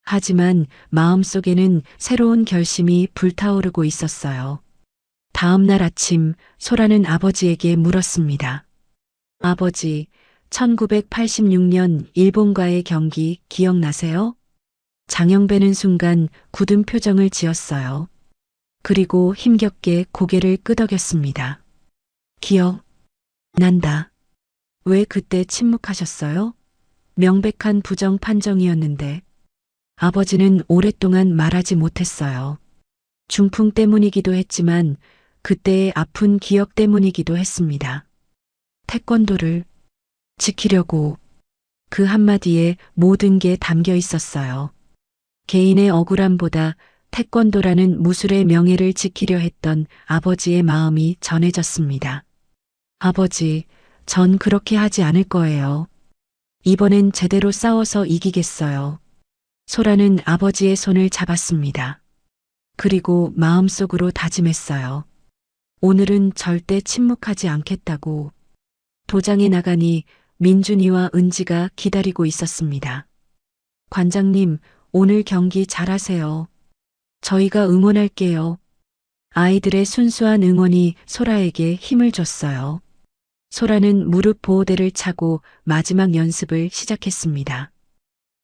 [SPEAKER 1] 하지만 마음속에는 새로운 결심이 불타오르고 있었어요. 다음 날 아침 소라는 아버지에게 물었습니다. 아버지, 1986년 일본과의 경기 기억나세요? 장영배는 순간 굳은 표정을 지었어요. 그리고 힘겹게 고개를 끄덕였습니다. 기억 난다. 왜 그때 침묵하셨어요? 명백한 부정 판정이었는데. 아버지는 오랫동안 말하지 못했어요. 중풍 때문이기도 했지만 그때의 아픈 기억 때문이기도 했습니다. 태권도를 지키려고 그 한마디에 모든 게 담겨 있었어요. 개인의 억울함보다 태권도라는 무술의 명예를 지키려 했던 아버지의 마음이 전해졌습니다. 아버지, 전 그렇게 하지 않을 거예요. 이번엔 제대로 싸워서 이기겠어요. 소라는 아버지의 손을 잡았습니다. 그리고 마음속으로 다짐했어요. 오늘은 절대 침묵하지 않겠다고. 도장에 나가니 민준이와 은지가 기다리고 있었습니다. 관장님, 오늘 경기 잘하세요. 저희가 응원할게요. 아이들의 순수한 응원이 소라에게 힘을 줬어요. 소라는 무릎 보호대를 차고 마지막 연습을 시작했습니다.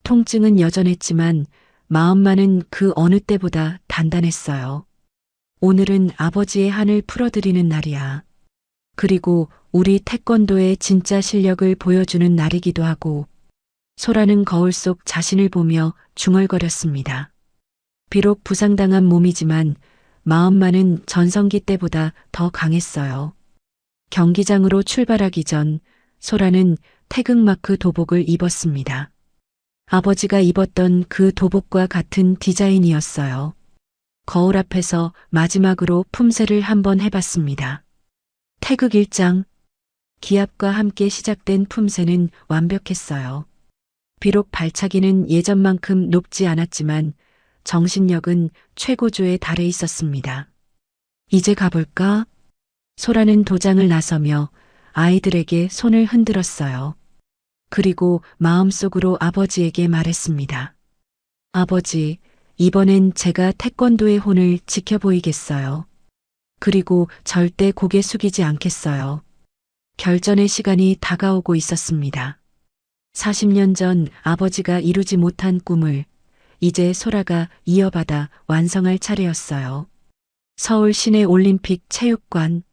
[SPEAKER 1] 통증은 여전했지만 마음만은 그 어느 때보다 단단했어요. 오늘은 아버지의 한을 풀어드리는 날이야. 그리고 우리 태권도의 진짜 실력을 보여주는 날이기도 하고. 소라는 거울 속 자신을 보며 중얼거렸습니다. 비록 부상당한 몸이지만 마음만은 전성기 때보다 더 강했어요. 경기장으로 출발하기 전 소라는 태극마크 도복을 입었습니다. 아버지가 입었던 그 도복과 같은 디자인이었어요. 거울 앞에서 마지막으로 품새를 한번 해봤습니다. 태극 1장. 기합과 함께 시작된 품새는 완벽했어요. 비록 발차기는 예전만큼 높지 않았지만 정신력은 최고조에 달해 있었습니다. 이제 가볼까? 소라는 도장을 나서며 아이들에게 손을 흔들었어요. 그리고 마음속으로 아버지에게 말했습니다. 아버지, 이번엔 제가 태권도의 혼을 지켜보이겠어요. 그리고 절대 고개 숙이지 않겠어요. 결전의 시간이 다가오고 있었습니다. 40년 전 아버지가 이루지 못한 꿈을 이제 소라가 이어받아 완성할 차례였어요. 서울 시내 올림픽 체육관.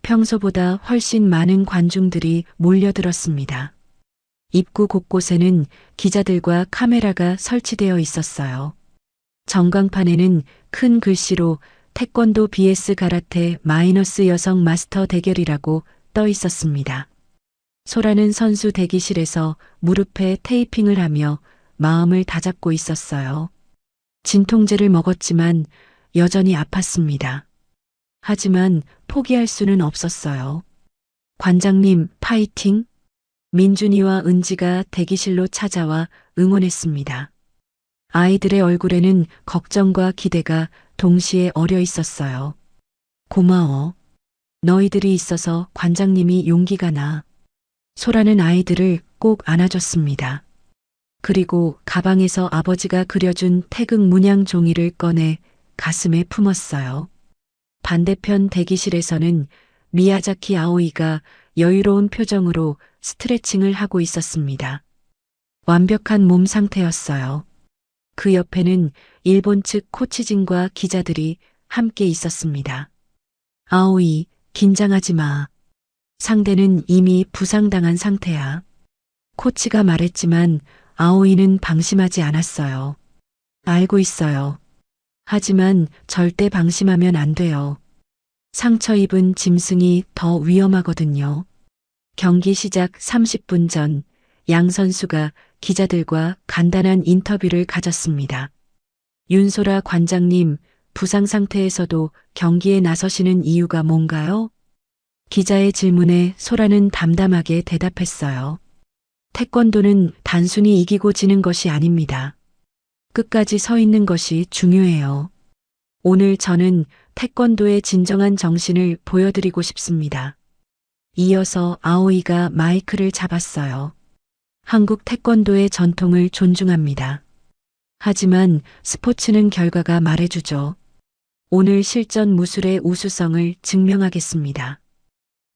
[SPEAKER 1] 평소보다 훨씬 많은 관중들이 몰려들었습니다. 입구 곳곳에는 기자들과 카메라가 설치되어 있었어요. 전광판에는 큰 글씨로 태권도 vs 가라테 마이너스 여성 마스터 대결이라고 떠 있었습니다. 소라는 선수 대기실에서 무릎에 테이핑을 하며 마음을 다잡고 있었어요. 진통제를 먹었지만 여전히 아팠습니다. 하지만 포기할 수는 없었어요. 관장님, 파이팅! 민준이와 은지가 대기실로 찾아와 응원했습니다. 아이들의 얼굴에는 걱정과 기대가 동시에 어려 있었어요. 고마워. 너희들이 있어서 관장님이 용기가 나. 소라는 아이들을 꼭 안아줬습니다. 그리고 가방에서 아버지가 그려준 태극 문양 종이를 꺼내 가슴에 품었어요. 반대편 대기실에서는 미야자키 아오이가 여유로운 표정으로 스트레칭을 하고 있었습니다. 완벽한 몸 상태였어요. 그 옆에는 일본 측 코치진과 기자들이 함께 있었습니다. 아오이, 긴장하지 마. 상대는 이미 부상당한 상태야. 코치가 말했지만 아오이는 방심하지 않았어요. 알고 있어요. 하지만 절대 방심하면 안 돼요. 상처 입은 짐승이 더 위험하거든요. 경기 시작 30분 전 양 선수가 기자들과 간단한 인터뷰를 가졌습니다. 윤소라 관장님, 부상 상태에서도 경기에 나서시는 이유가 뭔가요? 기자의 질문에 소라는 담담하게 대답했어요. 태권도는 단순히 이기고 지는 것이 아닙니다. 끝까지 서 있는 것이 중요해요. 오늘 저는 태권도의 진정한 정신을 보여드리고 싶습니다. 이어서 아오이가 마이크를 잡았어요. 한국 태권도의 전통을 존중합니다. 하지만 스포츠는 결과가 말해주죠. 오늘 실전 무술의 우수성을 증명하겠습니다.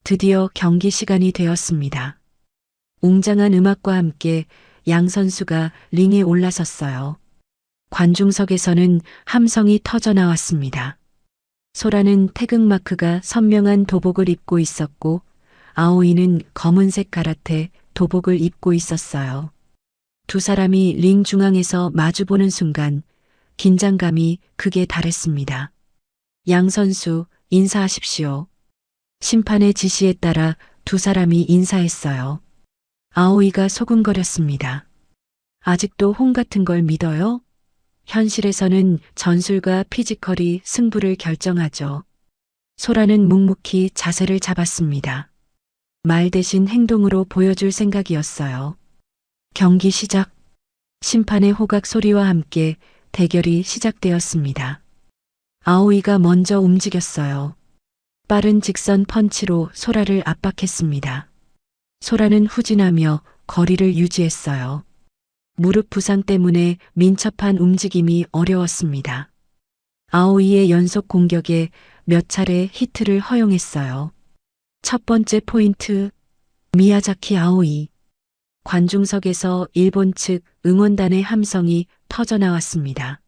[SPEAKER 1] 드디어 경기 시간이 되었습니다. 웅장한 음악과 함께 양 선수가 링에 올라섰어요. 관중석에서는 함성이 터져 나왔습니다. 소라는 태극마크가 선명한 도복을 입고 있었고 아오이는 검은색 가라테 도복을 입고 있었어요. 두 사람이 링 중앙에서 마주보는 순간 긴장감이 극에 달했습니다. 양 선수 인사하십시오. 심판의 지시에 따라 두 사람이 인사했어요. 아오이가 소근거렸습니다. 아직도 홍 같은 걸 믿어요? 현실에서는 전술과 피지컬이 승부를 결정하죠. 소라는 묵묵히 자세를 잡았습니다. 말 대신 행동으로 보여줄 생각이었어요. 경기 시작. 심판의 호각 소리와 함께 대결이 시작되었습니다. 아오이가 먼저 움직였어요. 빠른 직선 펀치로 소라를 압박했습니다. 소라는 후진하며 거리를 유지했어요. 무릎 부상 때문에 민첩한 움직임이 어려웠습니다. 아오이의 연속 공격에 몇 차례 히트를 허용했어요. 첫 번째 포인트, 미야자키 아오이. 관중석에서 일본 측 응원단의 함성이 터져나왔습니다.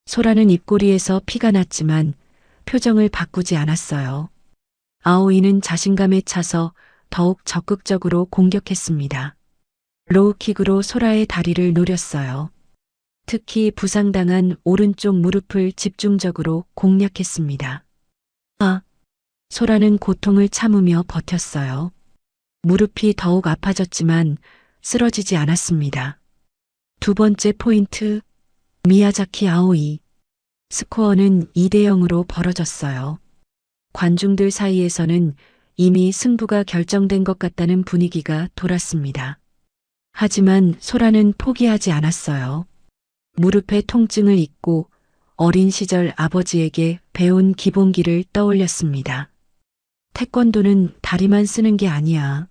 [SPEAKER 1] 소라는 입꼬리에서 피가 났지만 표정을 바꾸지 않았어요. 아오이는 자신감에 차서 더욱 적극적으로 공격했습니다. 로우킥으로 소라의 다리를 노렸어요. 특히 부상당한 오른쪽 무릎을 집중적으로 공략했습니다. 소라는 고통을 참으며 버텼어요. 무릎이 더욱 아파졌지만 쓰러지지 않았습니다. 두 번째 포인트, 미야자키 아오이. 스코어는 2대 0으로 벌어졌어요. 관중들 사이에서는 이미 승부가 결정된 것 같다는 분위기가 돌았습니다. 하지만 소라는 포기하지 않았어요. 무릎에 통증을 잊고 어린 시절 아버지에게 배운 기본기를 떠올렸습니다. 태권도는 다리만 쓰는 게 아니야.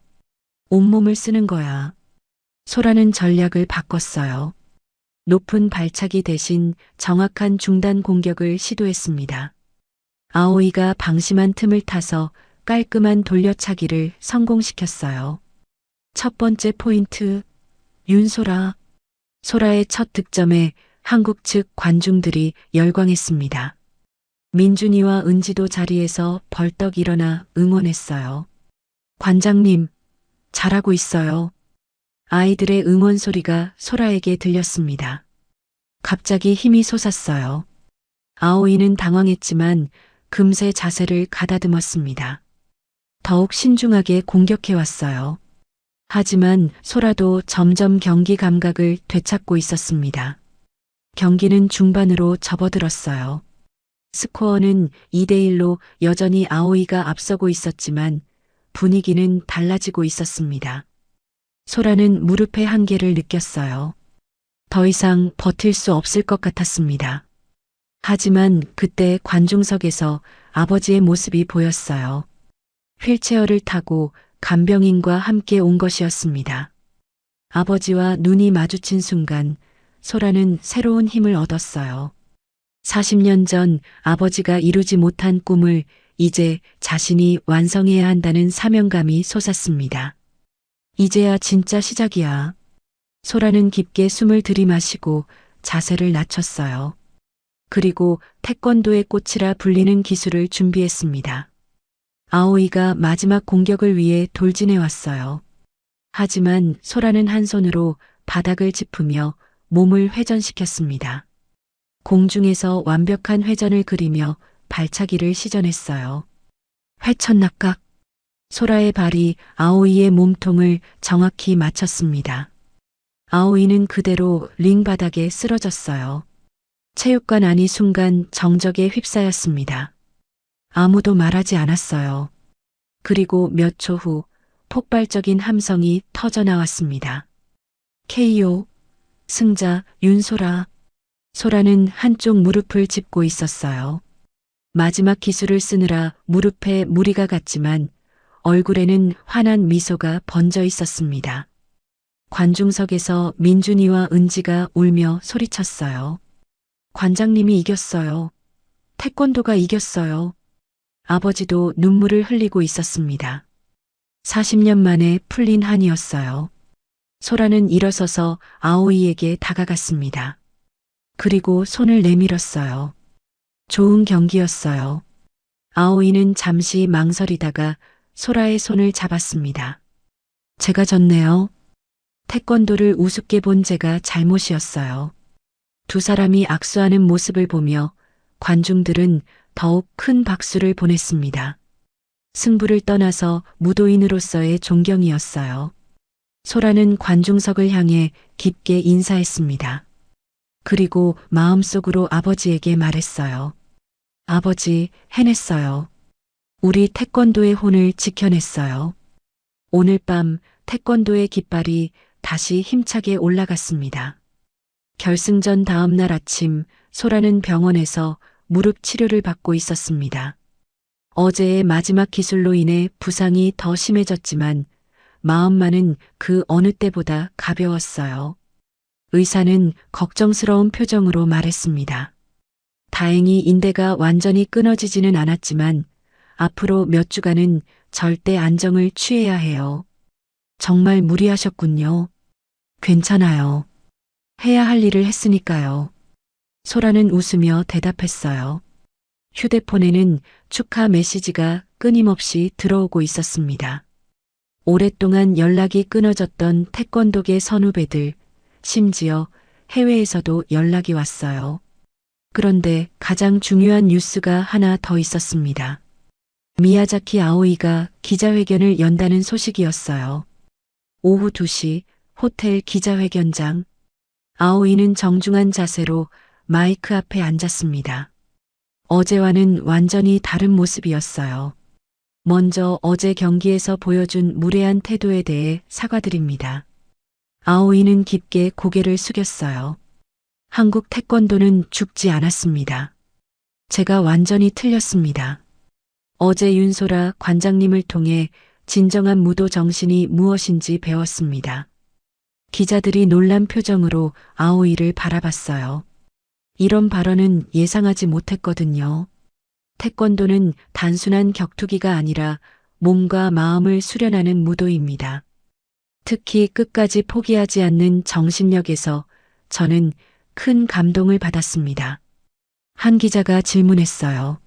[SPEAKER 1] 온몸을 쓰는 거야. 소라는 전략을 바꿨어요. 높은 발차기 대신 정확한 중단 공격을 시도했습니다. 아오이가 방심한 틈을 타서 깔끔한 돌려차기를 성공시켰어요. 첫 번째 포인트, 윤소라. 소라의 첫 득점에 한국 측 관중들이 열광했습니다. 민준이와 은지도 자리에서 벌떡 일어나 응원했어요. 관장님, 잘하고 있어요. 아이들의 응원 소리가 소라에게 들렸습니다. 갑자기 힘이 솟았어요. 아오이는 당황했지만 금세 자세를 가다듬었습니다. 더욱 신중하게 공격해왔어요. 하지만 소라도 점점 경기 감각을 되찾고 있었습니다. 경기는 중반으로 접어들었어요. 스코어는 2대 1로 여전히 아오이가 앞서고 있었지만 분위기는 달라지고 있었습니다. 소라는 무릎의 한계를 느꼈어요. 더 이상 버틸 수 없을 것 같았습니다. 하지만 그때 관중석에서 아버지의 모습이 보였어요. 휠체어를 타고 간병인과 함께 온 것이었습니다. 아버지와 눈이 마주친 순간 소라는 새로운 힘을 얻었어요. 40년 전 아버지가 이루지 못한 꿈을 이제 자신이 완성해야 한다는 사명감이 솟았습니다. 이제야 진짜 시작이야. 소라는 깊게 숨을 들이마시고 자세를 낮췄어요. 그리고 태권도의 꽃이라 불리는 기술을 준비했습니다. 아오이가 마지막 공격을 위해 돌진해 왔어요. 하지만 소라는 한 손으로 바닥을 짚으며 몸을 회전시켰습니다. 공중에서 완벽한 회전을 그리며 발차기를 시전했어요. 회천낙각. 소라의 발이 아오이의 몸통을 정확히 맞췄습니다. 아오이는 그대로 링 바닥에 쓰러졌어요. 체육관 안이 순간 정적에 휩싸였습니다. 아무도 말하지 않았어요. 그리고 몇 초 후 폭발적인 함성이 터져 나왔습니다. KO. 승자 윤소라. 소라는 한쪽 무릎을 짚고 있었어요. 마지막 기술을 쓰느라 무릎에 무리가 갔지만 얼굴에는 환한 미소가 번져 있었습니다. 관중석에서 민준이와 은지가 울며 소리쳤어요. 관장님이 이겼어요. 태권도가 이겼어요. 아버지도 눈물을 흘리고 있었습니다. 40년 만에 풀린 한이었어요. 소라는 일어서서 아오이에게 다가갔습니다. 그리고 손을 내밀었어요. 좋은 경기였어요. 아오이는 잠시 망설이다가 소라의 손을 잡았습니다. 제가 졌네요. 태권도를 우습게 본 제가 잘못이었어요. 두 사람이 악수하는 모습을 보며 관중들은 더욱 큰 박수를 보냈습니다. 승부를 떠나서 무도인으로서의 존경이었어요. 소라는 관중석을 향해 깊게 인사했습니다. 그리고 마음속으로 아버지에게 말했어요. 아버지, 해냈어요. 우리 태권도의 혼을 지켜냈어요. 오늘 밤 태권도의 깃발이 다시 힘차게 올라갔습니다. 결승전 다음 날 아침 소라는 병원에서 무릎 치료를 받고 있었습니다. 어제의 마지막 기술로 인해 부상이 더 심해졌지만 마음만은 그 어느 때보다 가벼웠어요. 의사는 걱정스러운 표정으로 말했습니다. 다행히 인대가 완전히 끊어지지는 않았지만 앞으로 몇 주간은 절대 안정을 취해야 해요. 정말 무리하셨군요. 괜찮아요. 해야 할 일을 했으니까요. 소라는 웃으며 대답했어요. 휴대폰에는 축하 메시지가 끊임없이 들어오고 있었습니다. 오랫동안 연락이 끊어졌던 태권도계 선후배들, 심지어 해외에서도 연락이 왔어요. 그런데 가장 중요한 뉴스가 하나 더 있었습니다. 미야자키 아오이가 기자회견을 연다는 소식이었어요. 오후 2시 호텔 기자회견장. 아오이는 정중한 자세로 마이크 앞에 앉았습니다. 어제와는 완전히 다른 모습이었어요. 먼저 어제 경기에서 보여준 무례한 태도에 대해 사과드립니다. 아오이는 깊게 고개를 숙였어요. 한국 태권도는 죽지 않았습니다. 제가 완전히 틀렸습니다. 어제 윤소라 관장님을 통해 진정한 무도 정신이 무엇인지 배웠습니다. 기자들이 놀란 표정으로 아오이를 바라봤어요. 이런 발언은 예상하지 못했거든요. 태권도는 단순한 격투기가 아니라 몸과 마음을 수련하는 무도입니다. 특히 끝까지 포기하지 않는 정신력에서 저는 큰 감동을 받았습니다. 한 기자가 질문했어요.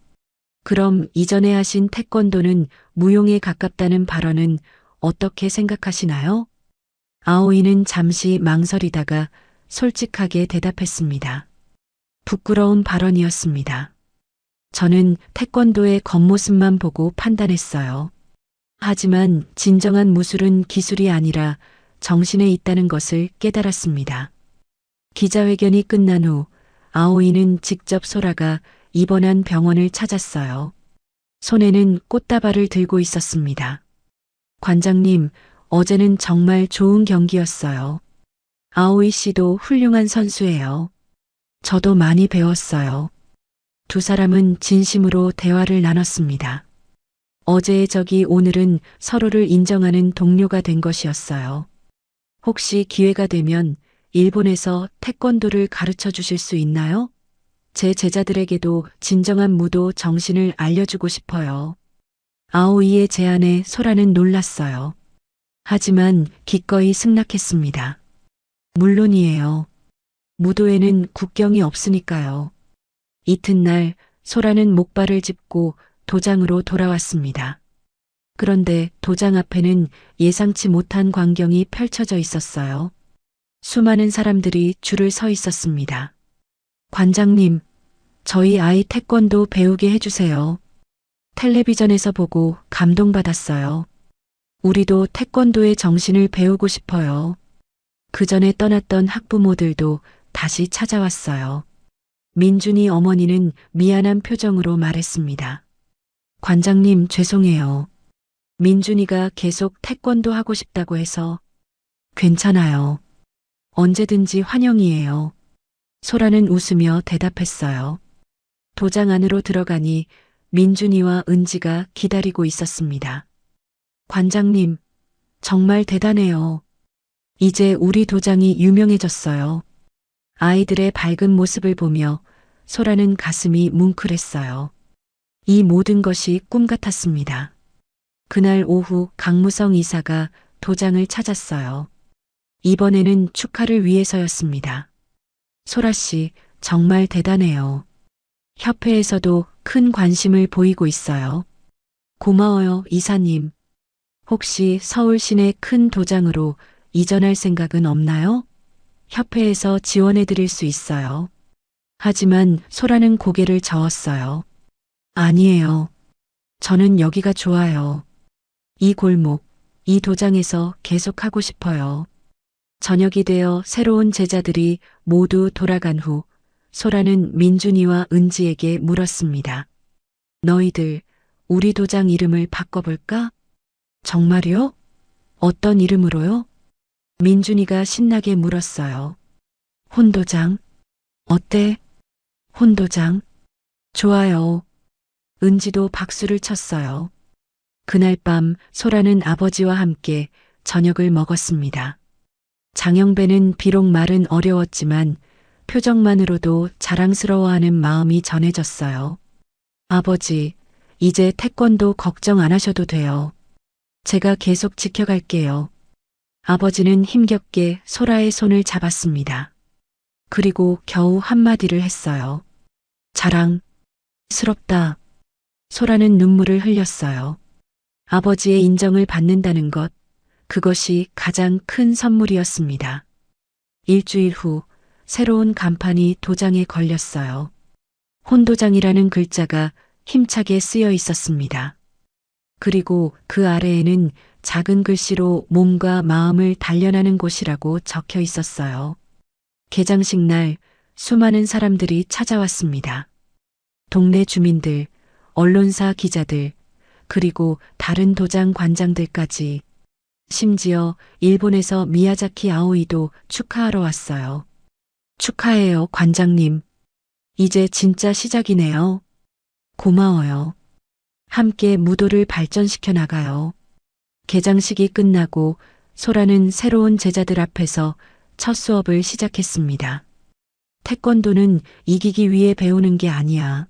[SPEAKER 1] 그럼 이전에 하신 태권도는 무용에 가깝다는 발언은 어떻게 생각하시나요? 아오이는 잠시 망설이다가 솔직하게 대답했습니다. 부끄러운 발언이었습니다. 저는 태권도의 겉모습만 보고 판단했어요. 하지만 진정한 무술은 기술이 아니라 정신에 있다는 것을 깨달았습니다. 기자회견이 끝난 후 아오이는 직접 소라가 입원한 병원을 찾았어요. 손에는 꽃다발을 들고 있었습니다. 관장님, 어제는 정말 좋은 경기였어요. 아오이 씨도 훌륭한 선수예요. 저도 많이 배웠어요. 두 사람은 진심으로 대화를 나눴습니다. 어제의 적이 오늘은 서로를 인정하는 동료가 된 것이었어요. 혹시 기회가 되면 일본에서 태권도를 가르쳐 주실 수 있나요? 제 제자들에게도 진정한 무도 정신을 알려주고 싶어요. 아오이의 제안에 소라는 놀랐어요. 하지만 기꺼이 승낙했습니다. 물론이에요. 무도에는 국경이 없으니까요. 이튿날 소라는 목발을 짚고 도장으로 돌아왔습니다. 그런데 도장 앞에는 예상치 못한 광경이 펼쳐져 있었어요. 수많은 사람들이 줄을 서 있었습니다. 관장님, 저희 아이 태권도 배우게 해주세요. 텔레비전에서 보고 감동받았어요. 우리도 태권도의 정신을 배우고 싶어요. 그 전에 떠났던 학부모들도 다시 찾아왔어요. 민준이 어머니는 미안한 표정으로 말했습니다. 관장님, 죄송해요. 민준이가 계속 태권도 하고 싶다고 해서. 괜찮아요. 언제든지 환영이에요. 소라는 웃으며 대답했어요. 도장 안으로 들어가니 민준이와 은지가 기다리고 있었습니다. 관장님, 정말 대단해요. 이제 우리 도장이 유명해졌어요. 아이들의 밝은 모습을 보며 소라는 가슴이 뭉클했어요. 이 모든 것이 꿈 같았습니다. 그날 오후 강무성 이사가 도장을 찾았어요. 이번에는 축하를 위해서였습니다. 소라 씨, 정말 대단해요. 협회에서도 큰 관심을 보이고 있어요. 고마워요, 이사님. 혹시 서울 시내 큰 도장으로 이전할 생각은 없나요? 협회에서 지원해 드릴 수 있어요. 하지만 소라는 고개를 저었어요. 아니에요. 저는 여기가 좋아요. 이 골목, 이 도장에서 계속 하고 싶어요. 저녁이 되어 새로운 제자들이 모두 돌아간 후 소라는 민준이와 은지에게 물었습니다. 너희들 우리 도장 이름을 바꿔볼까? 정말요? 어떤 이름으로요? 민준이가 신나게 물었어요. 혼도장. 어때? 혼도장. 좋아요. 은지도 박수를 쳤어요. 그날 밤 소라는 아버지와 함께 저녁을 먹었습니다. 장영배는 비록 말은 어려웠지만 표정만으로도 자랑스러워하는 마음이 전해졌어요. 아버지, 이제 태권도 걱정 안 하셔도 돼요. 제가 계속 지켜갈게요. 아버지는 힘겹게 소라의 손을 잡았습니다. 그리고 겨우 한마디를 했어요. 자랑스럽다. 소라는 눈물을 흘렸어요. 아버지의 인정을 받는다는 것, 그것이 가장 큰 선물이었습니다. 일주일 후 새로운 간판이 도장에 걸렸어요. 혼도장이라는 글자가 힘차게 쓰여 있었습니다. 그리고 그 아래에는 작은 글씨로 몸과 마음을 단련하는 곳이라고 적혀 있었어요. 개장식 날 수많은 사람들이 찾아왔습니다. 동네 주민들, 언론사 기자들, 그리고 다른 도장 관장들까지. 심지어 일본에서 미야자키 아오이도 축하하러 왔어요. 축하해요, 관장님. 이제 진짜 시작이네요. 고마워요. 함께 무도를 발전시켜 나가요. 개장식이 끝나고 소라는 새로운 제자들 앞에서 첫 수업을 시작했습니다. 태권도는 이기기 위해 배우는 게 아니야.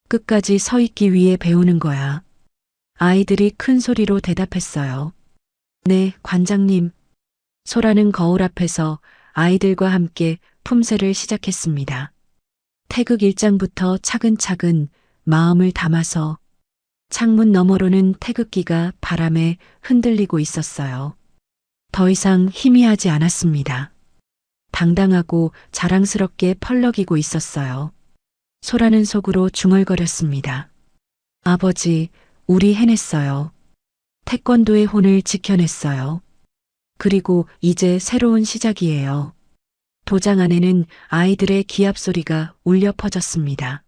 [SPEAKER 1] 끝까지 서 있기 위해 배우는 거야. 아이들이 큰 소리로 대답했어요. 네, 관장님. 소라는 거울 앞에서 아이들과 함께 품새를 시작했습니다. 태극 1장부터 차근차근 마음을 담아서 창문 너머로는 태극기가 바람에 흔들리고 있었어요. 더 이상 희미하지 않았습니다. 당당하고 자랑스럽게 펄럭이고 있었어요. 소라는 속으로 중얼거렸습니다. 아버지, 우리 해냈어요. 태권도의 혼을 지켜냈어요. 그리고 이제 새로운 시작이에요. 도장 안에는 아이들의 기합 소리가 울려 퍼졌습니다.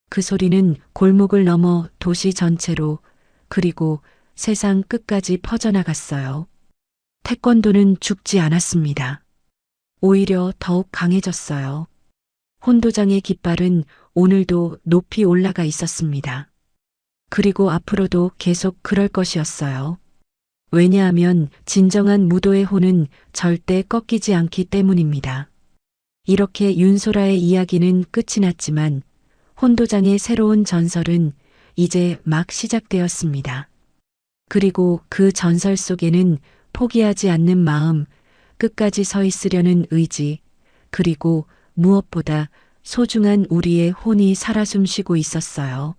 [SPEAKER 1] 그 소리는 골목을 넘어 도시 전체로 그리고 세상 끝까지 퍼져나갔어요. 태권도는 죽지 않았습니다. 오히려 더욱 강해졌어요. 혼도장의 깃발은 오늘도 높이 올라가 있었습니다. 그리고 앞으로도 계속 그럴 것이었어요. 왜냐하면 진정한 무도의 혼은 절대 꺾이지 않기 때문입니다. 이렇게 윤소라의 이야기는 끝이 났지만 혼도장의 새로운 전설은 이제 막 시작되었습니다. 그리고 그 전설 속에는 포기하지 않는 마음, 끝까지 서 있으려는 의지, 그리고 무엇보다 소중한 우리의 혼이 살아 숨쉬고 있었어요.